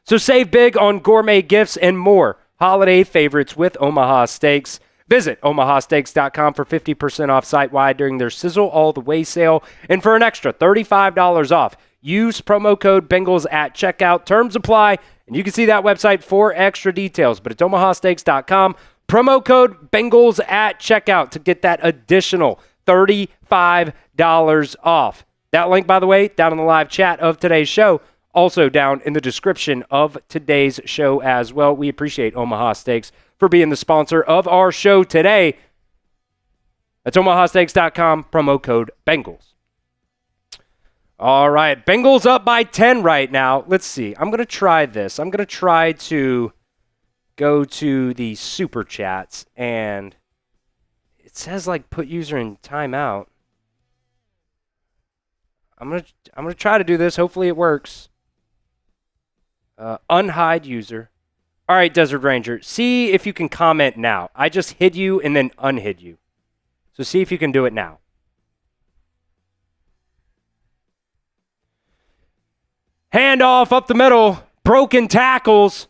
So save big on gourmet gifts and more holiday favorites with Omaha Steaks. Visit omahasteaks.com for 50% off site-wide during their Sizzle All the Way sale. And for an extra $35 off, use promo code Bengals at checkout. Terms apply, and you can see that website for extra details. But it's omahasteaks.com. Promo code Bengals at checkout to get that additional $35 off. That link, by the way, down in the live chat of today's show. Also down in the description of today's show as well. We appreciate Omaha Steaks for being the sponsor of our show today. That's omahasteaks.com, promo code Bengals. All right, Bengals up by 10 right now. Let's see. I'm going to try this. I'm going to try to go to the Super Chats, and it says, like, put user in timeout. I'm gonna try to do this. Hopefully it works. Unhide user. All right, Desert Ranger. See if you can comment now. I just hid you and then unhid you. So see if you can do it now. Handoff up the middle. Broken tackles.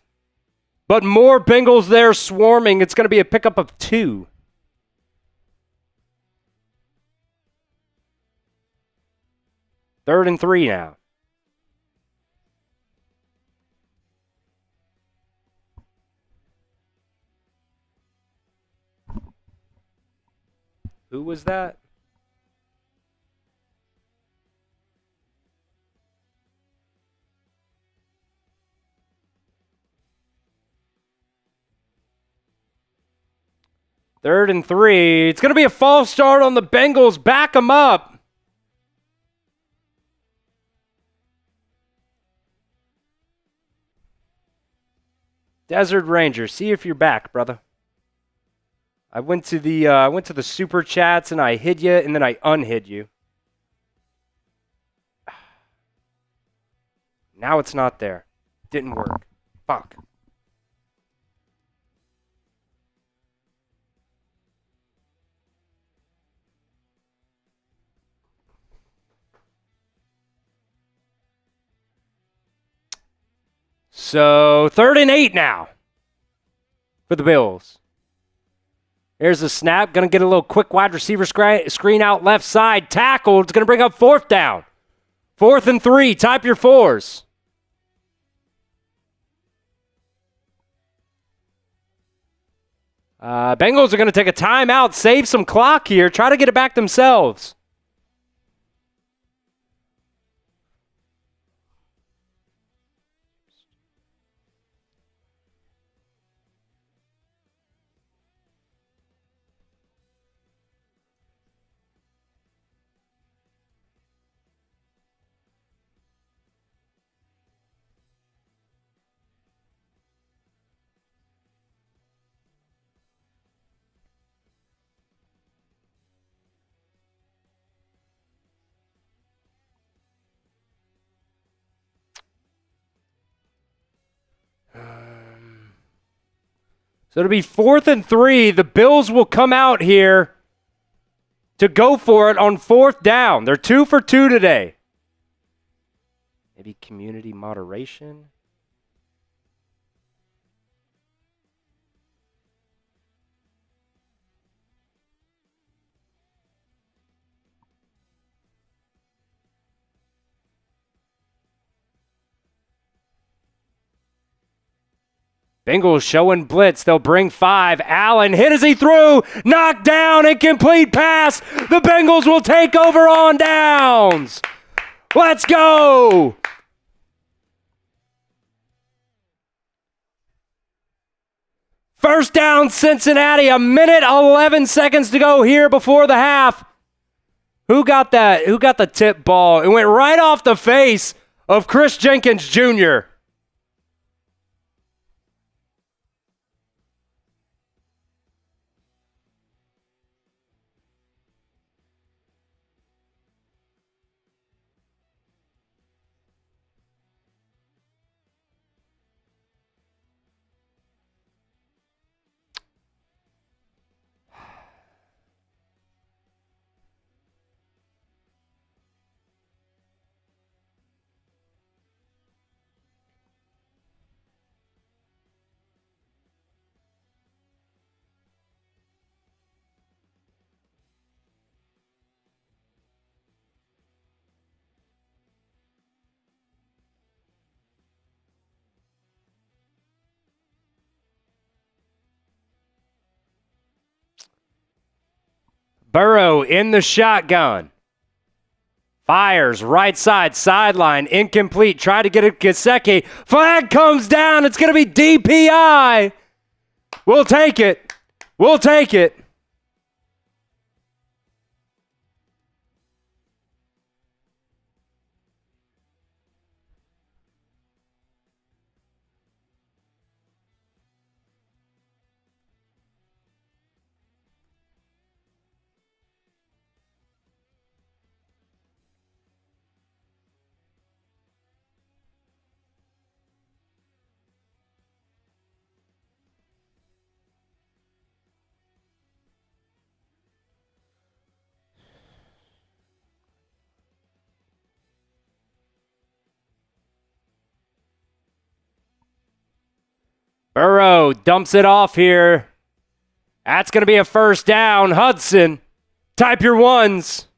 But more Bengals there swarming. It's going to be a pickup of 2. Third and 3 now. Who was that? Third and 3. It's going to be a false start on the Bengals. Back them up. Desert Ranger, see if you're back, brother. I went to the Super Chats and I hid you and then I unhid you. Now it's not there. Didn't work. Fuck. So, 3rd and 8 now for the Bills. There's a snap. Going to get a little quick wide receiver screen out left side. Tackle. It's going to bring up 4th down. 4th and 3. Type your 4s. Bengals are going to take a timeout, save some clock here, try to get it back themselves. So it'll be 4th and 3. The Bills will come out here to go for it on 4th down. They're 2 for 2 today. Maybe community moderation. Bengals showing blitz. They'll bring 5. Allen hit as he threw. Knocked down. Incomplete pass. The Bengals will take over on downs. Let's go. First down, Cincinnati. 1:11 to go here before the half. Who got that? Who got the tip ball? It went right off the face of Chris Jenkins Jr. Burrow in the shotgun. Fires right side, sideline, incomplete. Try to get it, Gesicki. Flag comes down. It's going to be DPI. We'll take it. We'll take it. Burrow dumps it off here. That's going to be a first down. Hudson, type your ones.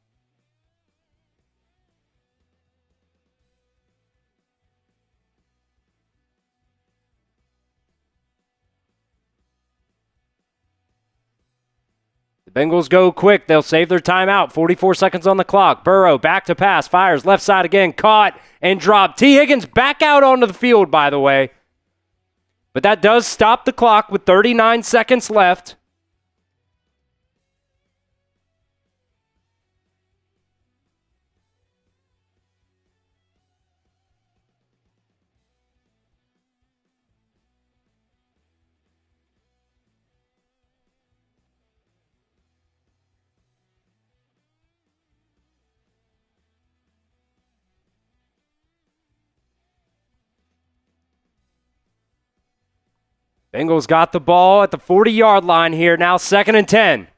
The Bengals go quick. They'll save their timeout. 44 seconds on the clock. Burrow back to pass. Fires left side again. Caught and dropped. T. Higgins back out onto the field, by the way. But that does stop the clock with 39 seconds left. Bengals got the ball at the 40-yard line here. Now 2nd and 10.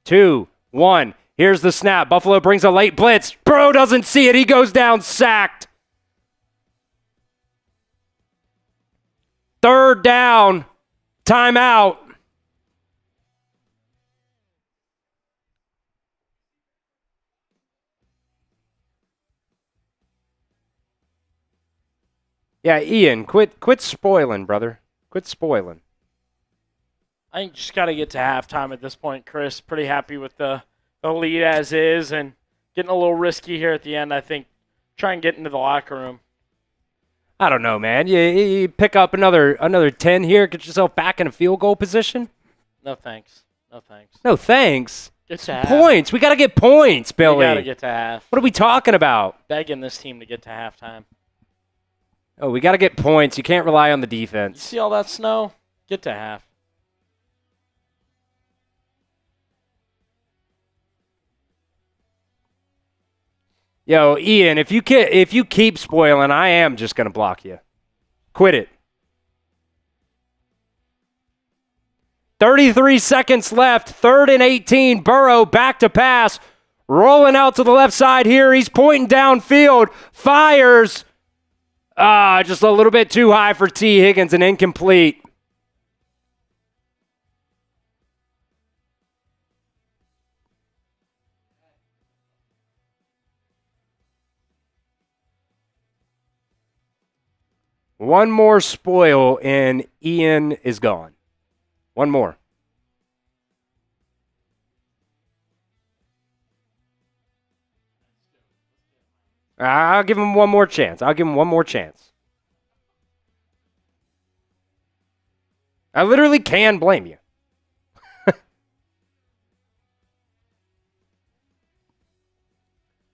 2, 1. Here's the snap. Buffalo brings a late blitz. Burrow doesn't see it. He goes down sacked. 3rd down. Timeout. Yeah, Ian, quit spoiling, brother. Quit spoiling. I think just got to get to halftime at this point, Chris. Pretty happy with the lead as is, and getting a little risky here at the end. I think try and get into the locker room. I don't know, man. You pick up another 10 here, get yourself back in a field goal position. No thanks. No thanks. No thanks. Get to half. Points. We got to get points, Billy. We got to get to half. What are we talking about? Begging this team to get to halftime. Oh, we got to get points. You can't rely on the You defense. see all that snow? Get to half. Yo, Ian, if you keep spoiling, I am just going to block you. Quit it. 33 seconds left. 3rd and 18. Burrow back to pass. Rolling out to the left side here. He's pointing downfield. Fires. Just a little bit too high for T. Higgins and incomplete. One more spoil and Ian is gone. One more. I'll give him one more chance. I literally can blame you. The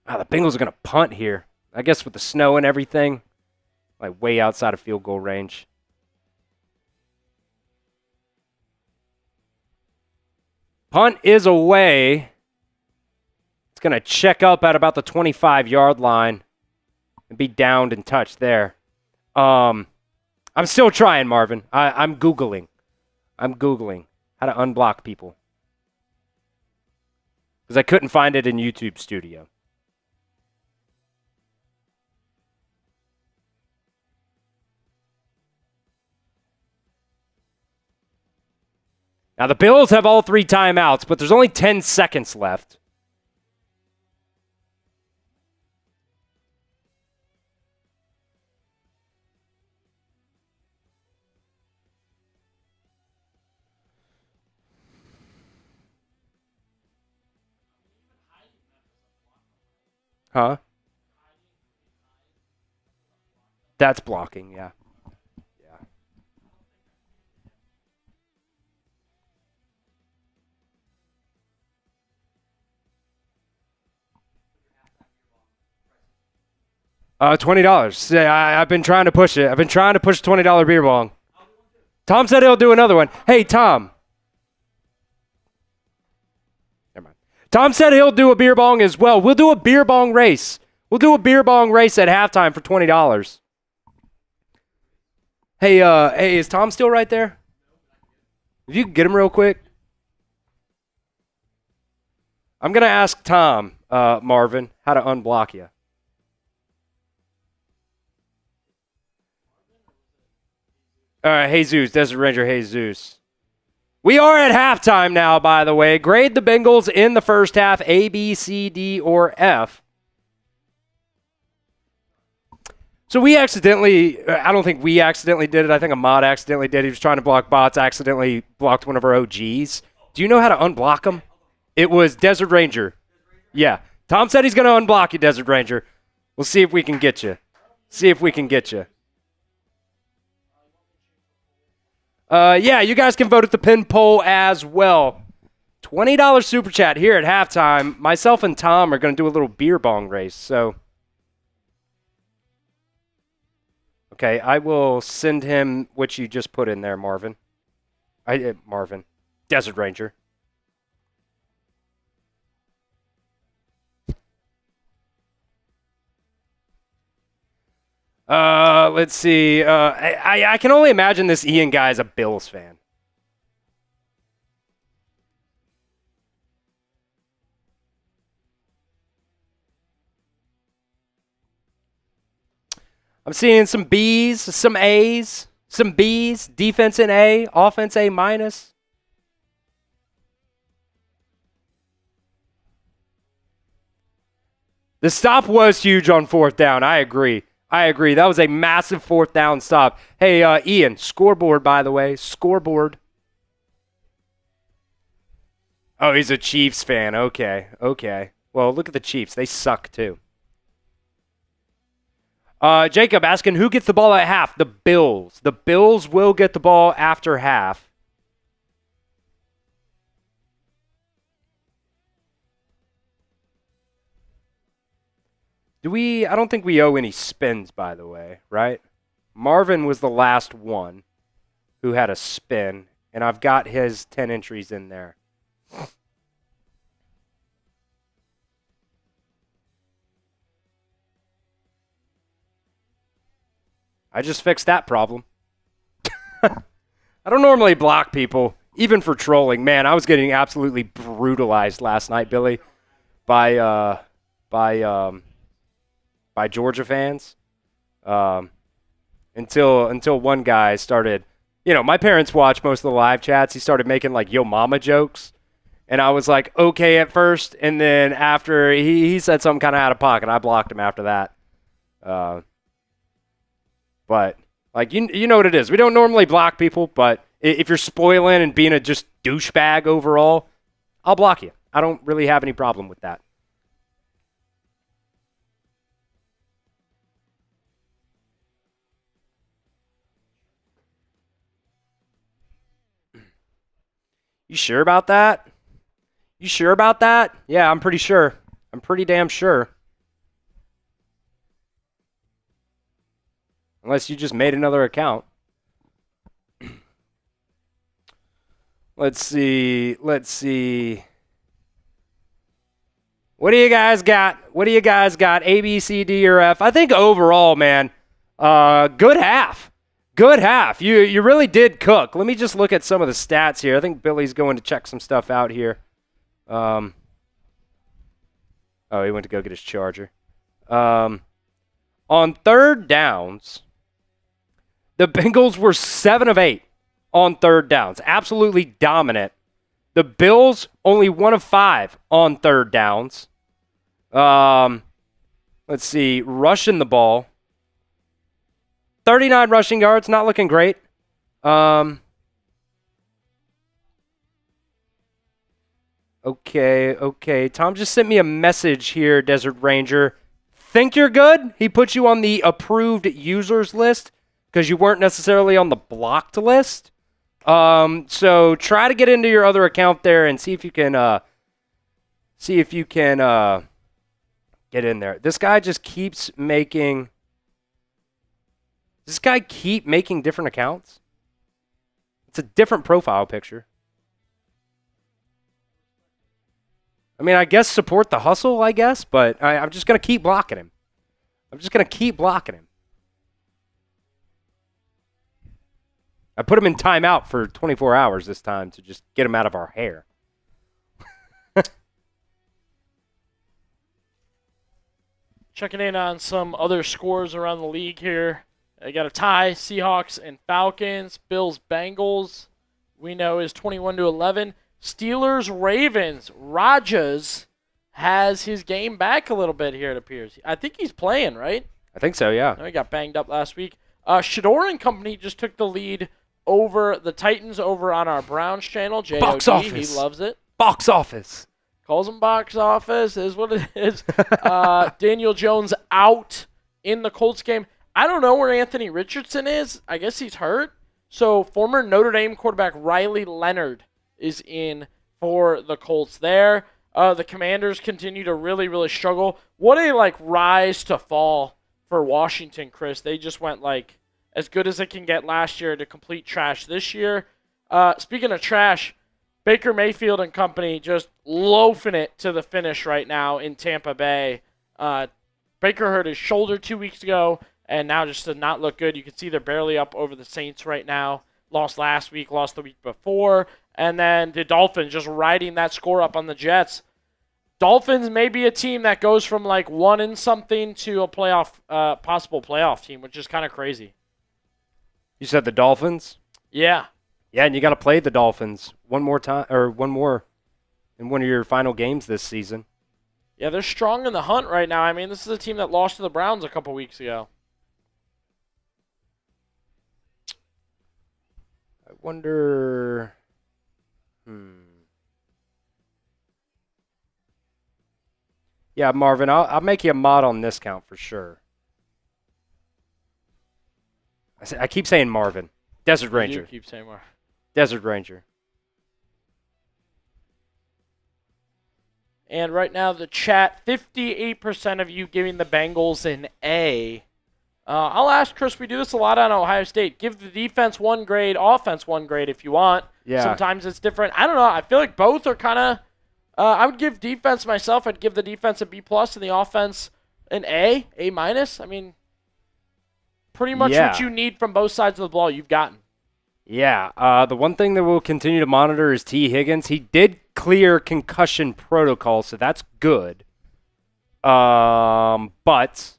Bengals are going to punt here. I guess with the snow and everything. Like way outside of field goal range. Punt is away. It's going to check up at about the 25-yard line and be downed and touched there. I'm still trying, Marvin. I'm Googling. how to unblock people. Because I couldn't find it in YouTube Studio. Now, the Bills have all 3 timeouts, but there's only 10 seconds left. Huh? That's blocking, yeah. Yeah. $20. Yeah, I've been trying to push it. I've been trying to push $20 beer bong. Tom said he'll do another one. Hey, Tom. Never mind. Tom said he'll do a beer bong as well. We'll do a beer bong race. We'll do a beer bong race at halftime for $20. Hey, is Tom still right there? If you could get him real quick. I'm going to ask Tom, Marvin, how to unblock you. All right, Jesus, Desert Ranger Jesus. We are at halftime now, by the way. Grade the Bengals in the first half, A, B, C, D, or F. So we accidentally, I don't think we accidentally did it. I think a mod accidentally did. He was trying to block bots, accidentally blocked one of our OGs. Do you know how to unblock him? It was Desert Ranger. Yeah. Tom said he's going to unblock you, Desert Ranger. We'll see if we can get you. See if we can get you. Yeah, you guys can vote at the pin poll as well. $20 super chat here at halftime. Myself and Tom are going to do a little beer bong race. So, okay, I will send him what you just put in there, Marvin. Marvin, Desert Ranger. Let's see. I can only imagine this Ian guy is a Bills fan. I'm seeing some B's, some A's, some B's, defense in A, offense A minus. The stop was huge on fourth down. I agree. That was a massive fourth down stop. Hey, Ian, scoreboard, by the way. Scoreboard. Oh, he's a Chiefs fan. Okay. Well, look at the Chiefs. They suck, too. Jacob asking, who gets the ball at half? The Bills. The Bills will get the ball after half. I don't think we owe any spins, by the way, right? Marvin was the last one who had a spin, and I've got his 10 entries in there. I just fixed that problem. I don't normally block people, even for trolling. Man, I was getting absolutely brutalized last night, Billy, by Georgia fans, until one guy started, my parents watch most of the live chats. He started making like yo mama jokes, and I was like, okay at first, and then after he said something kind of out of pocket, I blocked him after that. But like you know what it is. We don't normally block people, but if you're spoiling and being a just douchebag overall, I'll block you. I don't really have any problem with that. You sure about that? Yeah, I'm pretty sure. I'm pretty damn sure. Unless you just made another account. Let's see. What do you guys got? A, B, C, D, or F? I think overall, man, good half. You really did cook. Let me just look at some of the stats here. I think Billy's going to check some stuff out here. Oh, he went to go get his charger. On third downs, the Bengals were 7 of 8 on third downs. Absolutely dominant. The Bills only 1 of 5 on third downs. Let's see. Rushing the ball. 39 rushing yards, not looking great. Okay. Tom just sent me a message here, Desert Ranger. think you're good. He put you on the approved users list because you weren't necessarily on the blocked list. So try to get into your other account there and see if you can get in there. This guy just keeps making. Does this guy keep making different accounts? It's a different profile picture. I mean, I guess support the hustle, I guess, but I'm just going to keep blocking him. I put him in timeout for 24 hours this time to just get him out of our hair. Checking in on some other scores around the league here. I got a tie, Seahawks and Falcons. Bills, Bengals, we know is 21-11. Steelers, Ravens. Rodgers has his game back a little bit here, it appears. I think he's playing, right? I think so, yeah. I know he got banged up last week. Shador and company just took the lead over the Titans over on our Browns channel. J-O-D, Box office. He loves it. Box office. Calls him box office, is what it is. Daniel Jones out in the Colts game. I don't know where Anthony Richardson is. I guess he's hurt. So former Notre Dame quarterback Riley Leonard is in for the Colts there. The Commanders continue to really, really struggle. What a rise to fall for Washington, Chris. They just went as good as it can get last year to complete trash this year. Speaking of trash, Baker Mayfield and company just loafing it to the finish right now in Tampa Bay. Baker hurt his shoulder 2 weeks ago, and now just did not look good. You can see they're barely up over the Saints right now. Lost last week, lost the week before. And then the Dolphins just riding that score up on the Jets. Dolphins may be a team that goes from 1-something to a possible playoff team, which is kind of crazy. You said the Dolphins? Yeah. Yeah, and you got to play the Dolphins one more in one of your final games this season. Yeah, they're strong in the hunt right now. I mean, this is a team that lost to the Browns a couple weeks ago. I wonder. Yeah, Marvin, I'll make you a mod on this count for sure. I keep saying Marvin. Desert Ranger. You keep saying Marvin. Desert Ranger. And right now, the chat, 58% of you giving the Bengals an A. I'll ask Chris, we do this a lot on Ohio State. Give the defense 1 grade, offense 1 grade if you want. Yeah. Sometimes it's different. I don't know. I feel like both are kind of I would give defense myself. I'd give the defense a B+ and the offense an A, A-. I mean, pretty much what you need from both sides of the ball you've gotten. Yeah. The one thing that we'll continue to monitor is T. Higgins. He did clear concussion protocol, so that's good. But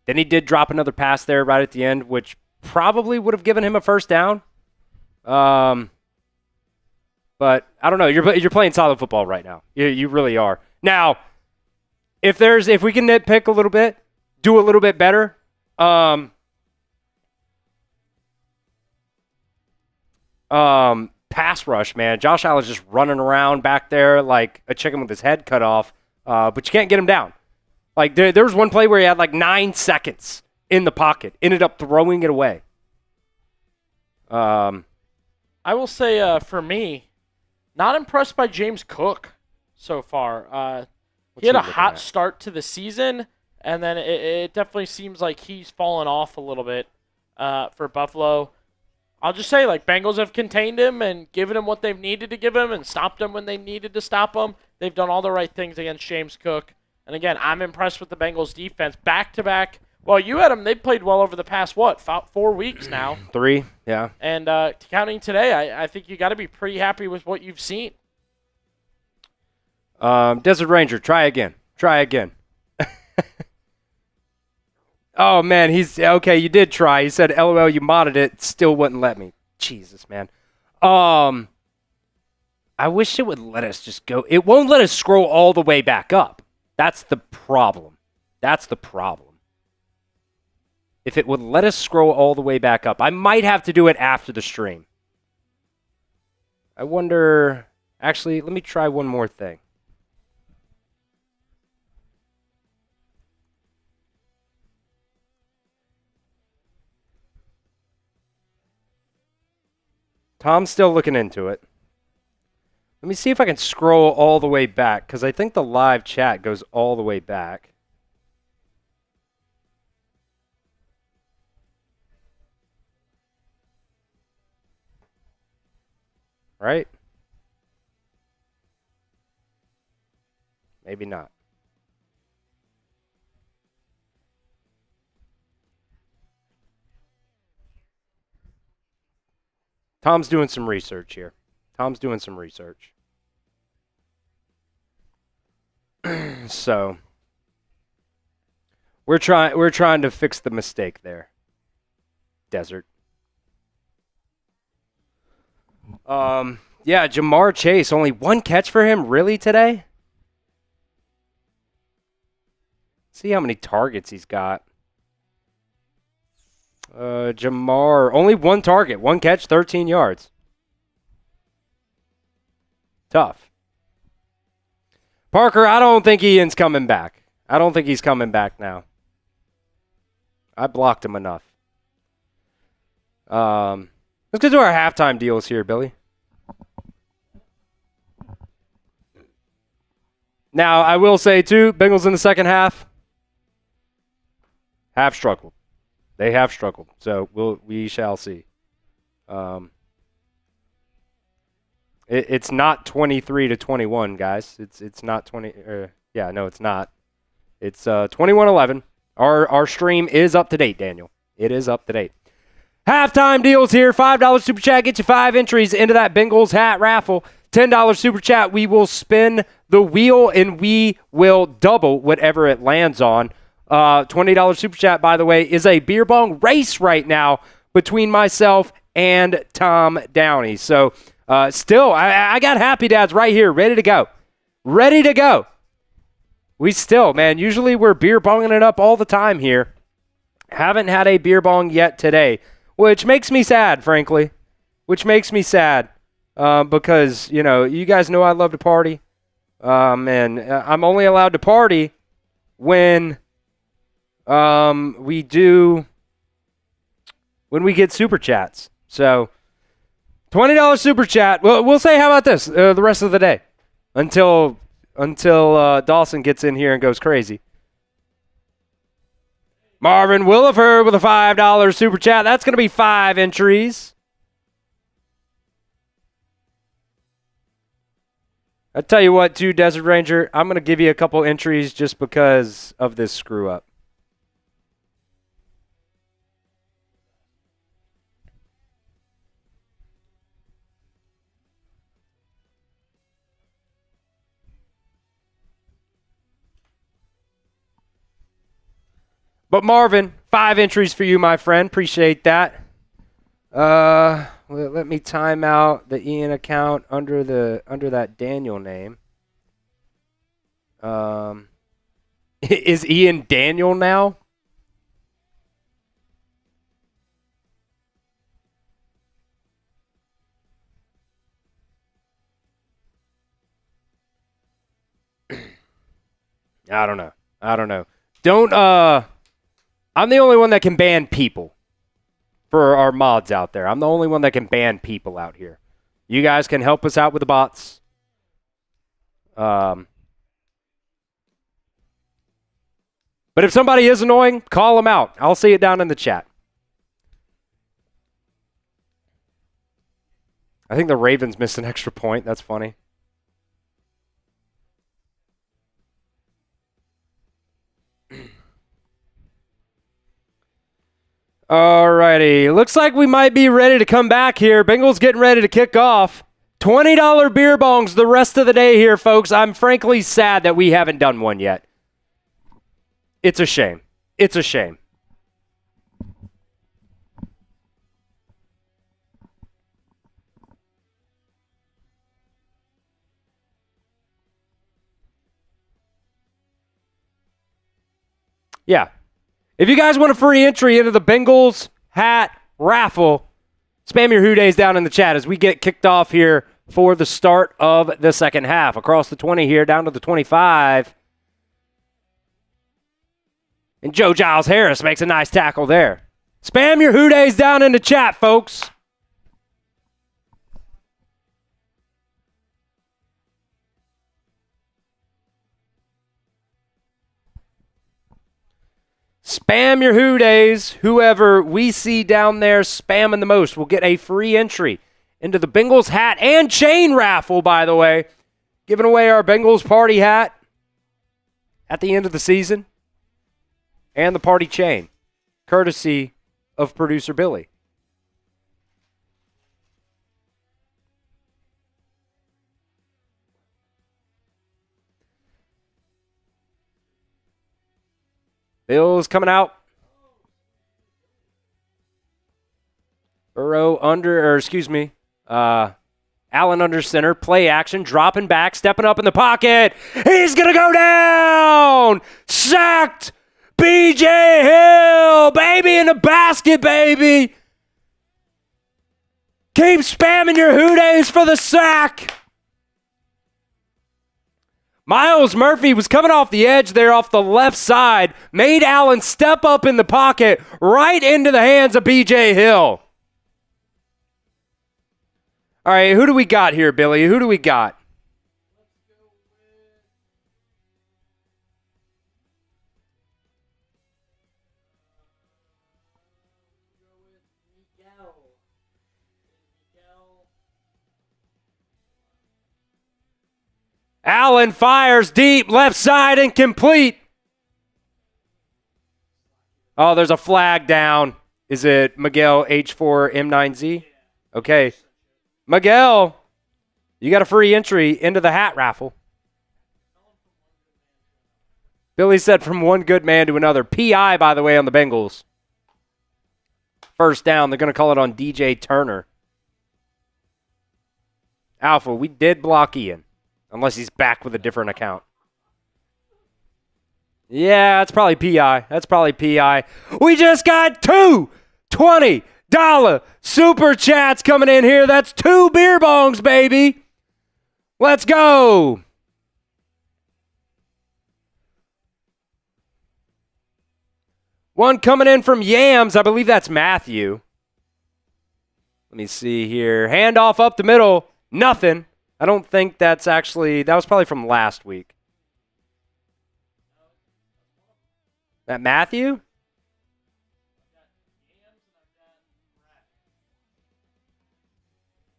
then he did drop another pass there right at the end, which probably would have given him a first down. But I don't know. You're playing solid football right now. You really are. Now, if we can nitpick a little bit, do a little bit better. Pass rush, man. Josh Allen's just running around back there like a chicken with his head cut off. But you can't get him down. There was one play where he had 9 seconds in the pocket. Ended up throwing it away. I will say, for me, not impressed by James Cook so far. He had a hot start to the season, and then it definitely seems like he's fallen off a little bit for Buffalo. I'll just say, Bengals have contained him and given him what they've needed to give him and stopped him when they needed to stop him. They've done all the right things against James Cook. And again, I'm impressed with the Bengals defense. Back-to-back. Well, you had them. They played well over the past, 4 weeks now? 3, yeah. And counting today, I think you got to be pretty happy with what you've seen. Desert Ranger, try again. Oh, man, okay, you did try. He said, LOL, you modded it. Still wouldn't let me. Jesus, man. I wish it would let us just go. It won't let us scroll all the way back up. That's the problem. If it would let us scroll all the way back up, I might have to do it after the stream. I wonder. Actually, let me try one more thing. Tom's still looking into it. Let me see if I can scroll all the way back, because I think the live chat goes all the way back. Right? Maybe not. Tom's doing some research here. Tom's doing some research. So we're trying to fix the mistake there. Desert. Yeah, Jamar Chase, only one catch for him really today? See how many targets he's got. Jamar, only one target, one catch, 13 yards. Tough. Parker, I don't think Ian's coming back. I don't think he's coming back now. I blocked him enough. Let's get to our halftime deals here, Billy. Now, I will say, too, Bengals in the second half have struggled. They have struggled, so we shall see. It's not 23-21, guys. It's not 20. Yeah, no, it's not. It's 21-11. Our stream is up to date, Daniel. It is up to date. Halftime deals here. $5 super chat get you 5 entries into that Bengals hat raffle. $10 super chat. We will spin the wheel and we will double whatever it lands on. $20 super chat, by the way, is a beer bong race right now between myself and Tom Downey. So still, I got Happy Dads right here, ready to go. Ready to go. We still, man, usually we're beer bonging it up all the time here. Haven't had a beer bong yet today, which makes me sad, frankly. Which makes me sad because, you know, you guys know I love to party. And I'm only allowed to party when we get super chats. So $20 super chat. Well, we'll say, how about this the rest of the day until Dawson gets in here and goes crazy. Marvin Williford with a $5 super chat. That's going to be 5 entries. I tell you what, too, Desert Ranger, I'm going to give you a couple entries just because of this screw up. But Marvin, 5 entries for you, my friend. Appreciate that. Let me time out the Ian account under that Daniel name. Is Ian Daniel now? I don't know. I'm the only one that can ban people for our mods out there. I'm the only one that can ban people out here. You guys can help us out with the bots. But if somebody is annoying, call them out. I'll see it down in the chat. I think the Ravens missed an extra point. That's funny. Alrighty, looks like we might be ready to come back here. Bengals getting ready to kick off. $20 beer bongs the rest of the day here, folks. I'm frankly sad that we haven't done one yet. It's a shame. It's a shame. Yeah. If you guys want a free entry into the Bengals hat raffle, spam your Who Days down in the chat as we get kicked off here for the start of the second half. Across the 20 here, down to the 25. And Joe Giles Harris makes a nice tackle there. Spam your Who Days down in the chat, folks. spam your Who Days. Whoever we see down there spamming the most will get a free entry into the Bengals hat and chain raffle, by the way. Giving away our Bengals party hat at the end of the season and the party chain, courtesy of producer Billy. Bills coming out. Burrow Allen under center, play action, dropping back, stepping up in the pocket. He's going to go down! Sacked! B.J. Hill! Baby in the basket, baby! Keep spamming your Who Days for the sack! Miles Murphy was coming off the edge there off the left side, made Allen step up in the pocket right into the hands of B.J. Hill. All right, who do we got here, Billy? Who do we got? Allen fires deep, left side, incomplete. Oh, there's a flag down. Is it Miguel H4M9Z? Okay. Miguel, you got a free entry into the hat raffle. Billy said from one good man to another. PI, by the way, on the Bengals. First down, they're going to call it on DJ Turner. Alpha, we did block Ian. Unless he's back with a different account. Yeah, that's probably PI. That's probably PI. We just got two $20 super chats coming in here. That's 2 beer bongs, baby. Let's go. One coming in from Yams. I believe that's Matthew. Let me see here. Handoff up the middle. Nothing. I don't think that's actually, that was probably from last week. That Matthew?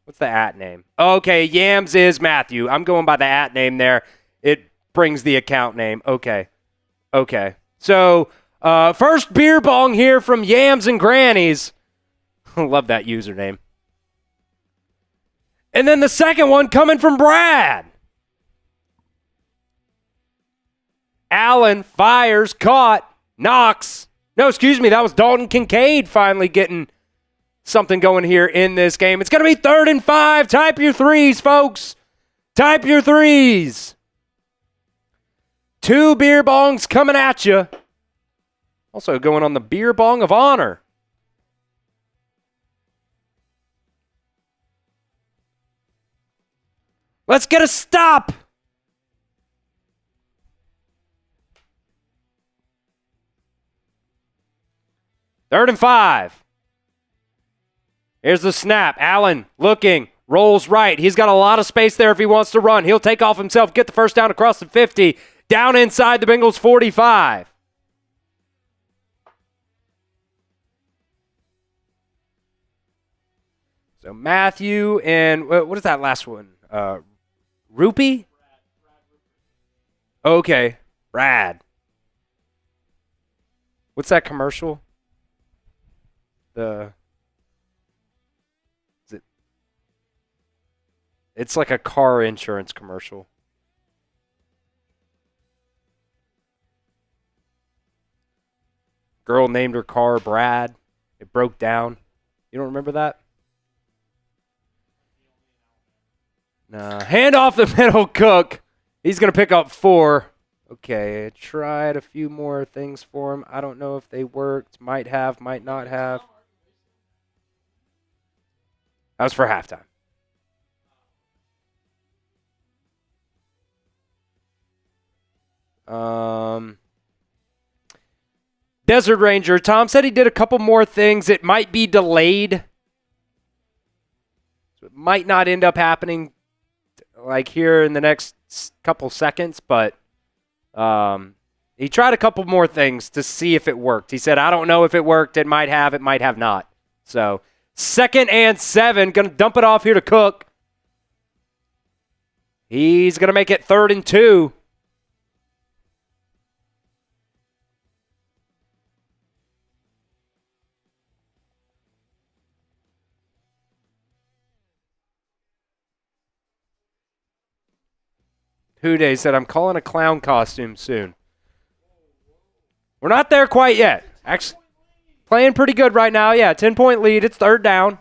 What's the at name? Okay, Yams is Matthew. I'm going by the at name there. It brings the account name. Okay. So, first beer bong here from Yams and Grannies. Love that username. And then the second one coming from Brad. Allen fires, caught, knocks. No, excuse me, that was Dalton Kincaid finally getting something going here in this game. It's going to be 3rd and 5. Type your threes, folks. Type your threes. 2 beer bongs coming at you. Also going on the beer bong of honor. Let's get a stop. Third and 5. Here's the snap. Allen looking, rolls right. He's got a lot of space there if he wants to run. He'll take off himself, get the first down across the 50, down inside the Bengals 45. So Matthew and what is that last one? Rupee? Okay, Brad. What's that commercial? It's like a car insurance commercial. Girl named her car Brad. It broke down. You don't remember that? Nah. Hand off the middle, Cook. He's going to pick up 4. Okay, I tried a few more things for him. I don't know if they worked. Might have, might not have. That was for halftime. Desert Ranger. Tom said he did a couple more things. It might be delayed. So it might not end up happening like here in the next couple seconds, but He tried a couple more things to see if it worked. He said, I don't know if it worked. It might have not. So 2nd and 7. Going to dump it off here to Cook. He's going to make it 3rd and 2. Houday said, I'm calling a clown costume soon. We're not there quite yet. Actually, playing pretty good right now. Yeah, 10-point lead. It's 3rd down.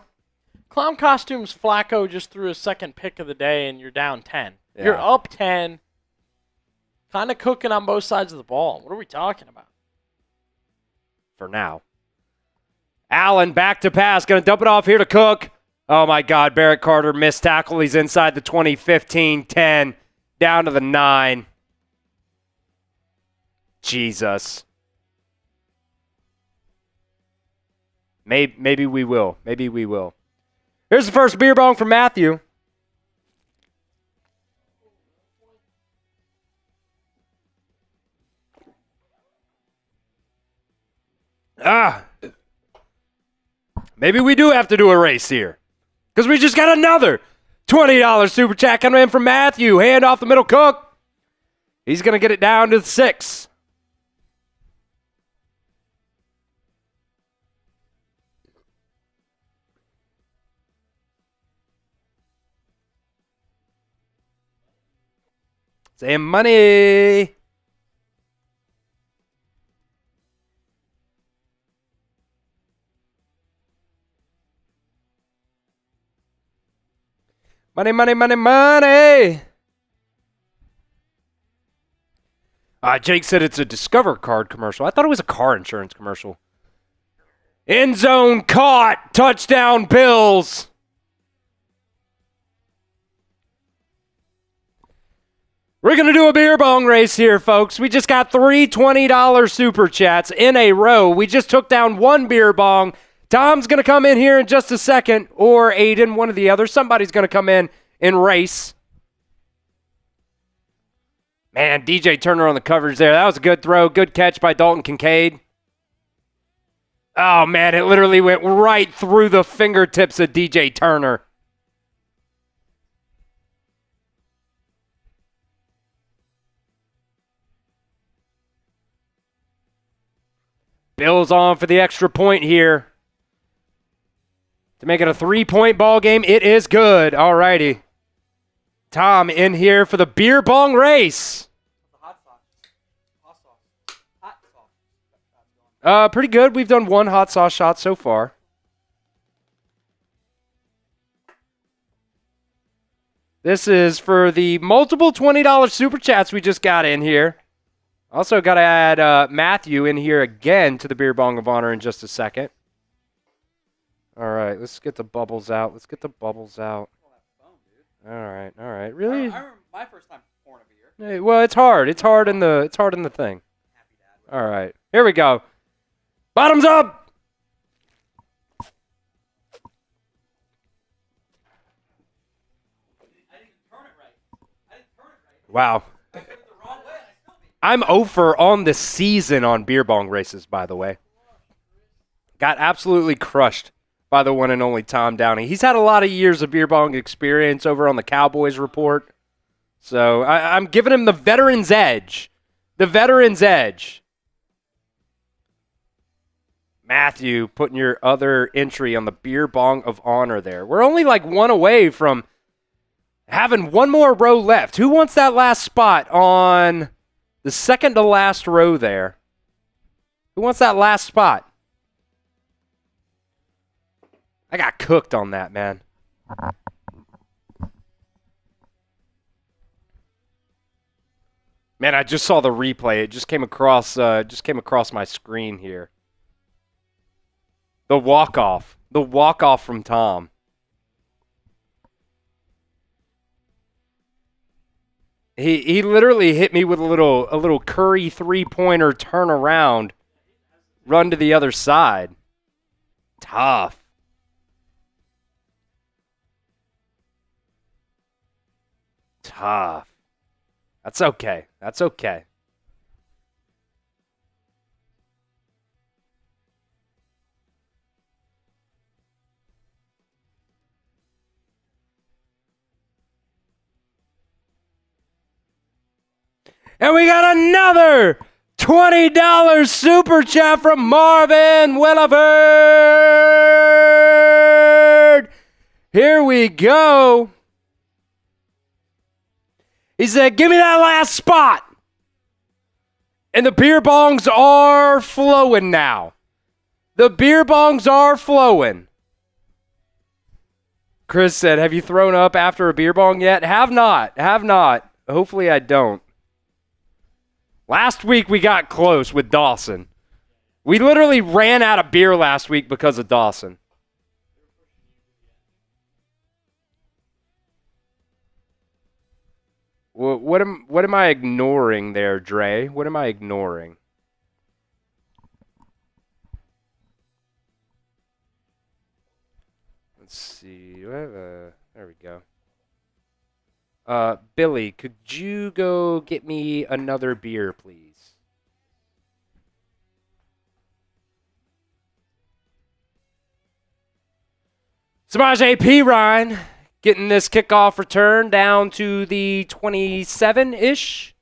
Clown costumes, Flacco just threw his 2nd pick of the day, and you're down 10. Yeah. You're up 10. Kind of cooking on both sides of the ball. What are we talking about? For now. Allen back to pass. Going to dump it off here to Cook. Oh, my God. Barrett Carter missed tackle. He's inside the 20, 15, 10, down to the 9. Jesus. Maybe we will. Maybe we will. Here's the first beer bong from Matthew. Maybe we do have to do a race here. Because we just got another $20 super chat coming in from Matthew. Hand off the middle, Cook. He's going to get it down to the 6. Saying money. Money, money, money, money. Jake said it's a Discover card commercial. I thought it was a car insurance commercial. End zone caught. Touchdown, Bills. We're going to do a beer bong race here, folks. We just got 3 $20 super chats in a row. We just took down 1 beer bong. Tom's going to come in here in just a second, or Aiden, one of the others. Somebody's going to come in and race. Man, DJ Turner on the coverage there. That was a good throw. Good catch by Dalton Kincaid. Oh, man, it literally went right through the fingertips of DJ Turner. Bills on for the extra point here. To make it a 3-point ball game, it is good. All righty. Tom in here for the beer bong race. Pretty good. We've done 1 hot sauce shot so far. This is for the multiple $20 super chats we just got in here. Also got to add Matthew in here again to the beer bong of honor in just a second. All right, let's get the bubbles out. Let's get the bubbles out. All right, all right. Really? I remember my first time pouring a beer. Hey, well, it's hard. It's hard in the thing. All right, here we go. Bottoms up. I didn't turn it right. Wow. I turned it the wrong way. I'm 0 for on the season on beer bong races, by the way. Got absolutely crushed by the one and only Tom Downey. He's had a lot of years of beer bong experience over on the Cowboys Report. So I'm giving him the veteran's edge. The veteran's edge. Matthew putting your other entry on the beer bong of honor there. We're only like 1 away from having 1 more row left. Who wants that last spot on the second to last row there? Who wants that last spot? I got cooked on that, man. Man, I just saw the replay. It just came across my screen here. The walk-off. The walk-off from Tom. He literally hit me with a little Curry 3-pointer turn around, run to the other side. Tough. Tough. That's okay. That's okay. And we got another $20 super chat from Marvin Williford. Here we go. He said, give me that last spot. And the beer bongs are flowing now. The beer bongs are flowing. Chris said, have you thrown up after a beer bong yet? Have not. Hopefully I don't. Last week we got close with Dawson. We literally ran out of beer last week because of Dawson. What am I ignoring there, Dre? What am I ignoring? Let's see. Do I have a... There we go. Billy, could you go get me another beer, please? Samaje P. Ryan getting this kickoff return down to the 27-ish.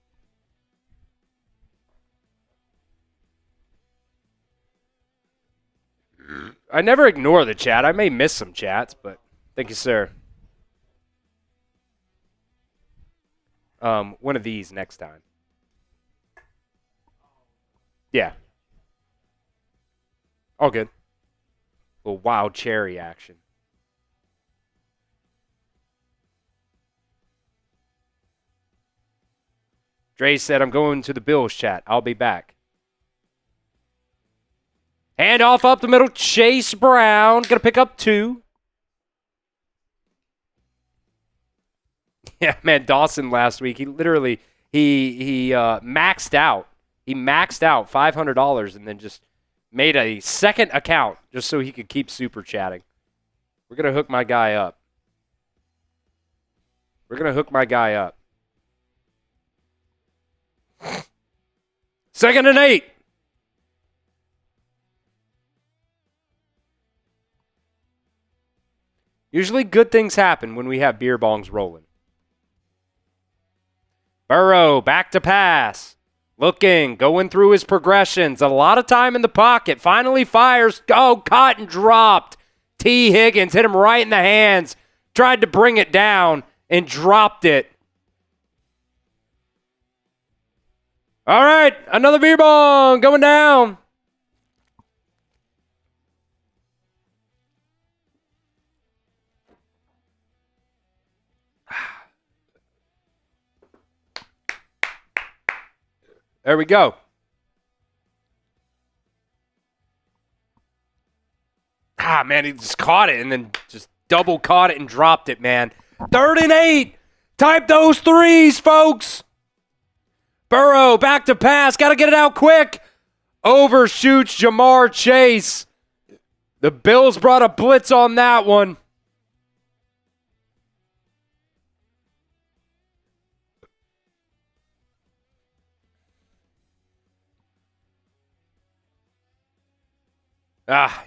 I never ignore the chat. I may miss some chats, but thank you, sir. One of these next time. Yeah. All good. A little wild cherry action. Dre said, I'm going to the Bills chat. I'll be back. Hand off up the middle. Chase Brown. Going to pick up 2. Yeah, man, Dawson last week, he literally, he maxed out. He maxed out $500 and then just made a second account just so he could keep super chatting. We're going to hook my guy up. 2nd and 8. Usually good things happen when we have beer bongs rolling. Burrow, back to pass. Looking, going through his progressions. A lot of time in the pocket. Finally fires. Oh, caught and dropped. T. Higgins hit him right in the hands. Tried to bring it down and dropped it. All right, another beer bong going down. There we go. Ah, man, he just caught it and then just double caught it and dropped it, man. 3rd and 8. Type those threes, folks. Burrow, back to pass. Got to get it out quick. Overshoots Jamar Chase. The Bills brought a blitz on that one.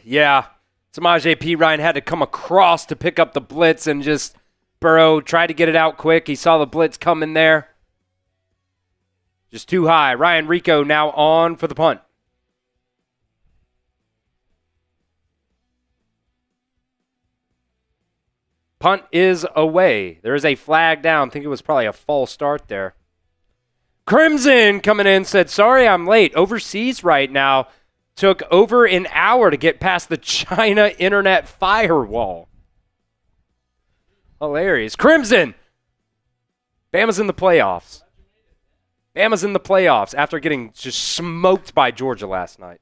Yeah. Samaje P. Ryan had to come across to pick up the blitz and just Burrow tried to get it out quick. He saw the blitz coming there. Just too high. Ryan Rico now on for the punt. Punt is away. There is a flag down. I think it was probably a false start there. Crimson coming in said, sorry I'm late. Overseas right now. Took over an hour to get past the China internet firewall. Hilarious. Crimson. Bama's in the playoffs. Bama's in the playoffs after getting just smoked by Georgia last night.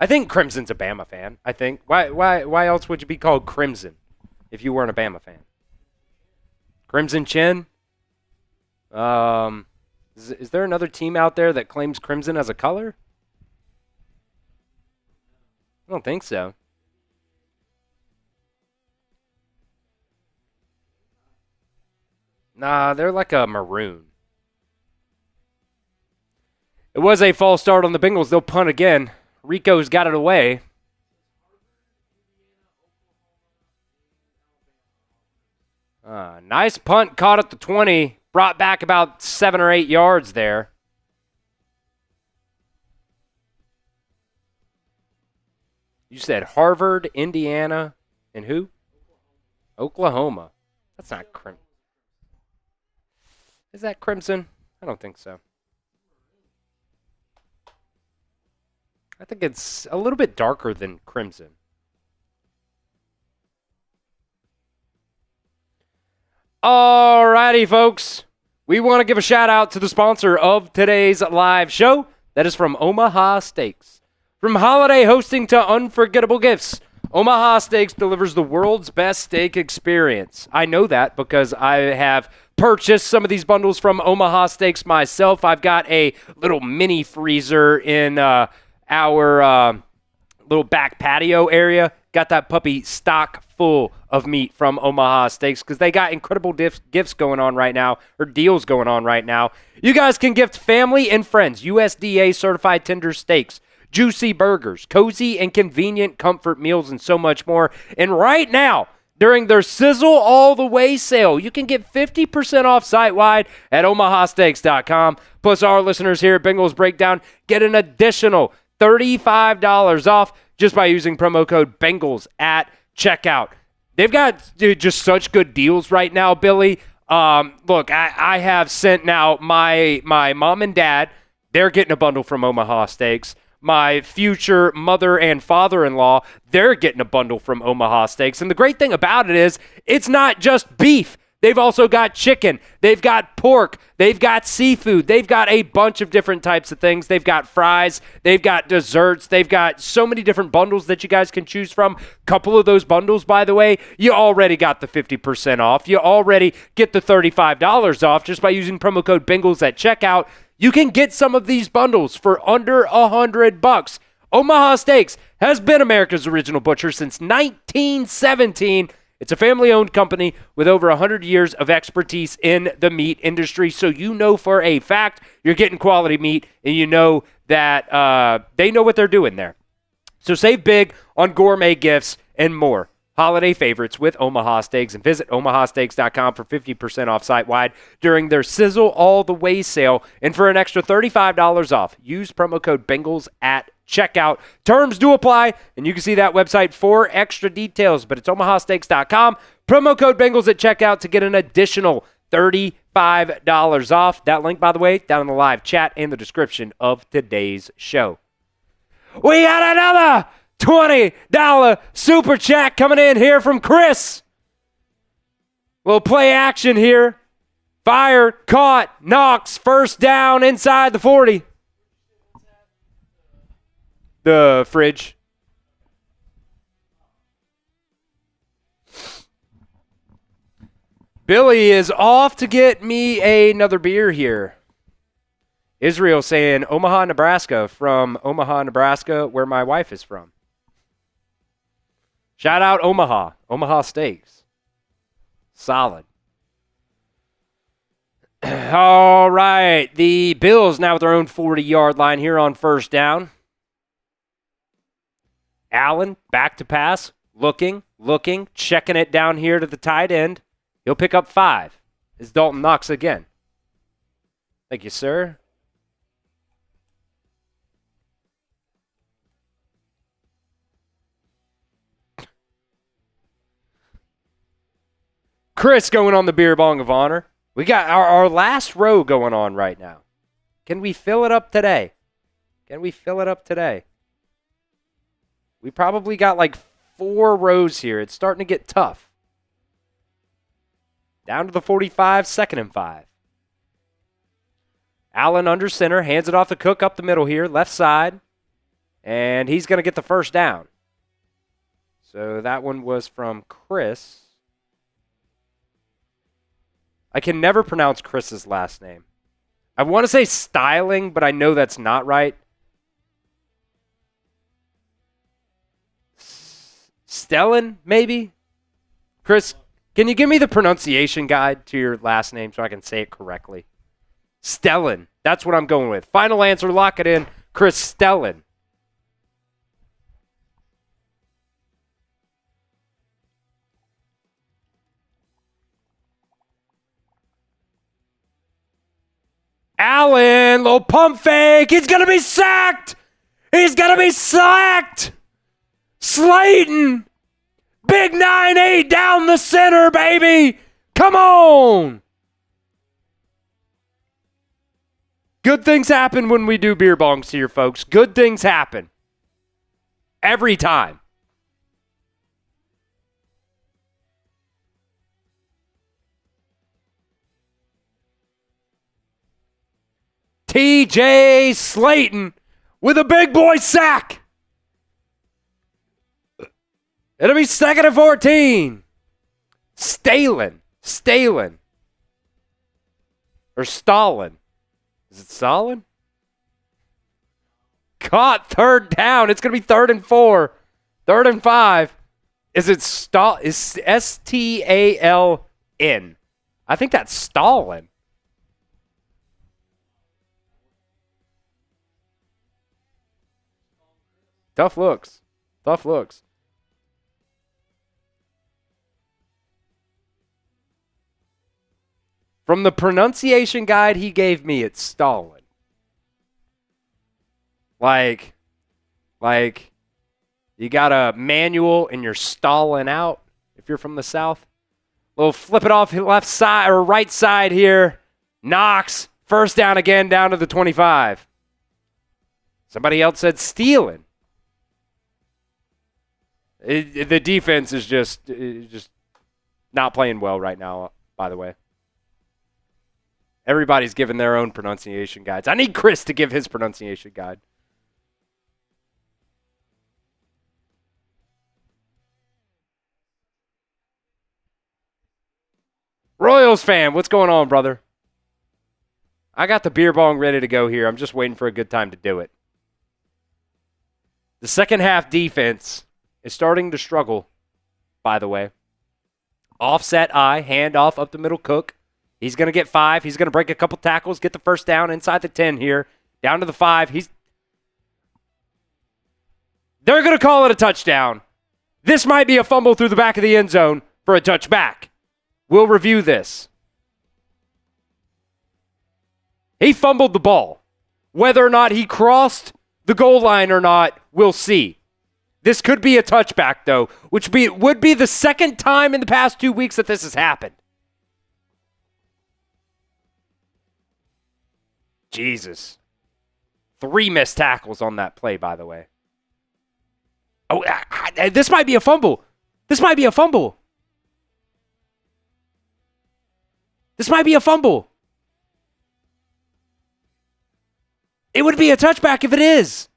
I think Crimson's a Bama fan. I think. Why else would you be called Crimson if you weren't a Bama fan? Crimson Chin? Is there another team out there that claims crimson as a color? I don't think so. Nah, they're like a maroon. It was a false start on the Bengals. They'll punt again. Rico's got it away. Nice punt caught at the 20. brought back about 7 or 8 yards there. You said Harvard, Indiana, and who? Oklahoma. That's not Crimson. Is that Crimson? I don't think so. I think it's a little bit darker than Crimson. Alrighty, folks. We want to give a shout out to the sponsor of today's live show. That is from Omaha Steaks. From holiday hosting to unforgettable gifts, Omaha Steaks delivers the world's best steak experience. I know that because I have purchased some of these bundles from Omaha Steaks myself. I've got a little mini freezer in our little back patio area. Got that puppy stock full of meat from Omaha Steaks because they got incredible gifts going on right now, or deals going on right now. You guys can gift family and friends USDA certified tender steaks, juicy burgers, cozy and convenient comfort meals, and so much more. And right now, during their Sizzle All the Way sale, you can get 50% off site-wide at omahasteaks.com. Plus, our listeners here at Bengals Breakdown get an additional $35 off just by using promo code Bengals at checkout. They've got just such good deals right now, Billy. Look, I have sent now my mom and dad. They're getting a bundle from Omaha Steaks. My future mother and father-in-law, they're getting a bundle from Omaha Steaks. And the great thing about it is it's not just beef. They've also got chicken. They've got pork. They've got seafood. They've got a bunch of different types of things. They've got fries. They've got desserts. They've got so many different bundles that you guys can choose from. Couple of those bundles, by the way, you already got the 50% off. You already get the $35 off just by using promo code Bengals at checkout. You can get some of these bundles for under $100. Omaha Steaks has been America's original butcher since 1917. It's a family-owned company with over 100 years of expertise in the meat industry, so you know for a fact you're getting quality meat, and you know that they know what they're doing there. So save big on gourmet gifts and more. Holiday favorites with Omaha Steaks, and visit omahasteaks.com for 50% off site-wide during their Sizzle All the Way sale, and for an extra $35 off, use promo code Bengals at checkout. Terms do apply, and you can see that website for extra details, but it's omahasteaks.com. Promo code Bengals at checkout to get an additional $35 off. That link, by the way, down in the live chat and the description of today's show. We got another $20 super chat coming in here from Chris. Little play action here. Fire, caught, knocks, first down inside the 40. The fridge. Billy is off to get me another beer here. Israel saying Omaha, Nebraska, from Omaha, Nebraska, where my wife is from. Shout out Omaha. Omaha Steaks. Solid. All right. The Bills now with their own 40-yard line here on first down. Allen, back to pass, looking, checking it down here to the tight end. He'll pick up 5 as Dalton knocks again. Thank you, sir. Chris going on the beer bong of honor. We got our last row going on right now. Can we fill it up today? We probably got like 4 rows here. It's starting to get tough. Down to the 45, 2nd and 5. Allen under center, hands it off to Cook up the middle here, left side. And he's going to get the first down. So that one was from Chris. I can never pronounce Chris's last name. I want to say Styling, but I know that's not right. Stellan, maybe? Chris, can you give me the pronunciation guide to your last name so I can say it correctly? Stellan. That's what I'm going with. Final answer, lock it in. Chris Stellan. Allen, little pump fake. He's going to be sacked. He's going to be sacked. Slayton. Big 9-8 down the center, baby. Come on. Good things happen when we do beer bongs here, folks. Good things happen. Every time. TJ Slayton with a big boy sack. It'll be 2nd and 14. Stalin. Or Stalin. Is it Stalin? Caught 3rd down. It's going to be 3rd and 4. 3rd and 5. Is it Is S-T-A-L-N? I think that's Stalin. Tough looks. From the pronunciation guide he gave me, it's Stalin. Like you got a manual and you're stalling out if you're from the South. Little flip it off left side or right side here. Knox, 1st down again, down to the 25. Somebody else said stealing. The defense is just not playing well right now, by the way. Everybody's giving their own pronunciation guides. I need Chris to give his pronunciation guide. Royals fan, what's going on, brother? I got the beer bong ready to go here. I'm just waiting for a good time to do it. The second half defense is starting to struggle, by the way. Offset I, handoff up the middle, Cook. He's going to get 5. He's going to break a couple tackles, get the 1st down inside the 10 here. Down to the 5. They're going to call it a touchdown. This might be a fumble through the back of the end zone for a touchback. We'll review this. He fumbled the ball. Whether or not he crossed the goal line or not, we'll see. This could be a touchback, though, which would be the 2nd time in the past 2 weeks that this has happened. Jesus. 3 missed tackles on that play, by the way. Oh, this might be a fumble. This might be a fumble. It would be a touchback if it is.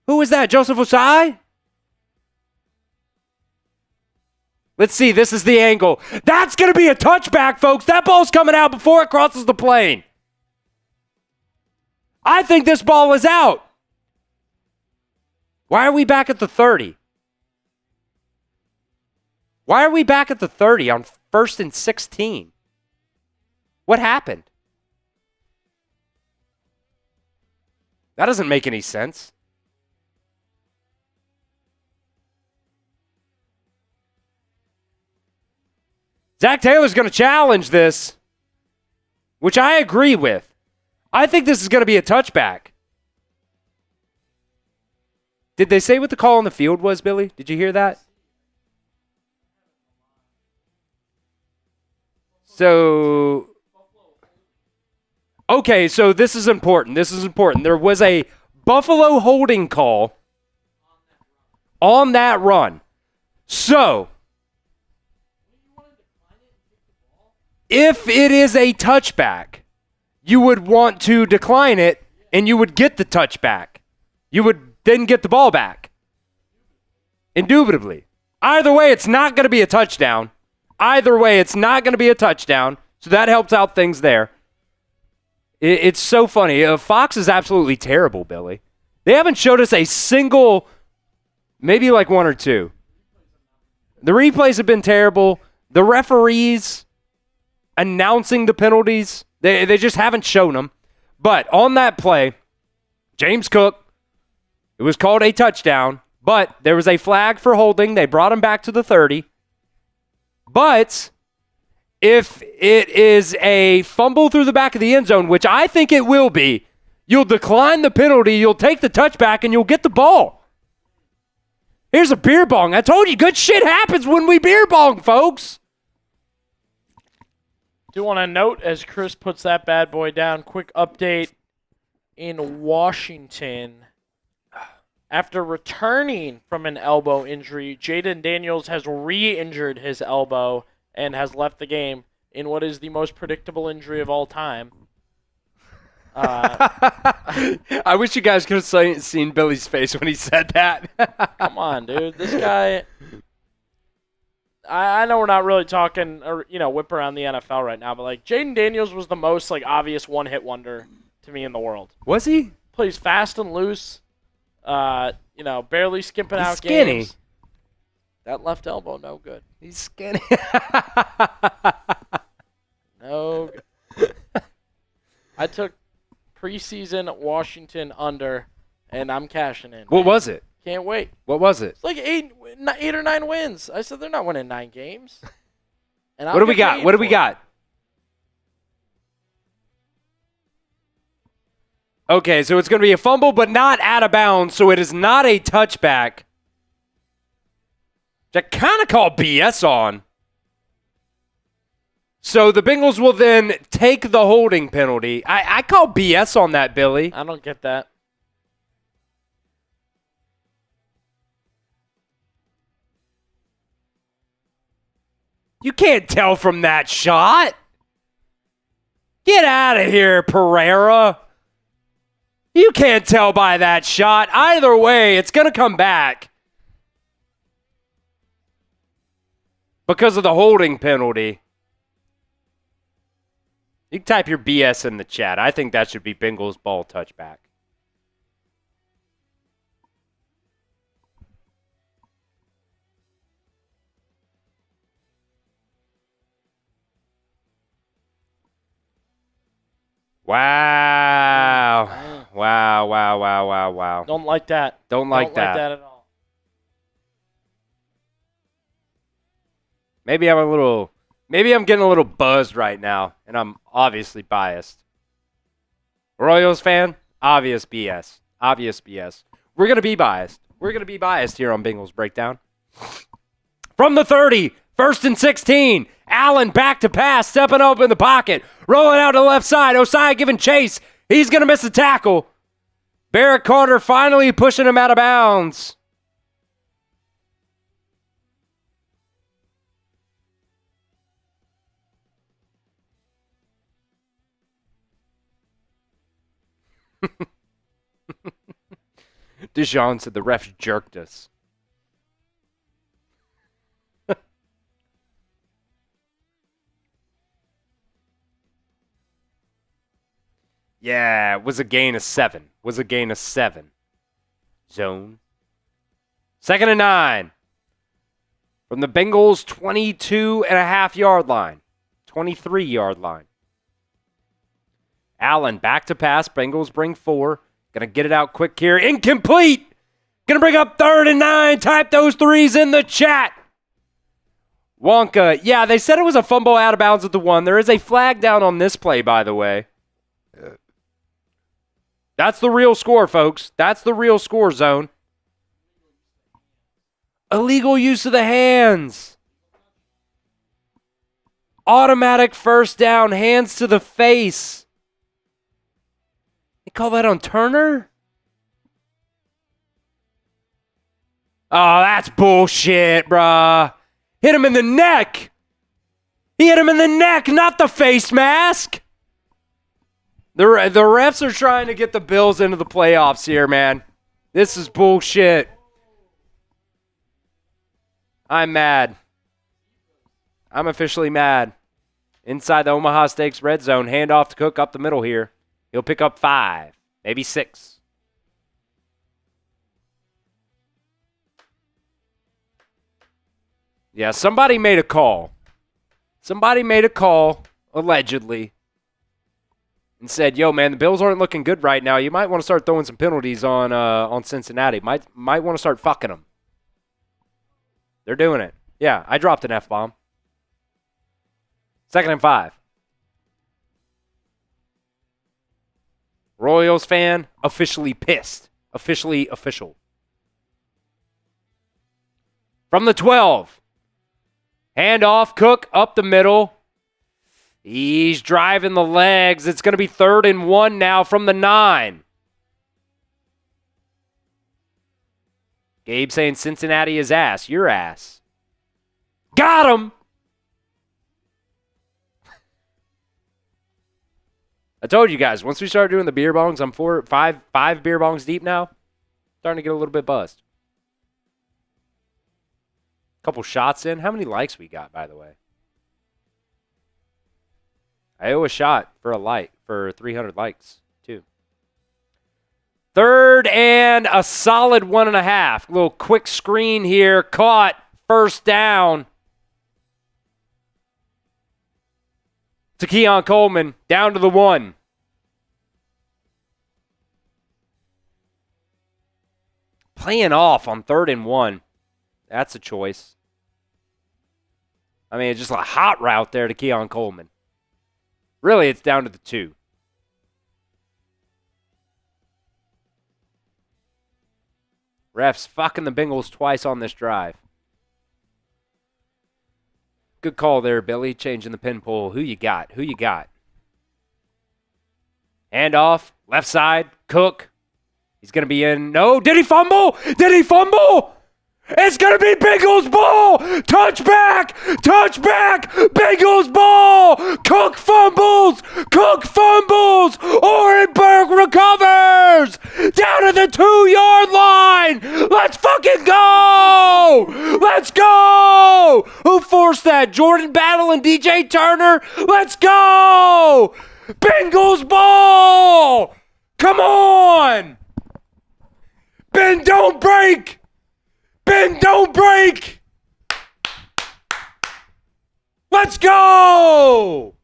Who is that? Joseph Osai? Let's see. This is the angle. That's going to be a touchback, folks. That ball's coming out before it crosses the plane. I think this ball is out. Why are we back at the 30? Why are we back at the 30 on 1st and 16? What happened? That doesn't make any sense. Zach Taylor's going to challenge this, which I agree with. I think this is going to be a touchback. Did they say what the call on the field was, Billy? Did you hear that? So, okay, so this is important. There was a Buffalo holding call on that run. So, if it is a touchback, you would want to decline it, and you would get the touchback. You would then get the ball back. Indubitably. Either way, it's not going to be a touchdown. So that helps out things there. It's so funny. Fox is absolutely terrible, Billy. They haven't showed us a single, maybe like 1 or 2. The replays have been terrible. The referees announcing the penalties, they just haven't shown them. But on that play, James Cook, it was called a touchdown, but there was a flag for holding. They brought him back to the 30. But If it is a fumble through the back of the end zone, which I think it will be, you'll decline the penalty, you'll take the touchback, and you'll get the ball. Here's a beer bong. I told you, good shit happens when we beer bong, folks. Do want to note, as Chris puts that bad boy down, quick update in Washington. After returning from an elbow injury, Jaden Daniels has re-injured his elbow and has left the game in what is the most predictable injury of all time. I wish you guys could have seen Billy's face when he said that. Come on, dude. This guy... I know we're not really talking, or whip around the NFL right now, but, like, Jaden Daniels was the most, like, obvious one-hit wonder to me in the world. Was he? Plays fast and loose, barely skipping He's out skinny. games. That left elbow, no good. He's skinny. No good. I took preseason Washington under, and I'm cashing in. What was it? Can't wait. What was it? It's like eight or 9 wins. I said they're not winning 9 games. And What do we got? What do we got? Okay, so it's going to be a fumble, but not out of bounds, so it is not a touchback. Which I kind of call BS on. So the Bengals will then take the holding penalty. I call BS on that, Billy. I don't get that. You can't tell from that shot. Get out of here, Pereira. You can't tell by that shot. Either way, it's going to come back. Because of the holding penalty. You can type your BS in the chat. I think that should be Bengals ball touchback. Wow. Wow. Don't like that. Don't like that. Don't like that at all. Maybe I'm getting a little buzzed right now, and I'm obviously biased. Royals fan? Obvious BS. Obvious BS. We're going to be biased. We're going to be biased here on Bengals Breakdown. From the 30, 1st and 16. Allen back to pass, stepping up in the pocket. Rolling out to the left side. Osai giving chase. He's going to miss the tackle. Barrett Carter finally pushing him out of bounds. Deshaun said the refs jerked us. Yeah, it was a gain of 7. Zone. 2nd and 9. From the Bengals' 22.5-yard line. 23-yard line. Allen back to pass. Bengals bring 4. Gonna get it out quick here. Incomplete. Gonna bring up 3rd and 9. Type those 3s in the chat. Wonka. Yeah, they said it was a fumble out of bounds at the 1. There is a flag down on this play, by the way. That's the real score, folks. That's the real score zone. Illegal use of the hands. Automatic first down. Hands to the face. They call that on Turner? Oh, that's bullshit, bruh. Hit him in the neck. He hit him in the neck, not the face mask. The refs are trying to get the Bills into the playoffs here, man. This is bullshit. I'm mad. I'm officially mad. Inside the Omaha Steaks red zone, handoff to Cook up the middle here. He'll pick up 5, maybe 6. Yeah, somebody made a call. Somebody made a call, allegedly, and said, yo, man, the Bills aren't looking good right now. You might want to start throwing some penalties on Cincinnati. Might want to start fucking them. They're doing it. Yeah, I dropped an F-bomb. 2nd and 5. Royals fan, officially pissed. Officially official. From the 12. Handoff, Cook up the middle. He's driving the legs. It's going to be 3rd and 1 now from the 9. Gabe saying Cincinnati is ass. Your ass. Got him! I told you guys, once we start doing the beer bongs, I'm five beer bongs deep now. Starting to get a little bit buzzed. Couple shots in. How many likes we got, by the way? I owe a shot for a like for 300 likes, too. 3rd and a solid 1.5. Little quick screen here. Caught. 1st down. To Keon Coleman. Down to the 1. Playing off on 3rd and 1. That's a choice. I mean, it's just a hot route there to Keon Coleman. Really, it's down to the 2. Refs fucking the Bengals twice on this drive. Good call there, Billy. Changing the pin pull. Who you got? Who you got? Handoff. Left side. Cook. He's going to be in. No. Did he fumble? Did he fumble? It's going to be Bengals ball. Touchback. Touchback. Bengals ball. Cook fumbles. Cook fumbles. Orenberg recovers. Down to the 2-yard line. Let's fucking go. Let's go. Who forced that? Jordan Battle and DJ Turner. Let's go. Bengals ball. Come on. Ben, don't break. Ben, don't break! Let's go!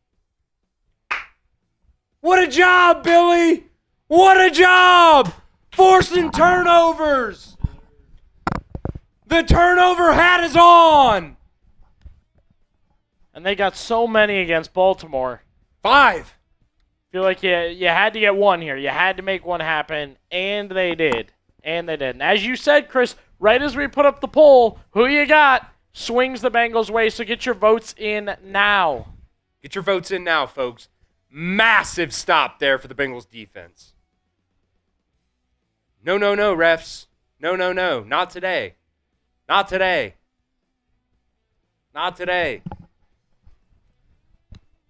What a job, Billy! What a job! Forcing turnovers! The turnover hat is on! And they got so many against Baltimore. 5. Feel like you had to get one here. You had to make one happen, and they did. And they did. And as you said, Chris, right as we put up the poll, who you got swings the Bengals' way, so get your votes in now. Get your votes in now, folks. Massive stop there for the Bengals defense. No, no, no, refs. No, no, no. Not today. Not today. Not today.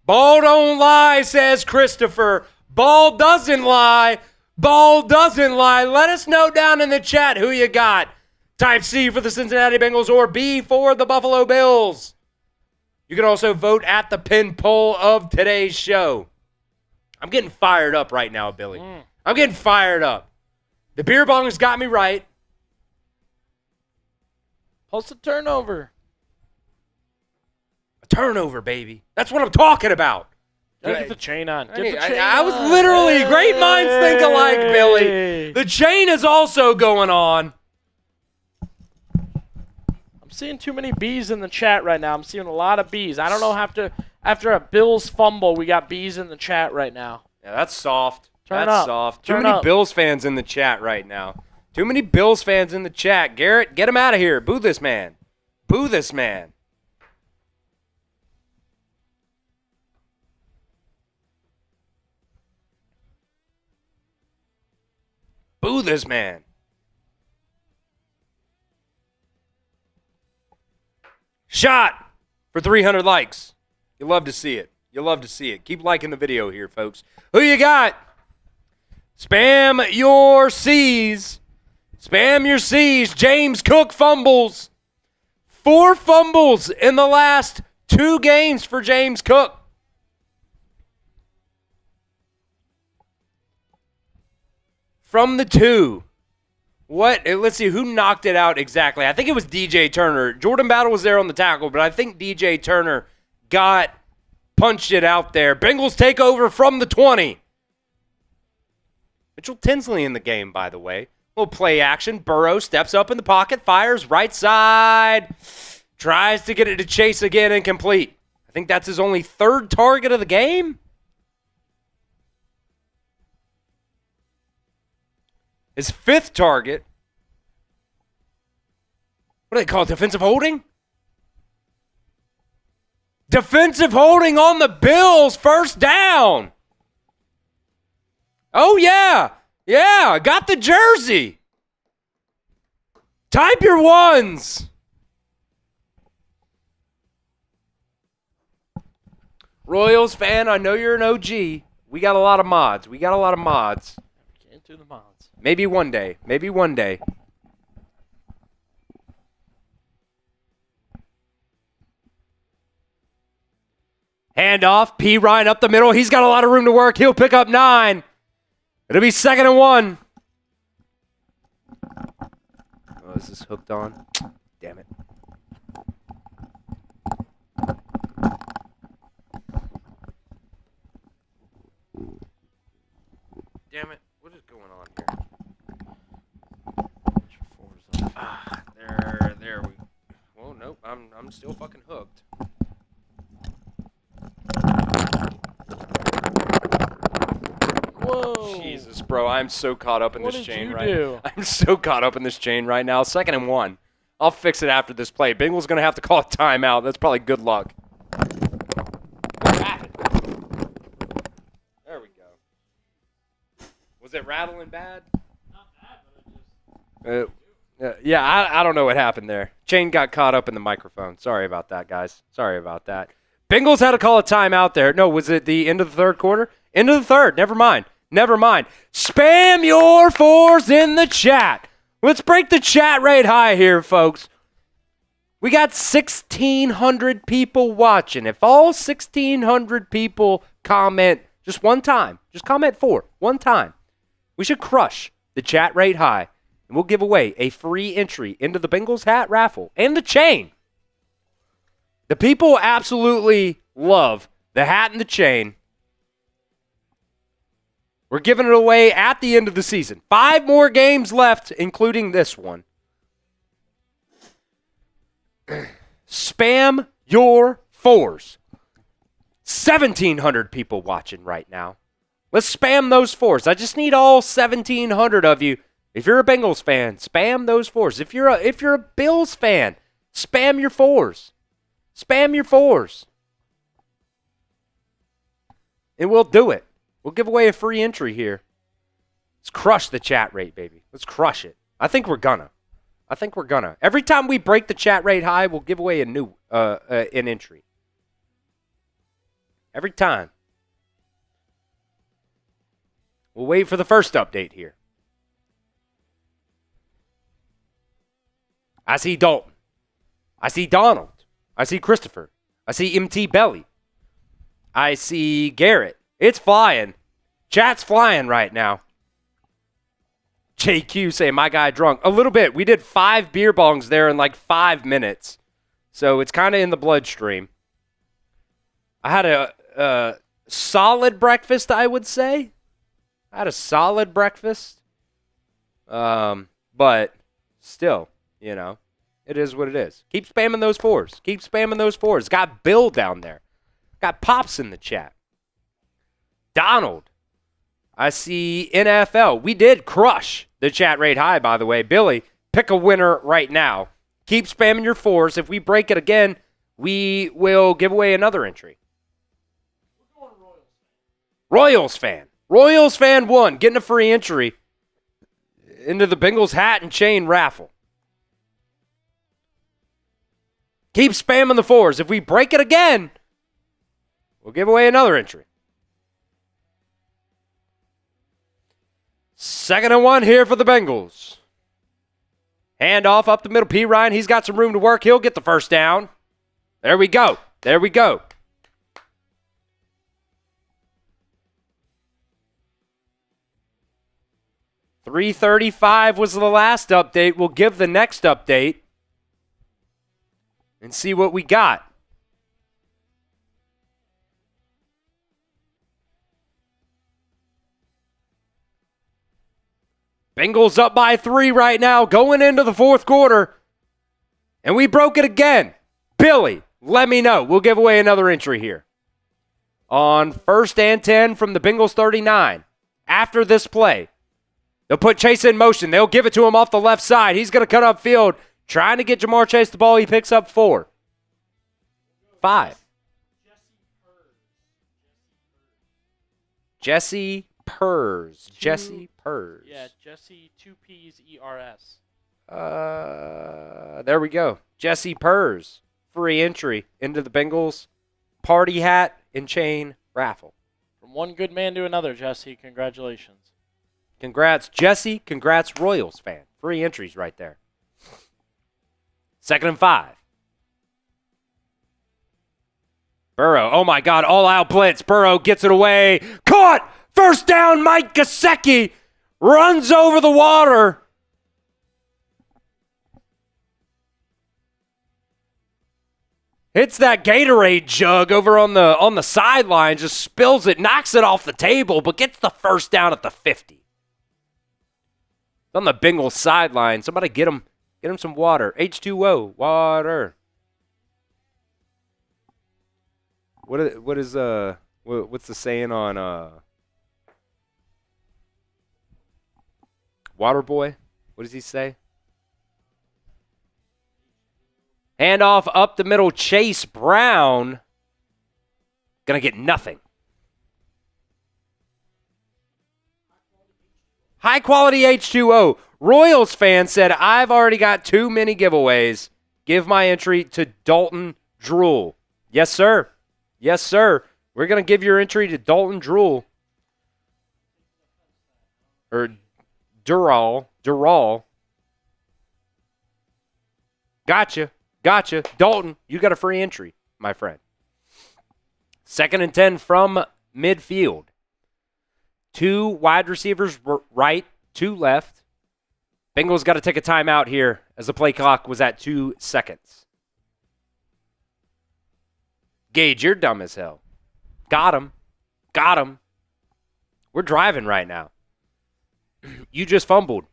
Ball don't lie, says Christopher. Ball doesn't lie. Ball doesn't lie. Let us know down in the chat who you got. Type C for the Cincinnati Bengals or B for the Buffalo Bills. You can also vote at the pin poll of today's show. I'm getting fired up right now, Billy. I'm getting fired up. The beer bong has got me right. Post a turnover. A turnover, baby. That's what I'm talking about. Get the chain on. I was literally, great minds think alike, Billy. The chain is also going on. I'm seeing too many B's in the chat right now. I'm seeing a lot of B's. I don't know, after a Bills fumble, we got B's in the chat right now. Yeah, that's soft. Turn that's up. soft. Turn Too many up. Bills fans in the chat right now. Too many Bills fans in the chat. Garrett, get him out of here. Boo this man. Boo this man. Boo this man. Shot for 300 likes. You love to see it. You love to see it. Keep liking the video here, folks. Who you got? Spam your C's. Spam your C's. James Cook fumbles. 4 fumbles in the last 2 games for James Cook. From the 2. What? Let's see, who knocked it out exactly? I think it was DJ Turner. Jordan Battle was there on the tackle, but I think DJ Turner punched it out there. Bengals take over from the 20. Mitchell Tinsley in the game, by the way. Little play action. Burrow steps up in the pocket, fires right side. Tries to get it to Chase again, incomplete. I think that's his only third target of the game. His fifth target. What do they call it? Defensive holding? Defensive holding on the Bills. First down. Oh, yeah. Yeah, got the jersey. Type your ones. Royals fan, I know you're an OG. We got a lot of mods. Can't do the mods. Maybe one day. Handoff. P. Ryan up the middle. He's got a lot of room to work. He'll pick up 9. It'll be 2nd and 1. Oh, is this hooked on? Damn it. Damn it. What is going on here? There we. Well, nope. I'm still fucking hooked. Whoa. Jesus, bro. I'm so caught up in this chain What did you do? I'm so caught up in this chain right now. 2nd and 1. I'll fix it after this play. Bengals going to have to call a timeout. That's probably good luck. There we go. Was it rattling bad? Not bad, but it just... Yeah, I don't know what happened there. Chain got caught up in the microphone. Sorry about that, guys. Sorry about that. Bengals had to call a timeout there. No, was it the end of the third quarter? End of the third. Never mind. Spam your 4s in the chat. Let's break the chat rate high here, folks. We got 1,600 people watching. If all 1,600 people comment just one time, just comment 4, one time, we should crush the chat rate high. And we'll give away a free entry into the Bengals hat raffle and the chain. The people absolutely love the hat and the chain. We're giving it away at the end of the season. 5 more games left, including this one. Spam your 4s. 1,700 people watching right now. Let's spam those 4s. I just need all 1,700 of you. If you're a Bengals fan, spam those 4s. If you're a Bills fan, spam your 4s. Spam your 4s. And we'll do it. We'll give away a free entry here. Let's crush the chat rate, baby. Let's crush it. I think we're gonna. Every time we break the chat rate high, we'll give away a new an entry. Every time. We'll wait for the first update here. I see Dalton. I see Donald. I see Christopher. I see MT Belly. I see Garrett. It's flying. Chat's flying right now. JQ saying, my guy drunk. A little bit. We did 5 beer bongs there in like 5 minutes. So it's kind of in the bloodstream. I had a solid breakfast, I would say. I had a solid breakfast. But still, you know, it is what it is. Keep spamming those 4s. Got Bill down there. Got Pops in the chat. Donald. I see NFL. We did crush the chat rate high, by the way. Billy, pick a winner right now. Keep spamming your 4s. If we break it again, we will give away another entry. We're going Royals fan. Royals fan 1, getting a free entry into the Bengals hat and chain raffle. Keep spamming the 4s. If we break it again, we'll give away another entry. 2nd and 1 here for the Bengals. Handoff up the middle. P. Ryan, he's got some room to work. He'll get the first down. There we go. 3:35 was the last update. We'll give the next update and see what we got. Bengals up by 3 right now, going into the fourth quarter. And we broke it again. Billy, let me know. We'll give away another entry here. On 1st and 10 from the Bengals 39. After this play, they'll put Chase in motion. They'll give it to him off the left side. He's going to cut upfield, trying to get Jamar Chase the ball. He picks up 4. 5. Jesse Purrs. Jesse Purrs. Yeah, Jesse 2 P's ERS. There we go. Jesse Purrs. Free entry into the Bengals party hat and chain raffle. From one good man to another, Jesse. Congratulations. Congrats, Jesse. Congrats, Royals fan. Free entries right there. 2nd and 5. Burrow. Oh, my God. All-out blitz. Burrow gets it away. Caught. First down, Mike Gesicki runs over the water. Hits that Gatorade jug over on the sideline, just spills it, knocks it off the table, but gets the first down at the 50. On the Bengals sideline, somebody get him some water. H2O, water. What's the saying on Waterboy? What does he say? Handoff up the middle, Chase Brown. Gonna get nothing. High quality H2O. Royals fan said, I've already got too many giveaways. Give my entry to Dalton Drool. Yes, sir. Yes, sir. We're gonna give your entry to Dalton Drool. Or Dural. Gotcha. Dalton, you got a free entry, my friend. 2nd and 10 from midfield. 2 wide receivers right, 2 left. Bengals got to take a timeout here as the play clock was at 2 seconds. Gage, you're dumb as hell. Got him. We're driving right now. You just fumbled.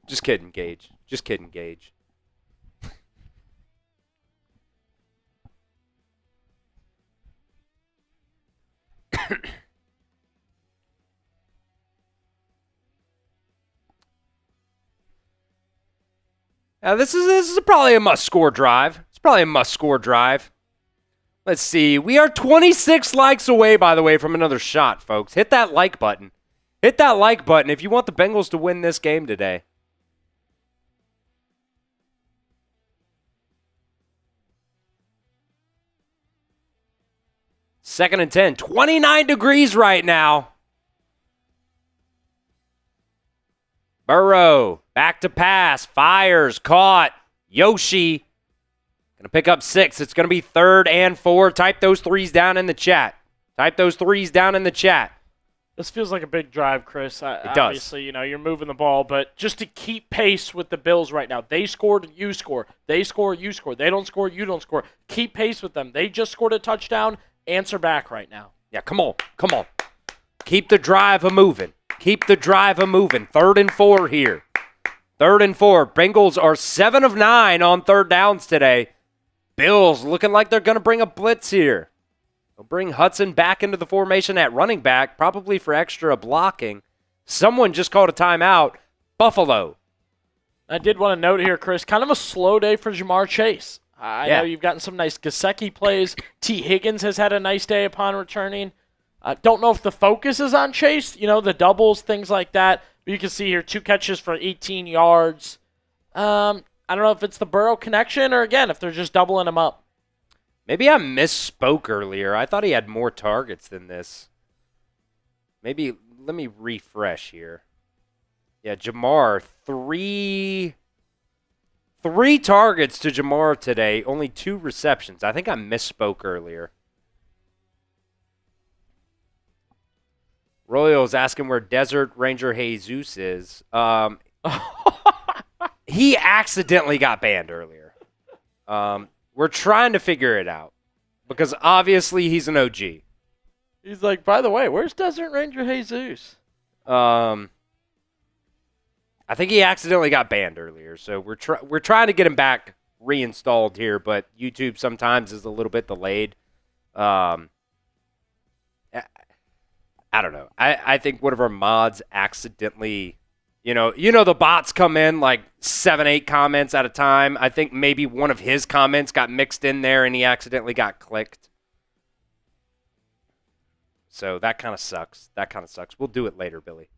Just kidding, Gage. Now this is probably a must-score drive. It's probably a must-score drive. Let's see. We are 26 likes away, by the way, from another shot, folks. Hit that like button. Hit that like button if you want the Bengals to win this game today. Second and 10. 29 degrees right now. Burrow. Back to pass. Fires. Caught. Yoshi. Going to pick up 6. It's going to be 3rd and 4. Type those 3s down in the chat. This feels like a big drive, Chris. It does. Obviously, you're moving the ball, but just to keep pace with the Bills right now. They scored, you score. They score, you score. They don't score, you don't score. Keep pace with them. They just scored a touchdown. Answer back right now. Yeah, come on. Keep the drive a-moving. 3rd and 4 here. 3rd and 4. Bengals are 7 of 9 on 3rd downs today. Bills looking like they're going to bring a blitz here. They'll bring Hudson back into the formation at running back, probably for extra blocking. Someone just called a timeout. Buffalo. I did want to note here, Chris, kind of a slow day for Jamar Chase. I know you've gotten some nice Gesicki plays. T. Higgins has had a nice day upon returning. Don't know if the focus is on Chase, the doubles, things like that. But you can see here 2 catches for 18 yards. I don't know if it's the Burrow connection or, again, if they're just doubling him up. Maybe I misspoke earlier. I thought he had more targets than this. Maybe, let me refresh here. Yeah, Jamar, 3 targets to Jamar today, only 2 receptions. I think I misspoke earlier. Royals asking where Desert Ranger Jesus is. He accidentally got banned earlier. We're trying to figure it out because obviously he's an OG. He's like, by the way, where's Desert Ranger Jesus? I I think he accidentally got banned earlier, so we're trying to get him back reinstalled here, but YouTube sometimes is a little bit delayed. I don't know. I think one of our mods accidentally, you know the bots come in like 7, 8 comments at a time. I think maybe one of his comments got mixed in there and he accidentally got clicked. So that kind of sucks. We'll do it later, Billy.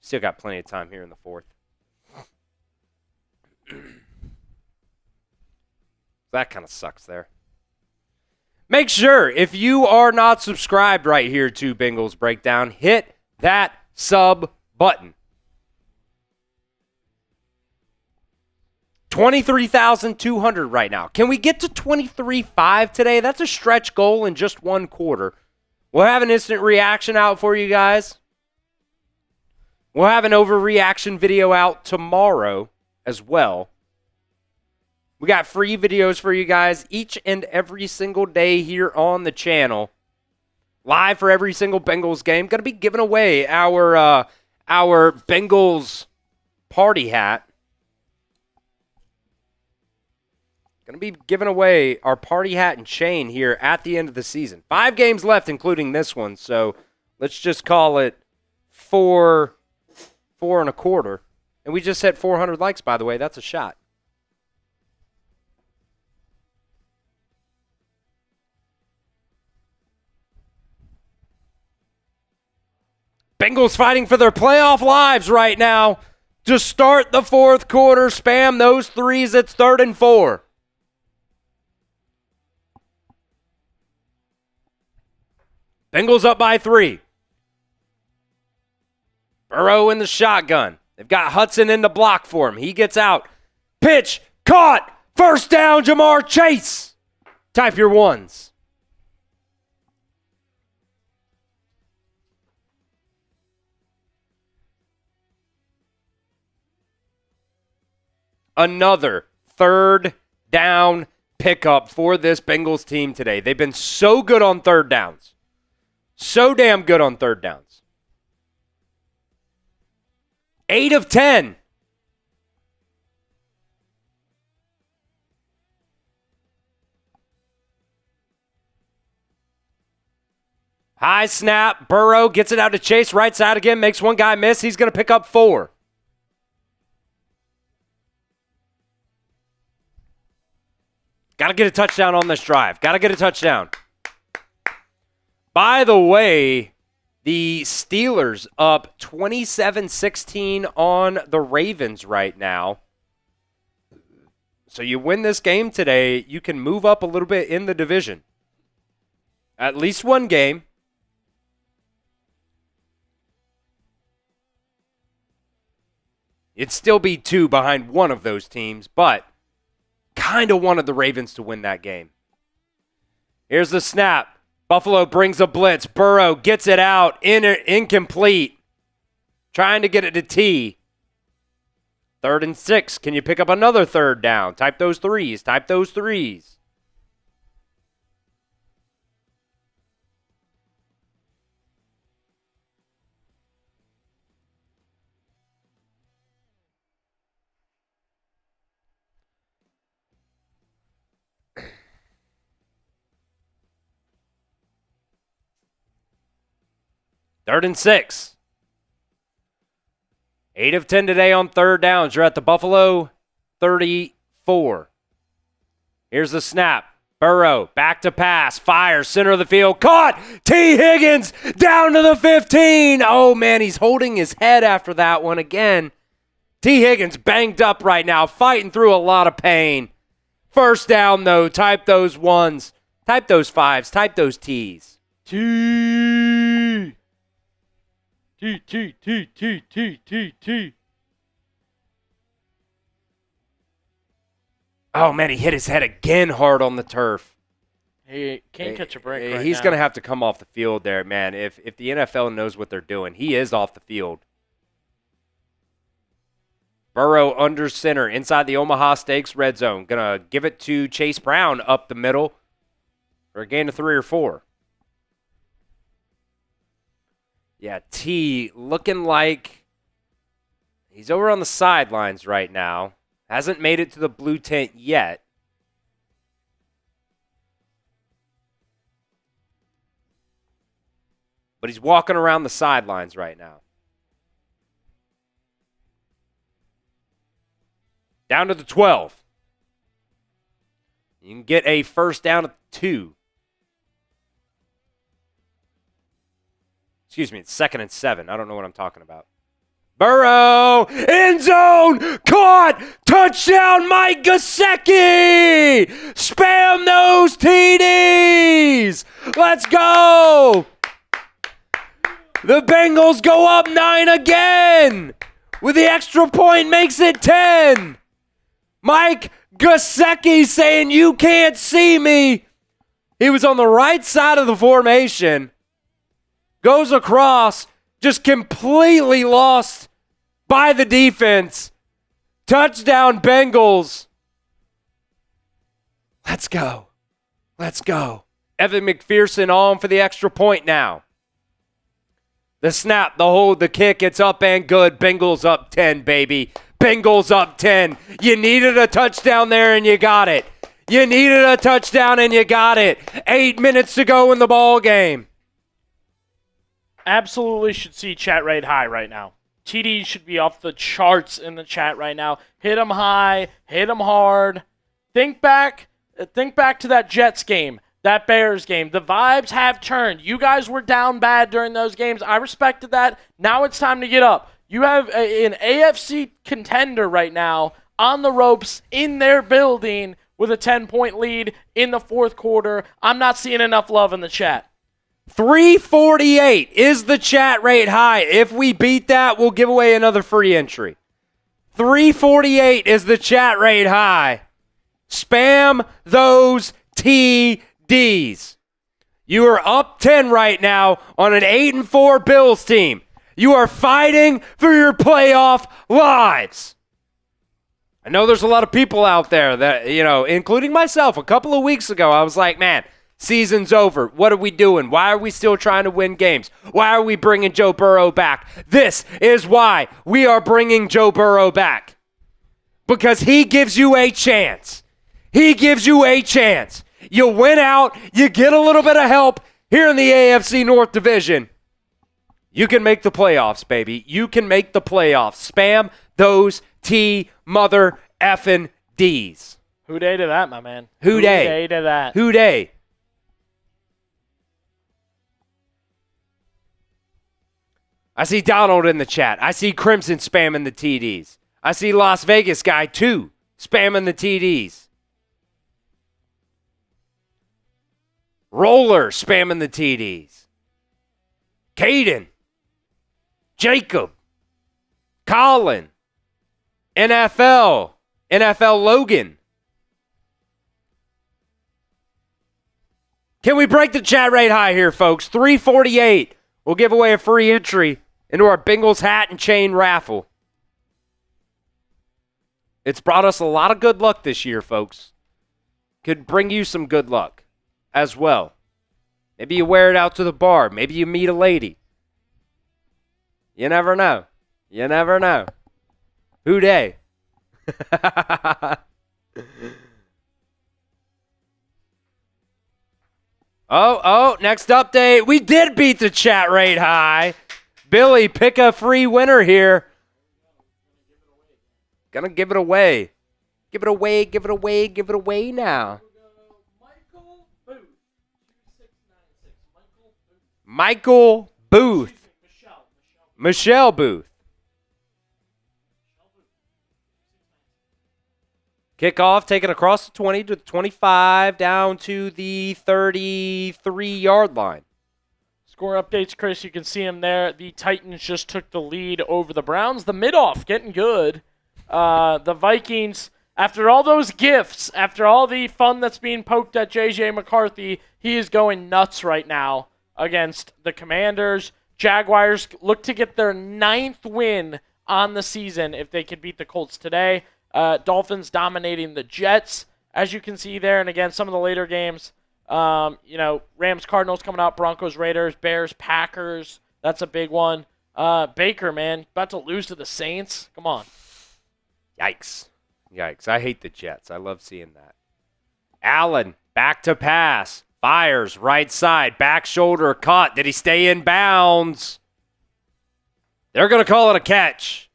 Still got plenty of time here in the fourth. That kind of sucks there. Make sure, if you are not subscribed right here to Bengals Breakdown, hit that sub button. 23,200 right now. Can we get to 23.5 today? That's a stretch goal in just one quarter. We'll have an instant reaction out for you guys. We'll have an overreaction video out tomorrow as well. We got free videos for you guys each and every single day here on the channel. Live for every single Bengals game. Going to be giving away our Bengals party hat. Going to be giving away our party hat and chain here at the end of the season. 5 games left, including this one. So let's just call it 4 1/4. And we just hit 400 likes, by the way. That's a shot. Bengals fighting for their playoff lives right now. To start the fourth quarter, spam those threes. It's 3rd and 4. Bengals up by 3. Burrow in the shotgun. They've got Hudson in the block for him. He gets out. Pitch. Caught. First down, Jamar Chase. Type your ones. Another 3rd down pickup for this Bengals team today. They've been so good on 3rd downs. So damn good on 3rd downs. 8 of 10. High snap. Burrow gets it out to Chase. Right side again. Makes one guy miss. He's going to pick up 4. Got to get a touchdown on this drive. Got to get a touchdown. By the way, the Steelers up 27-16 on the Ravens right now. So you win this game today, you can move up a little bit in the division. At least one game. It'd still be 2 behind one of those teams, but kind of wanted the Ravens to win that game. Here's the snap. Buffalo brings a blitz. Burrow gets it out. Incomplete. Trying to get it to T. 3rd and 6. Can you pick up another 3rd down? Type those threes. Type those threes. Third and 6. 8 of 10 today on 3rd downs. You're at the Buffalo 34. Here's the snap. Burrow, back to pass. Fire, center of the field. Caught! T. Higgins down to the 15. Oh, man, he's holding his head after that one again. T. Higgins banged up right now, fighting through a lot of pain. First down, though. Type those ones. Type those 5s. Type those T's. T. T. Oh, man, he hit his head again hard on the turf. He can't catch a break right He's now. going to have to come off the field there, man. If the NFL knows what they're doing, he is off the field. Burrow under center inside the Omaha Steaks red zone. Going to give it to Chase Brown up the middle for a gain of 3 or 4. Yeah, T looking like he's over on the sidelines right now. Hasn't made it to the blue tent yet. But he's walking around the sidelines right now. Down to the 12. You can get a first down at 2. Excuse me, it's 2nd and 7. I don't know what I'm talking about. Burrow, end zone, caught, touchdown, Mike Gesicki! Spam those TDs! Let's go! The Bengals go up 9 again! With the extra point makes it 10! Mike Gesicki saying, "You can't see me." He was on the right side of the formation. Goes across, just completely lost by the defense. Touchdown Bengals. Let's go. Let's go. Evan McPherson on for the extra point now. The snap, the hold, the kick, it's up and good. Bengals up 10, baby. Bengals up 10. You needed a touchdown there and you got it. You needed a touchdown and you got it. 8 minutes to go in the ball game. Absolutely should see chat rate high right now. TD should be off the charts in the chat right now. Hit them high, hit them hard. Think back to that Jets game, that Bears game. The vibes have turned. You guys were down bad during those games. I respected that. Now it's time to get up. You have an AFC contender right now on the ropes in their building with a 10-point lead in the fourth quarter. I'm not seeing enough love in the chat. 348 is the chat rate high. If we beat that, we'll give away another free entry. 348 is the chat rate high. Spam those TDs. You are up 10 right now on an 8-4 Bills team. You are fighting for your playoff lives. I know there's a lot of people out there that, including myself, a couple of weeks ago, I was like, man, season's over. What are we doing? Why are we still trying to win games? Why are we bringing Joe Burrow back? This is why we are bringing Joe Burrow back. Because he gives you a chance. He gives you a chance. You win out. You get a little bit of help here in the AFC North Division. You can make the playoffs, baby. You can make the playoffs. Spam those mother effing D's. Who day to that, my man? Who day? Who day to that? Who day? I see Donald in the chat. I see Crimson spamming the TDs. I see Las Vegas guy, too, spamming the TDs. Roller spamming the TDs. Caden. Jacob. Colin. NFL Logan. Can we break the chat rate high here, folks? 348. We'll give away a free entry into our Bengals hat and chain raffle. It's brought us a lot of good luck this year, folks. Could bring you some good luck as well. Maybe you wear it out to the bar. Maybe you meet a lady. You never know. You never know. Who day? Oh, next update. We did beat the chat rate high. Billy, pick a free winner here. Gonna give it away. Give it away, give it away, give it away now. Michael Booth. Michelle Booth. Kickoff taken across the 20 to the 25 down to the 33-yard line. Score updates, Chris. You can see him there. The Titans just took the lead over the Browns. The mid-off getting good. The Vikings, after all those gifts, after all the fun that's being poked at J.J. McCarthy, he is going nuts right now against the Commanders. Jaguars look to get their 9th win on the season if they could beat the Colts today. Dolphins dominating the Jets, as you can see there. And again, some of the later games, Rams, Cardinals coming out, Broncos, Raiders, Bears, Packers, That's a big one. Baker, man, about to lose to the Saints. Come on. Yikes. Yikes. I hate the Jets. I love seeing that. Allen, back to pass. Fires, right side, back shoulder caught. Did he stay in bounds? They're going to call it a catch.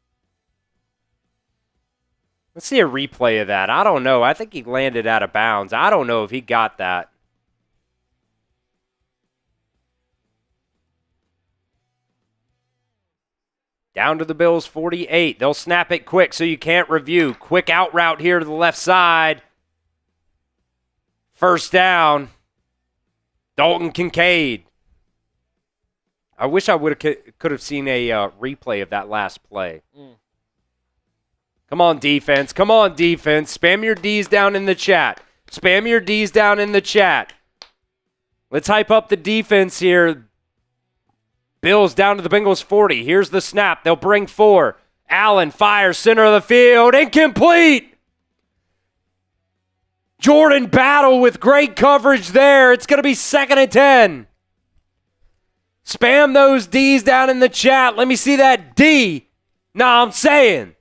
Let's see a replay of that. I don't know. I think he landed out of bounds. I don't know if he got that. Down to the Bills, 48. They'll snap it quick so you can't review. Quick out route here to the left side. First down. Dalton Kincaid. I wish I could have seen a replay of that last play. Come on, defense. Come on, defense. Spam your Ds down in the chat. Spam your Ds down in the chat. Let's hype up the defense here. Bills down to the Bengals 40. Here's the snap. They'll bring 4. Allen fires center of the field. Incomplete. Jordan Battle with great coverage there. It's going to be 2nd and 10. Spam those Ds down in the chat. Let me see that D. Nah, I'm saying.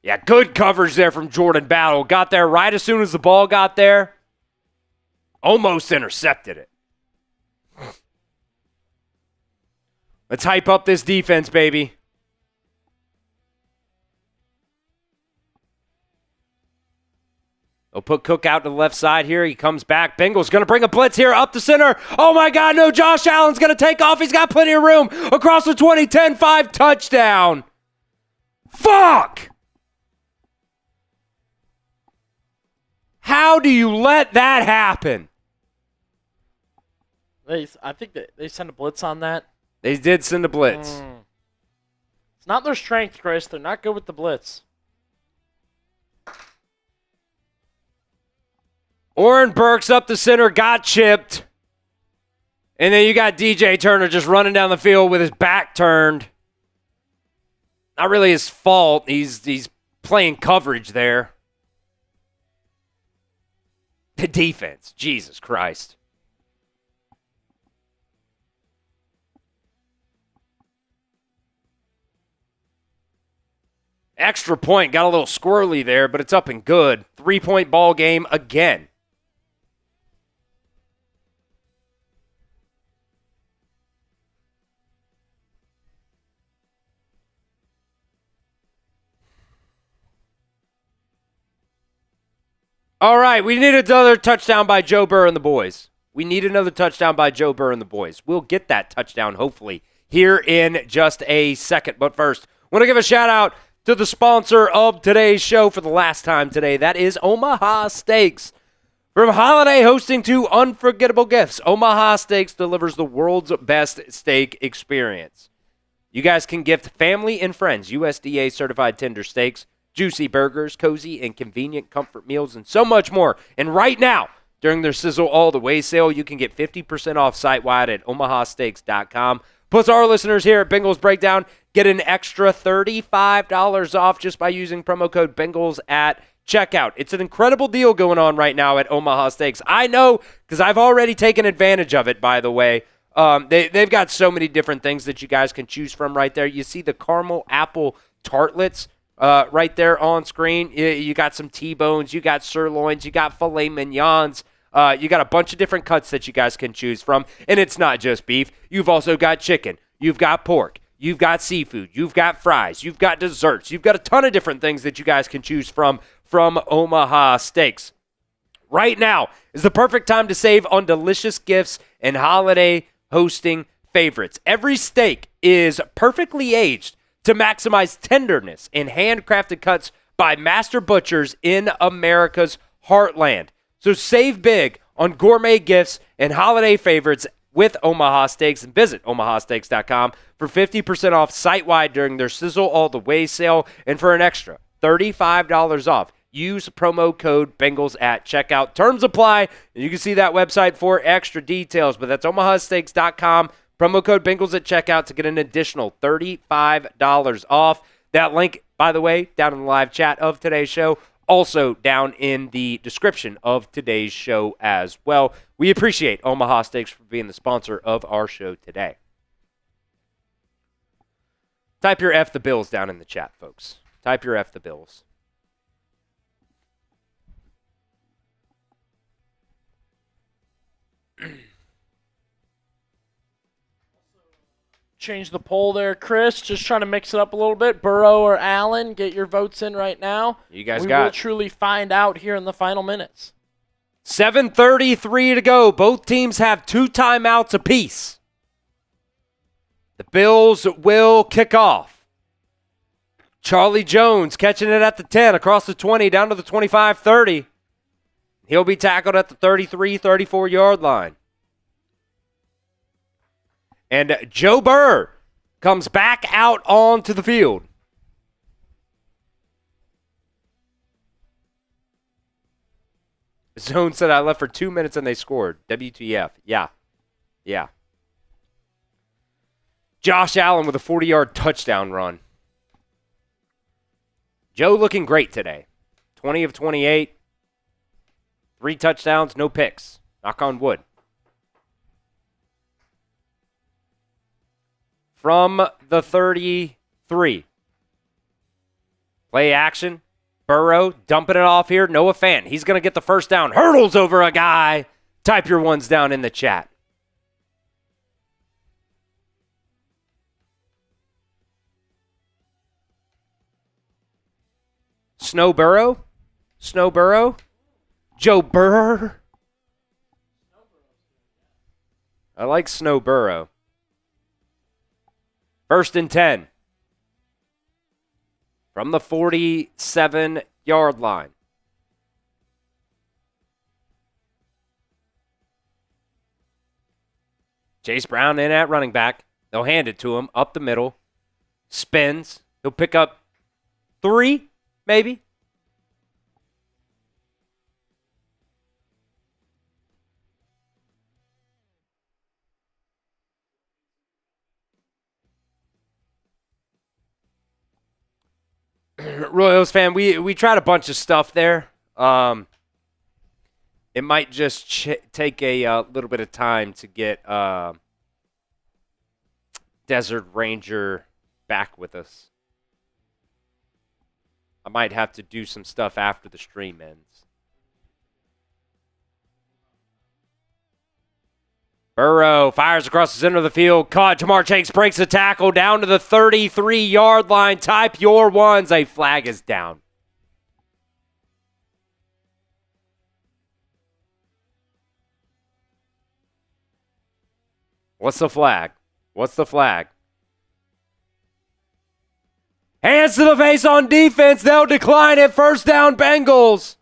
Yeah, good coverage there from Jordan Battle. Got there right as soon as the ball got there. Almost intercepted it. Let's hype up this defense, baby. They'll put Cook out to the left side here. He comes back. Bengals going to bring a blitz here up the center. Oh, my God, no. Josh Allen's going to take off. He's got plenty of room. Across the 20, 10-5 touchdown. Fuck! How do you let that happen? I think they sent a blitz on that. They did send a blitz. It's not their strength, Chris. They're not good with the blitz. Oren Burks up the center, got chipped. And then you got DJ Turner just running down the field with his back turned. Not really his fault. He's playing coverage there. The defense, Jesus Christ. Extra point, got a little squirrely there, but it's up and good. 3-point ball game again. All right, we need another touchdown by Joe Burrow and the boys. We need another touchdown by Joe Burrow and the boys. We'll get that touchdown, hopefully, here in just a second. But first, want to give a shout-out to the sponsor of today's show for the last time today. That is Omaha Steaks. From holiday hosting to unforgettable gifts, Omaha Steaks delivers the world's best steak experience. You guys can gift family and friends USDA-certified tender steaks, juicy burgers, cozy and convenient comfort meals, and so much more. And right now, during their Sizzle All the Way sale, you can get 50% off site-wide at omahasteaks.com. Plus, our listeners here at Bengals Breakdown get an extra $35 off just by using promo code Bengals at checkout. It's an incredible deal going on right now at Omaha Steaks. I know because I've already taken advantage of it, by the way. They've got so many different things that you guys can choose from right there. You see the caramel apple tartlets right there on screen. You got some T-bones, you got sirloins, you got filet mignons. You got a bunch of different cuts that you guys can choose from. And it's not just beef. You've also got chicken. You've got pork. You've got seafood. You've got fries. You've got desserts. You've got a ton of different things that you guys can choose from Omaha Steaks. Right now is the perfect time to save on delicious gifts and holiday hosting favorites. Every steak is perfectly aged to maximize tenderness and handcrafted cuts by master butchers in America's heartland. So save big on gourmet gifts and holiday favorites with Omaha Steaks, and visit omahasteaks.com for 50% off site-wide during their Sizzle All the Way sale, and for an extra $35 off. Use promo code Bengals at checkout. Terms apply, and you can see that website for extra details, but that's omahasteaks.com. Promo code Bengals at checkout to get an additional $35 off. That link, by the way, down in the live chat of today's show, also down in the description of today's show as well. We appreciate Omaha Steaks for being the sponsor of our show today. Type your F the Bills down in the chat, folks. Type your F the Bills. Change the poll there, Chris. Just trying to mix it up a little bit. Burrow or Allen, get your votes in right now. You guys we got will it. truly find out here in the final minutes. 7:33 to go. Both teams have 2 timeouts apiece. The Bills will kick off. Charlie Jones catching it at the 10, across the 20, down to the 25-30. He'll be tackled at the 33-34 line. And Joe Burr comes back out onto the field. Zone said I left for 2 minutes and they scored. WTF. Yeah. Josh Allen with a 40-yard touchdown run. Joe looking great today. 20 of 28. 3 touchdowns, no picks. Knock on wood. From the 33. Play action. Burrow dumping it off here. Noah Fant. He's going to get the first down. Hurdles over a guy. Type your ones down in the chat. Snow Burrow. Joe Burr. I like Snow Burrow. 1st and 10. From the 47-yard line. Chase Brown in at running back. They'll hand it to him up the middle. Spins. He'll pick up 3, maybe. Royals fan, we tried a bunch of stuff there. It might just take a little bit of time to get Desert Ranger back with us. I might have to do some stuff after the stream ends. Burrow fires across the center of the field. Caught. Jamar Chase breaks the tackle down to the 33-yard line. Type your ones. A flag is down. What's the flag? Hands to the face on defense. They'll decline it. First down, Bengals.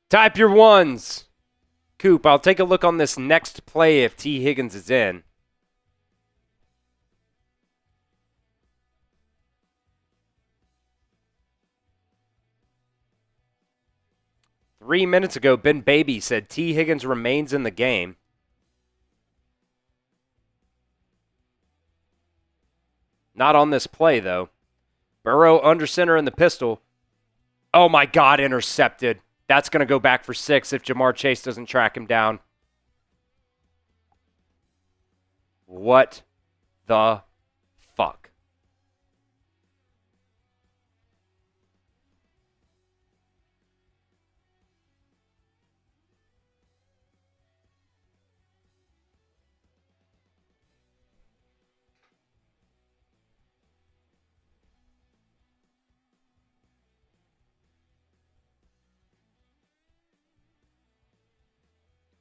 Type your ones. Coop, I'll take a look on this next play if T. Higgins is in. Three minutes ago, Ben Baby said T. Higgins remains in the game. Not on this play, though. Burrow under center in the pistol. Oh, my God, intercepted. That's going to go back for 6 if Jamar Chase doesn't track him down. What the fuck?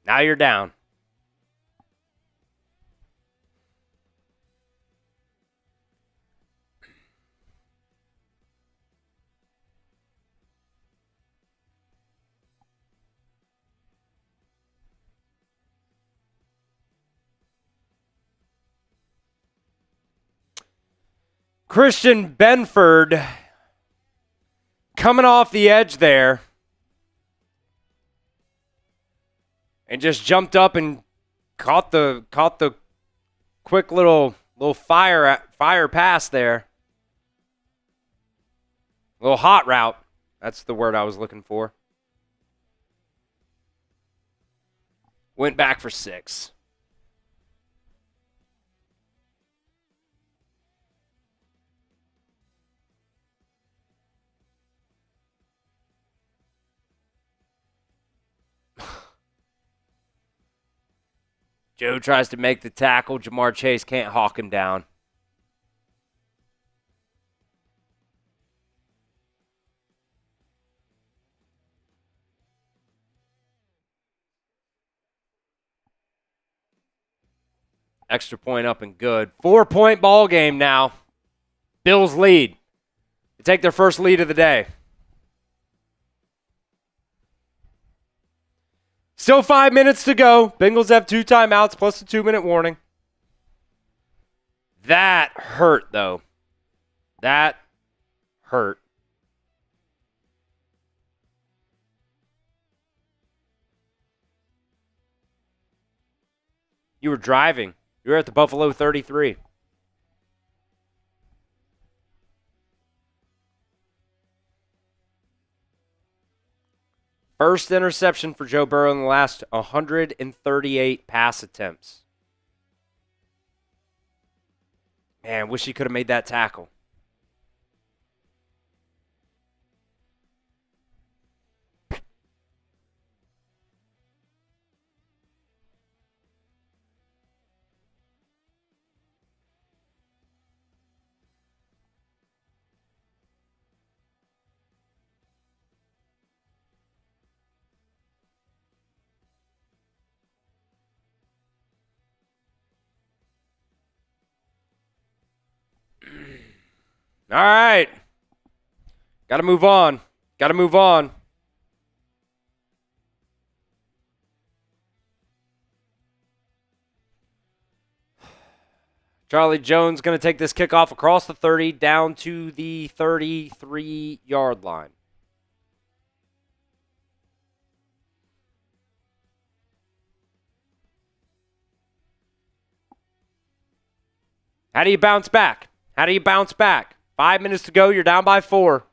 Now you're down. Christian Benford coming off the edge there. And just jumped up and caught the quick little fire pass there. A little hot route. That's the word I was looking for. Went back for 6. Joe tries to make the tackle. Jamar Chase can't hawk him down. Extra point up and good. 4-point ball game now. Bills lead. They take their first lead of the day. Still 5 minutes to go. Bengals have 2 timeouts plus a 2-minute warning. That hurt, though. That hurt. You were driving. You were at the Buffalo 33. First interception for Joe Burrow in the last 138 pass attempts. Man, wish he could have made that tackle. All right. Got to move on. Got to move on. Charlie Jones going to take this kickoff across the 30 down to the 33-yard line. How do you bounce back? How do you bounce back? 5 minutes to go. You're down by 4.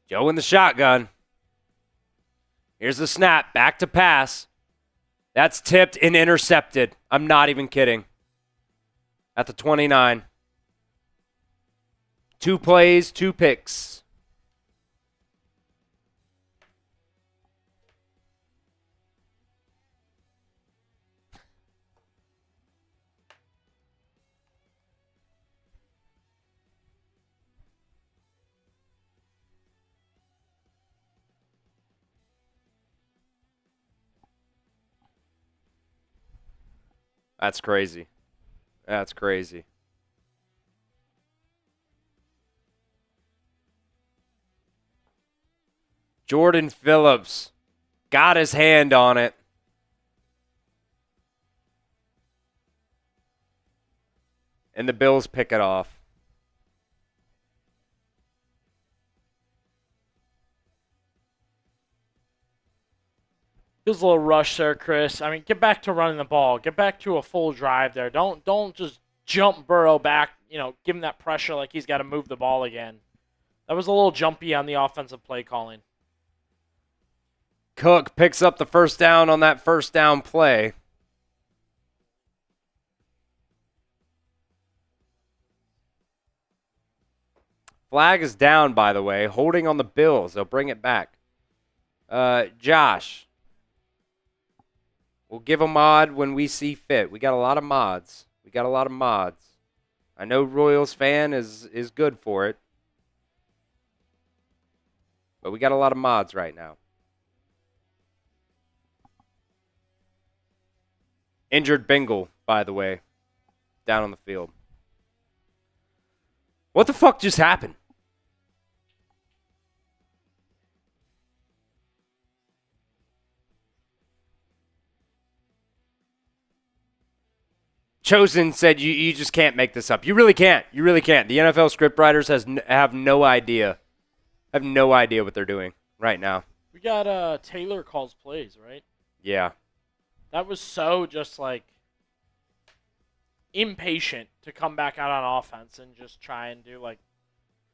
Joe in the shotgun. Here's the snap. Back to pass. That's tipped and intercepted. I'm not even kidding. At the 29. 2 plays, 2 picks. That's crazy. That's crazy. Jordan Phillips got his hand on it. And the Bills pick it off. There's a little rush there, Chris. I mean, get back to running the ball. Get back to a full drive there. Don't just jump Burrow back, give him that pressure like he's got to move the ball again. That was a little jumpy on the offensive play calling. Cook picks up the first down on that first down play. Flag is down, by the way. Holding on the Bills. They'll bring it back. Josh. We'll give a mod when we see fit. We got a lot of mods. I know Royals fan is good for it. But we got a lot of mods right now. Injured Bengal, by the way, down on the field. What the fuck just happened? Chosen said you just can't make this up. You really can't. The NFL scriptwriters have no idea. I have no idea what they're doing right now. We got Taylor calls plays, right? Yeah. That was so just like impatient to come back out on offense and just try and do like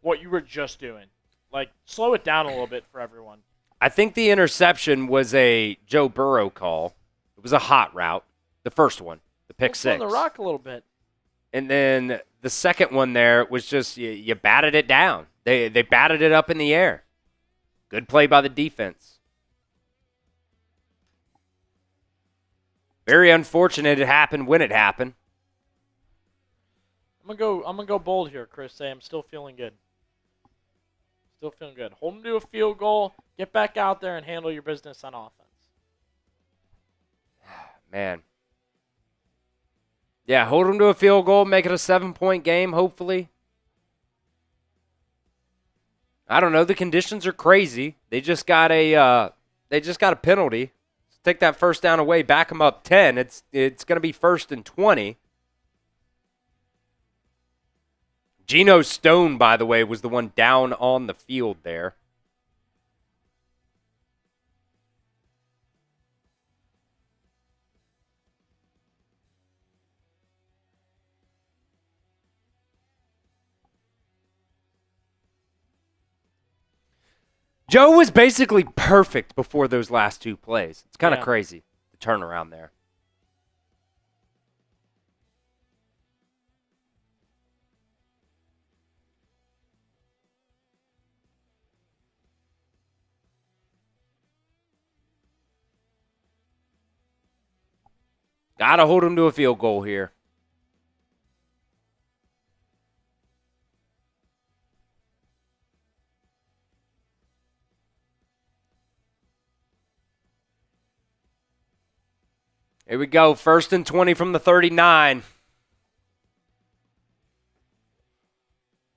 what you were just doing. Like slow it down a little bit for everyone. I think the interception was a Joe Burrow call. It was a hot route. The first one, the pick Let's six. run the rock a little bit. And then the second one there was just you batted it down. They batted it up in the air. Good play by the defense. Very unfortunate it happened when it happened. I'm gonna go bold here, Chris. Say I'm still feeling good. Still feeling good. Hold them to a field goal. Get back out there and handle your business on offense. Man. Yeah, hold them to a field goal, make it a 7-point game, hopefully. I don't know. The conditions are crazy. They just got a penalty. Take that first down away, back them up 10. It's going to be 1st and 20. Geno Stone, by the way, was the one down on the field there. Joe was basically perfect before those last two plays. It's kind of crazy, the turnaround there. Got to hold him to a field goal here. Here we go. 1st and 20 from the 39.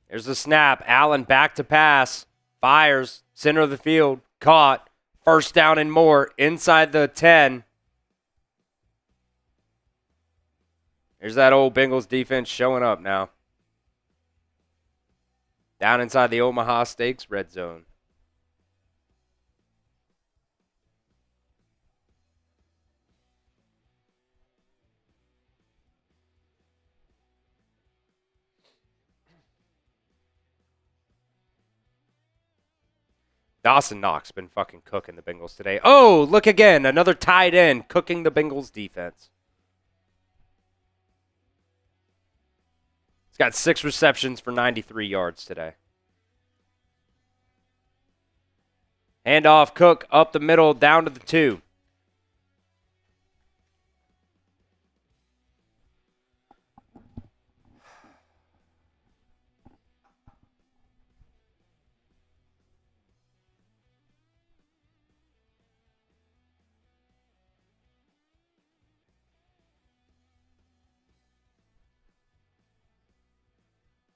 There's the snap. Allen back to pass. Fires. Center of the field. Caught. 1st down and more. Inside the 10. There's that old Bengals defense showing up now. Down inside the Omaha Steaks red zone. Dawson Knox been fucking cooking the Bengals today. Oh, look again. Another tight end cooking the Bengals defense. He's got 6 receptions for 93 yards today. Handoff, Cook up the middle, down to the 2.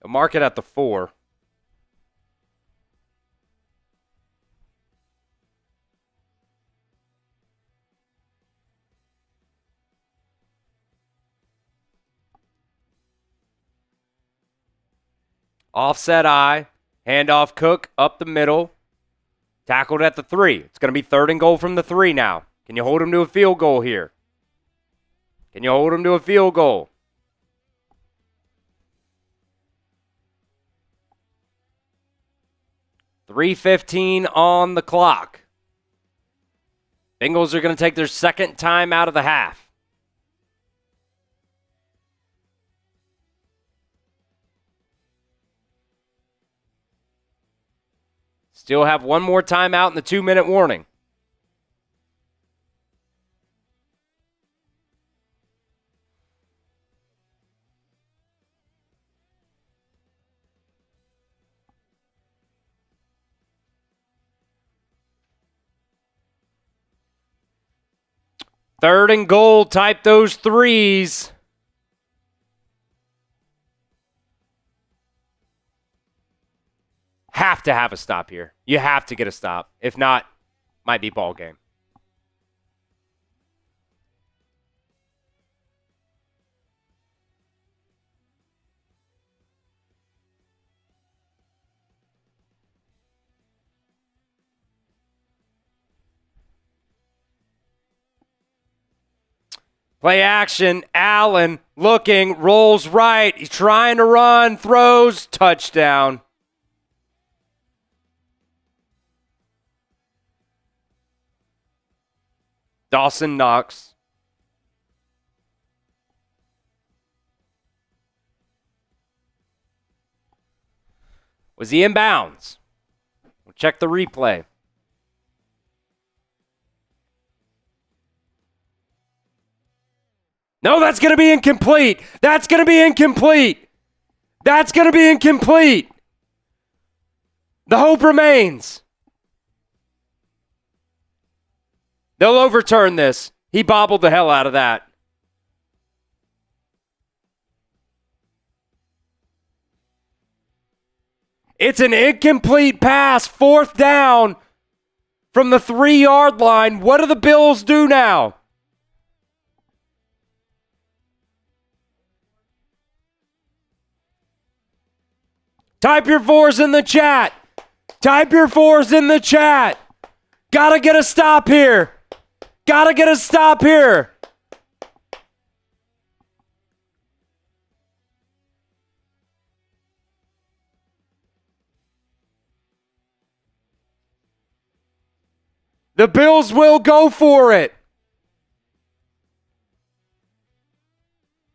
They'll mark it at the 4. Offset eye. Handoff, Cook up the middle. Tackled at the 3. It's going to be 3rd and goal from the 3 now. Can you hold him to a field goal here? Can you hold him to a field goal? .3:15 on the clock. Bengals are going to take their 2nd time out of the half. Still have one more timeout in the 2-minute warning. Third and goal, type those 3s. Have to have a stop here. You have to get a stop. If not, might be ball game. Play action. Allen looking, rolls right. He's trying to run, throws, touchdown. Dawson Knox. Was he in bounds? We'll check the replay. No, that's going to be incomplete. That's going to be incomplete. That's going to be incomplete. The hope remains. They'll overturn this. He bobbled the hell out of that. It's an incomplete pass, 4th down from the 3-yard line. What do the Bills do now? Type your 4s in the chat. Type your 4s in the chat. Gotta get a stop here. Gotta get a stop here. The Bills will go for it.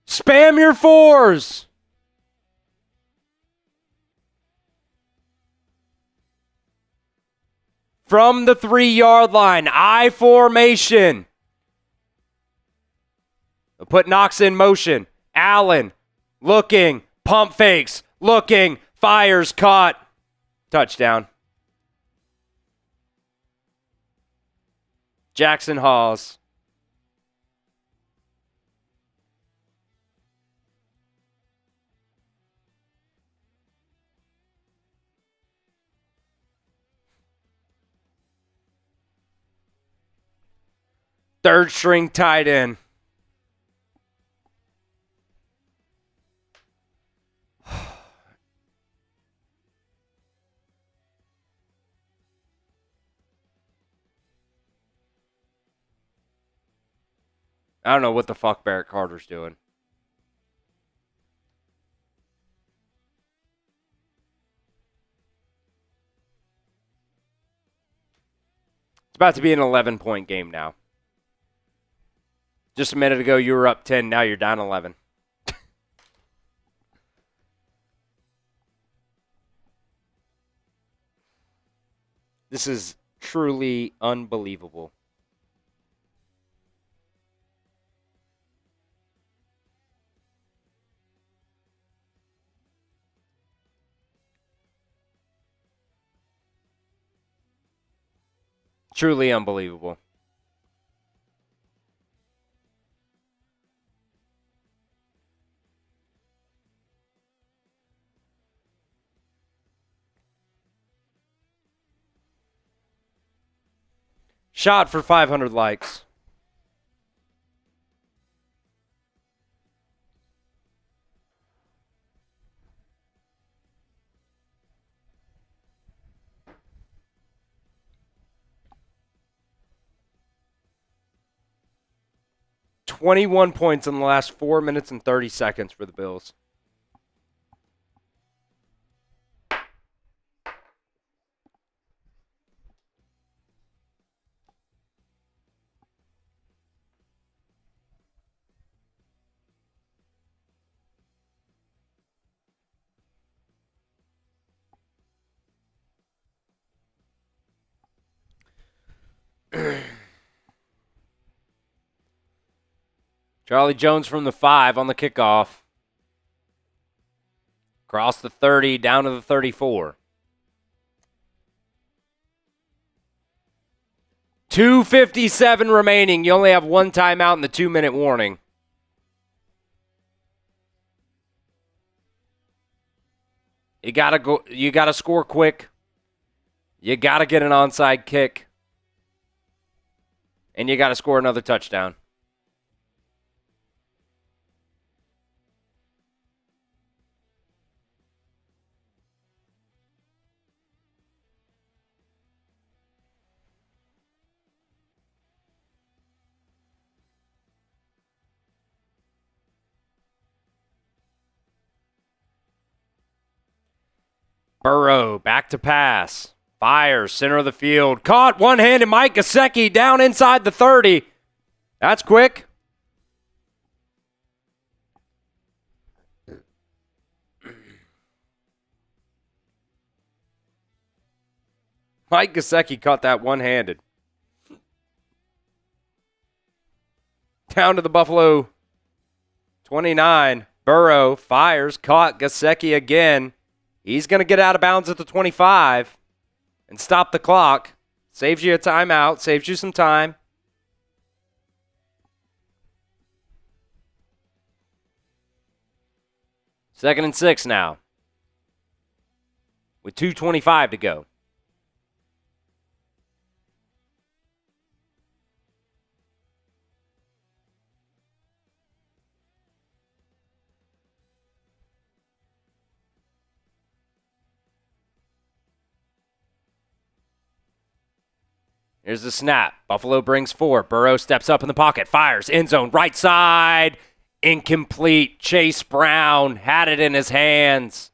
Spam your 4s. From the 3-yard line, I formation. They'll put Knox in motion. Allen looking, pump fakes, looking, fires, caught. Touchdown. Jackson Hawes. Third string tight end. I don't know what the fuck Barrett Carter's doing. It's about to be an 11-point game now. Just a minute ago, you were up 10. Now you're down 11. This is truly unbelievable. Truly unbelievable. Shot for 500 likes. $21 points in the last 4 minutes and 30 seconds for the Bills. Charlie Jones from the 5 on the kickoff. Across the 30, down to the 34. 2:57 remaining. You only have one timeout in the 2-minute warning. You gotta score quick. You gotta get an onside kick. And you gotta score another touchdown. Burrow, back to pass. Fires, center of the field. Caught, one-handed Mike Gesicki down inside the 30. That's quick. Mike Gesicki caught that one-handed. Down to the Buffalo 29. Burrow fires, caught Gesicki again. He's going to get out of bounds at the 25 and stop the clock. Saves you a timeout, saves you some time. Second and 6 now, with 2:25 to go. Here's the snap. Buffalo brings 4. Burrow steps up in the pocket, fires, end zone, right side. Incomplete. Chase Brown had it in his hands.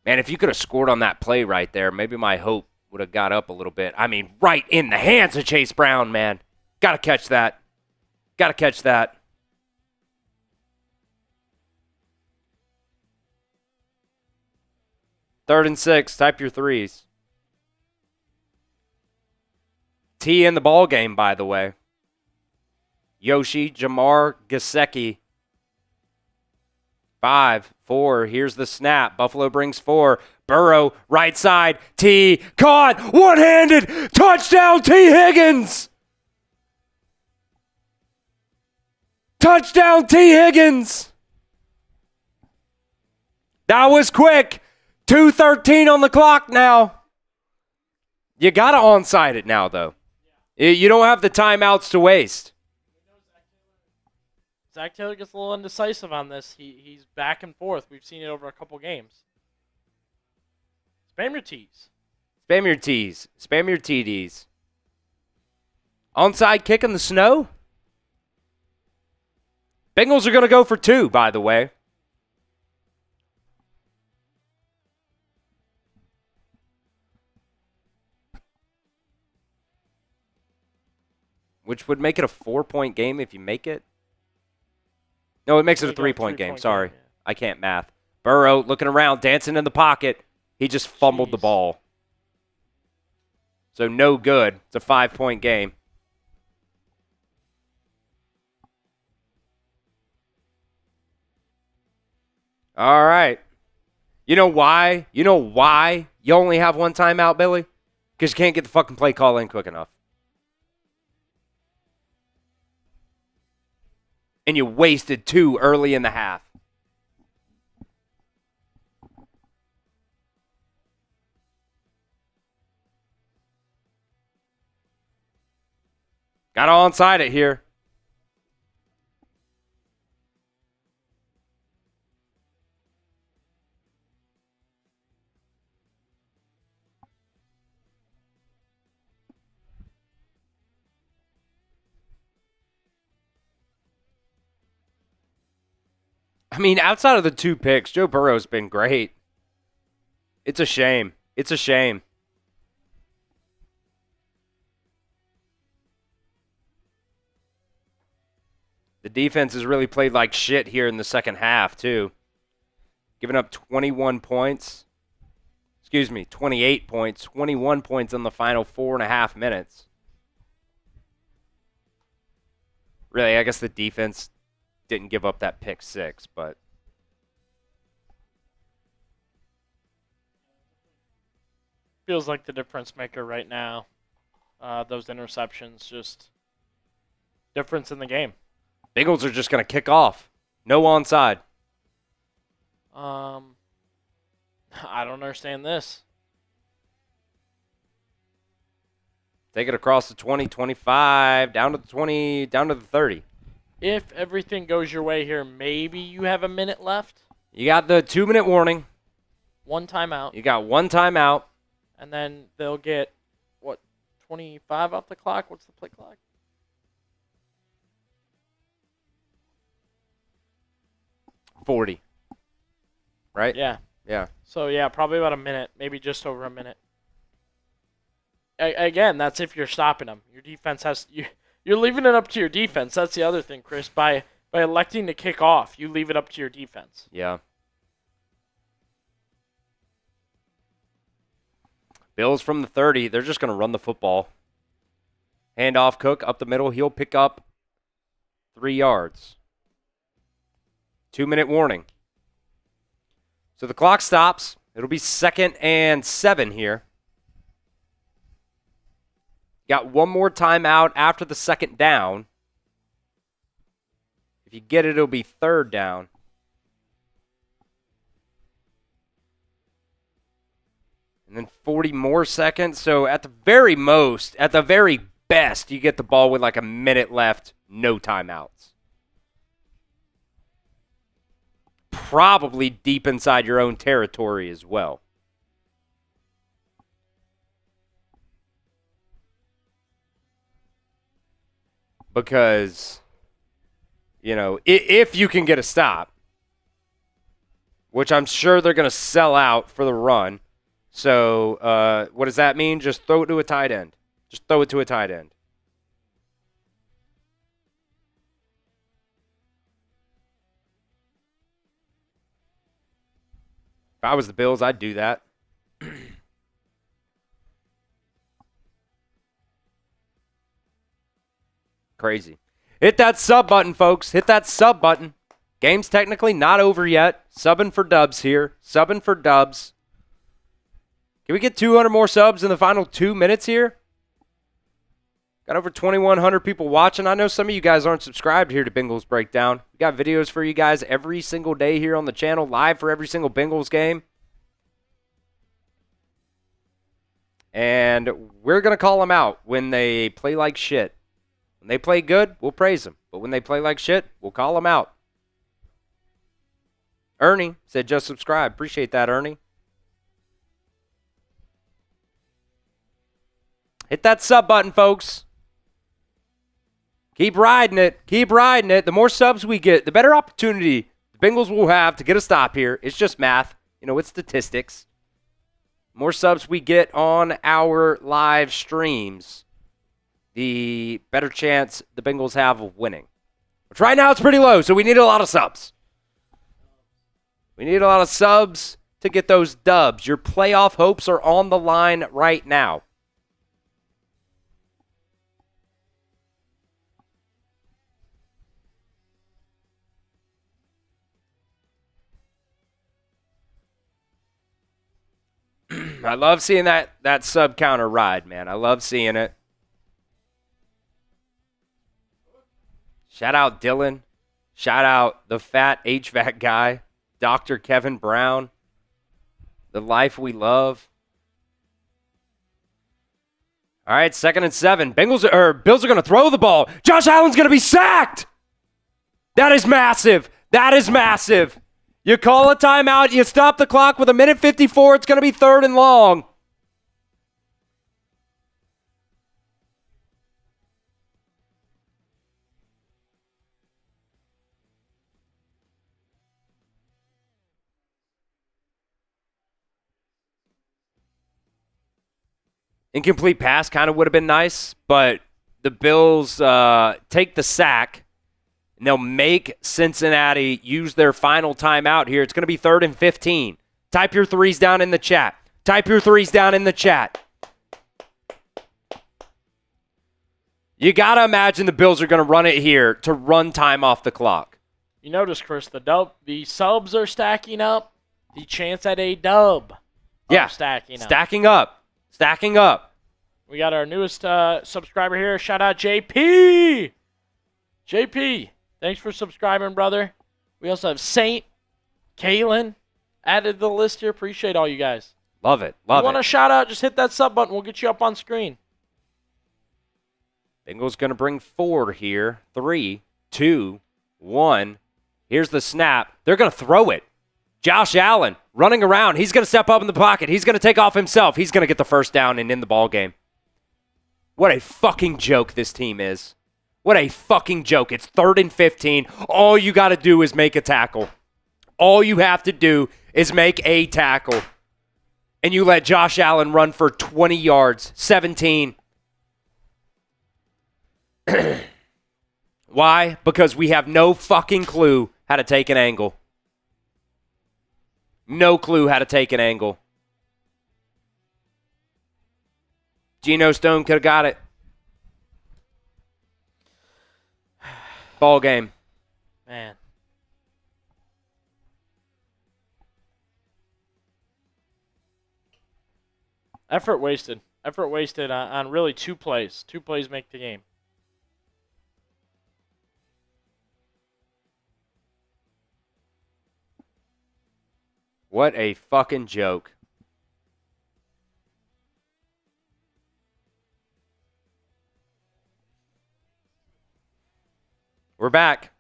Man, if you could have scored on that play right there, maybe my hope would have got up a little bit. I mean, right in the hands of Chase Brown, man. Got to catch that. Got to catch that. Third and 6. Type your threes. T in the ball game, by the way. Yoshi, Jamar, Gesicki. 5, 4. Here's the snap. Buffalo brings 4. Burrow, right side. T. Caught. One-handed. Touchdown, T. Higgins. Touchdown, T. Higgins. That was quick. 2:13 on the clock now. You got to onside it now, though. You don't have the timeouts to waste. Zach Taylor gets a little indecisive on this. He's back and forth. We've seen it over a couple games. Spam your T's. Spam your T's. Spam your TDs. Onside kick in the snow. Bengals are going to go for 2, by the way. Which would make it a 4-point game if you make it. No, it makes it a 3-point game. Sorry. Yeah. I can't math. Burrow looking around, dancing in the pocket. He just fumbled the ball. So no good. It's a 5-point game. All right. You know why? You know why you only have one timeout, Billy? Because you can't get the fucking play call in quick enough. And you wasted 2 early in the half. Got to onside it here. I mean, outside of the 2 picks, Joe Burrow's been great. It's a shame. It's a shame. The defense has really played like shit here in the second half, too. Giving up 21 points. Excuse me, 28 points. 21 points in the final 4.5 minutes. Really, I guess the defense didn't give up that pick 6, but Feels like the difference maker right now. Those interceptions, just difference in the game. Bengals are just going to kick off. No onside. I don't understand this. Take it across the 20, 25, down to the 20, down to the 30. If everything goes your way here, maybe you have a minute left. You got the 2-minute warning. 1 timeout. You got 1 timeout. And then they'll get, 25 off the clock? What's the play clock? 40. Right? Yeah. Yeah. So, yeah, probably about a minute, maybe just over a minute. Again, that's if you're stopping them. Your defense has you're leaving it up to your defense. That's the other thing, Chris. By electing to kick off, you leave it up to your defense. Yeah. Bills from the 30. They're just going to run the football. Handoff, Cook up the middle. He'll pick up 3 yards. 2-minute warning. So the clock stops. It'll be 2nd and 7 here. Got one more timeout after the 2nd down. If you get it, it'll be 3rd down. And then 40 more seconds. So at the very most, at the very best, you get the ball with like a minute left, no timeouts. Probably deep inside your own territory as well. Because, you know, if you can get a stop, which I'm sure they're going to sell out for the run. So what does that mean? Just throw it to a tight end. Just throw it to a tight end. If I was the Bills, I'd do that. Crazy. Hit that sub button, folks. Hit that sub button. Game's technically not over yet. Subbing for dubs here. Subbing for dubs. Can we get 200 more subs in the final 2 minutes here? Got over 2,100 people watching. I know some of you guys aren't subscribed here to Bengals Breakdown. We got videos for you guys every single day here on the channel, live for every single Bengals game. And we're going to call them out when they play like shit. When they play good, we'll praise them. But when they play like shit, we'll call them out. Ernie said just subscribe. Appreciate that, Ernie. Hit that sub button, folks. Keep riding it. Keep riding it. The more subs we get, the better opportunity the Bengals will have to get a stop here. It's just math. You know, it's statistics. The more subs we get on our live streams, the better chance the Bengals have of winning. Which right now it's pretty low, so we need a lot of subs. We need a lot of subs to get those dubs. Your playoff hopes are on the line right now. I love seeing that sub counter ride, man. I love seeing it. Shout out Dylan. Shout out the fat HVAC guy, Dr. Kevin Brown. The life we love. All right, 2nd and 7. Bills are going to throw the ball. Josh Allen's going to be sacked. That is massive. That is massive. You call a timeout. You stop the clock with 1:54. It's going to be 3rd and long. Incomplete pass kind of would have been nice, but the Bills take the sack, and they'll make Cincinnati use their final timeout here. It's going to be 3rd and 15. Type your threes down in the chat. Type your threes down in the chat. You got to imagine the Bills are going to run it here to run time off the clock. You notice, Chris, the subs are stacking up. The chance at a dub stacking up. Stacking up. We got our newest subscriber here. Shout out JP. JP, thanks for subscribing, brother. We also have Saint, Caitlin added to the list here. Appreciate all you guys. Love it. If you want a shout out, just hit that sub button. We'll get you up on screen. Bengals going to bring 4 here. 3, 2, 1. Here's the snap. They're going to throw it. Josh Allen running around. He's going to step up in the pocket. He's going to take off himself. He's going to get the first down and end the ball game. What a fucking joke this team is. What a fucking joke. It's 3rd and 15. All you got to do is make a tackle. All you have to do is make a tackle. And you let Josh Allen run for 20 yards, 17. Why? Because we have no fucking clue how to take an angle. No clue how to take an angle. Geno Stone could have got it. Ball game. Man. Effort wasted. Effort wasted on really 2 plays. 2 plays make the game. What a fucking joke. We're back.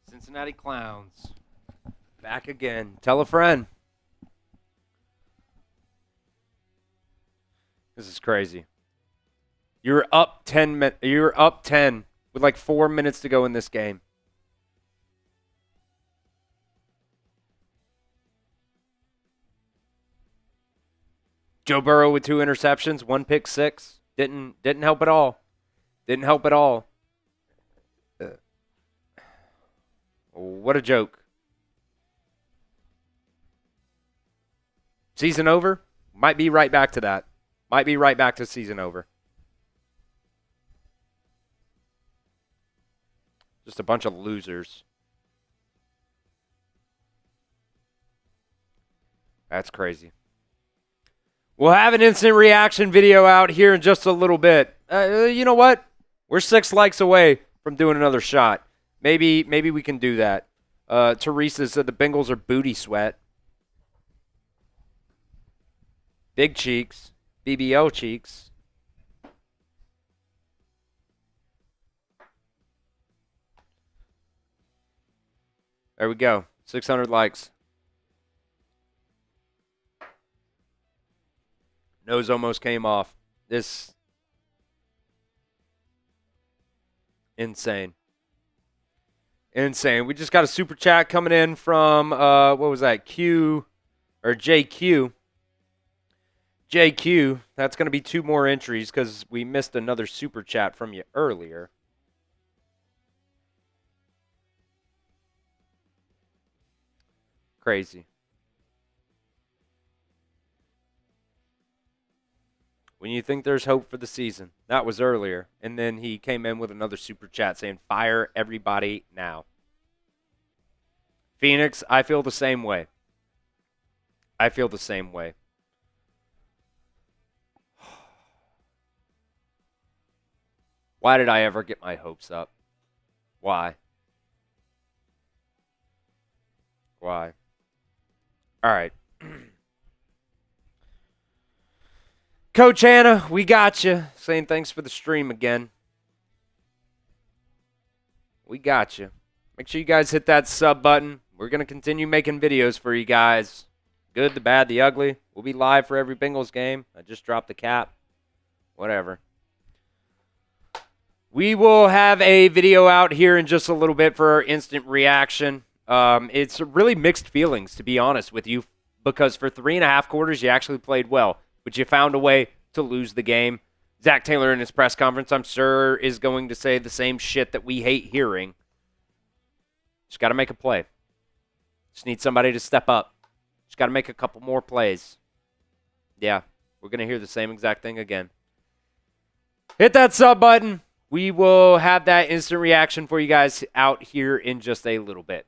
Cincinnati Clowns. Back again. Tell a friend. This is crazy. You're up 10 with like 4 minutes to go in this game. Joe Burrow with 2 interceptions, 1 pick six. Didn't help at all. Didn't help at all. What a joke. Season over? Might be right back to that. Might be right back to season over. Just a bunch of losers. That's crazy. We'll have an instant reaction video out here in just a little bit. You know what? We're 6 likes away from doing another shot. Maybe we can do that. Teresa said the Bengals are booty sweat. Big cheeks. BBL cheeks. There we go. 600 likes. Nose almost came off. This insane. Insane. We just got a super chat coming in from what was that? Q or JQ. JQ. That's going to be 2 more entries because we missed another super chat from you earlier. Crazy. When you think there's hope for the season. That was earlier. And then he came in with another super chat saying, fire everybody now. Phoenix, I feel the same way. I feel the same way. Why did I ever get my hopes up? Why? Why? All right. Coach Anna, we got you. Saying thanks for the stream again. We got you. Make sure you guys hit that sub button. We're going to continue making videos for you guys. Good, the bad, the ugly. We'll be live for every Bengals game. I just dropped the cap. Whatever. We will have a video out here in just a little bit for our instant reaction. It's really mixed feelings, to be honest with you, because for 3.5 quarters, you actually played well, but you found a way to lose the game. Zach Taylor in his press conference, I'm sure, is going to say the same shit that we hate hearing. Just got to make a play. Just need somebody to step up. Just got to make a couple more plays. Yeah, we're going to hear the same exact thing again. Hit that sub button. We will have that instant reaction for you guys out here in just a little bit.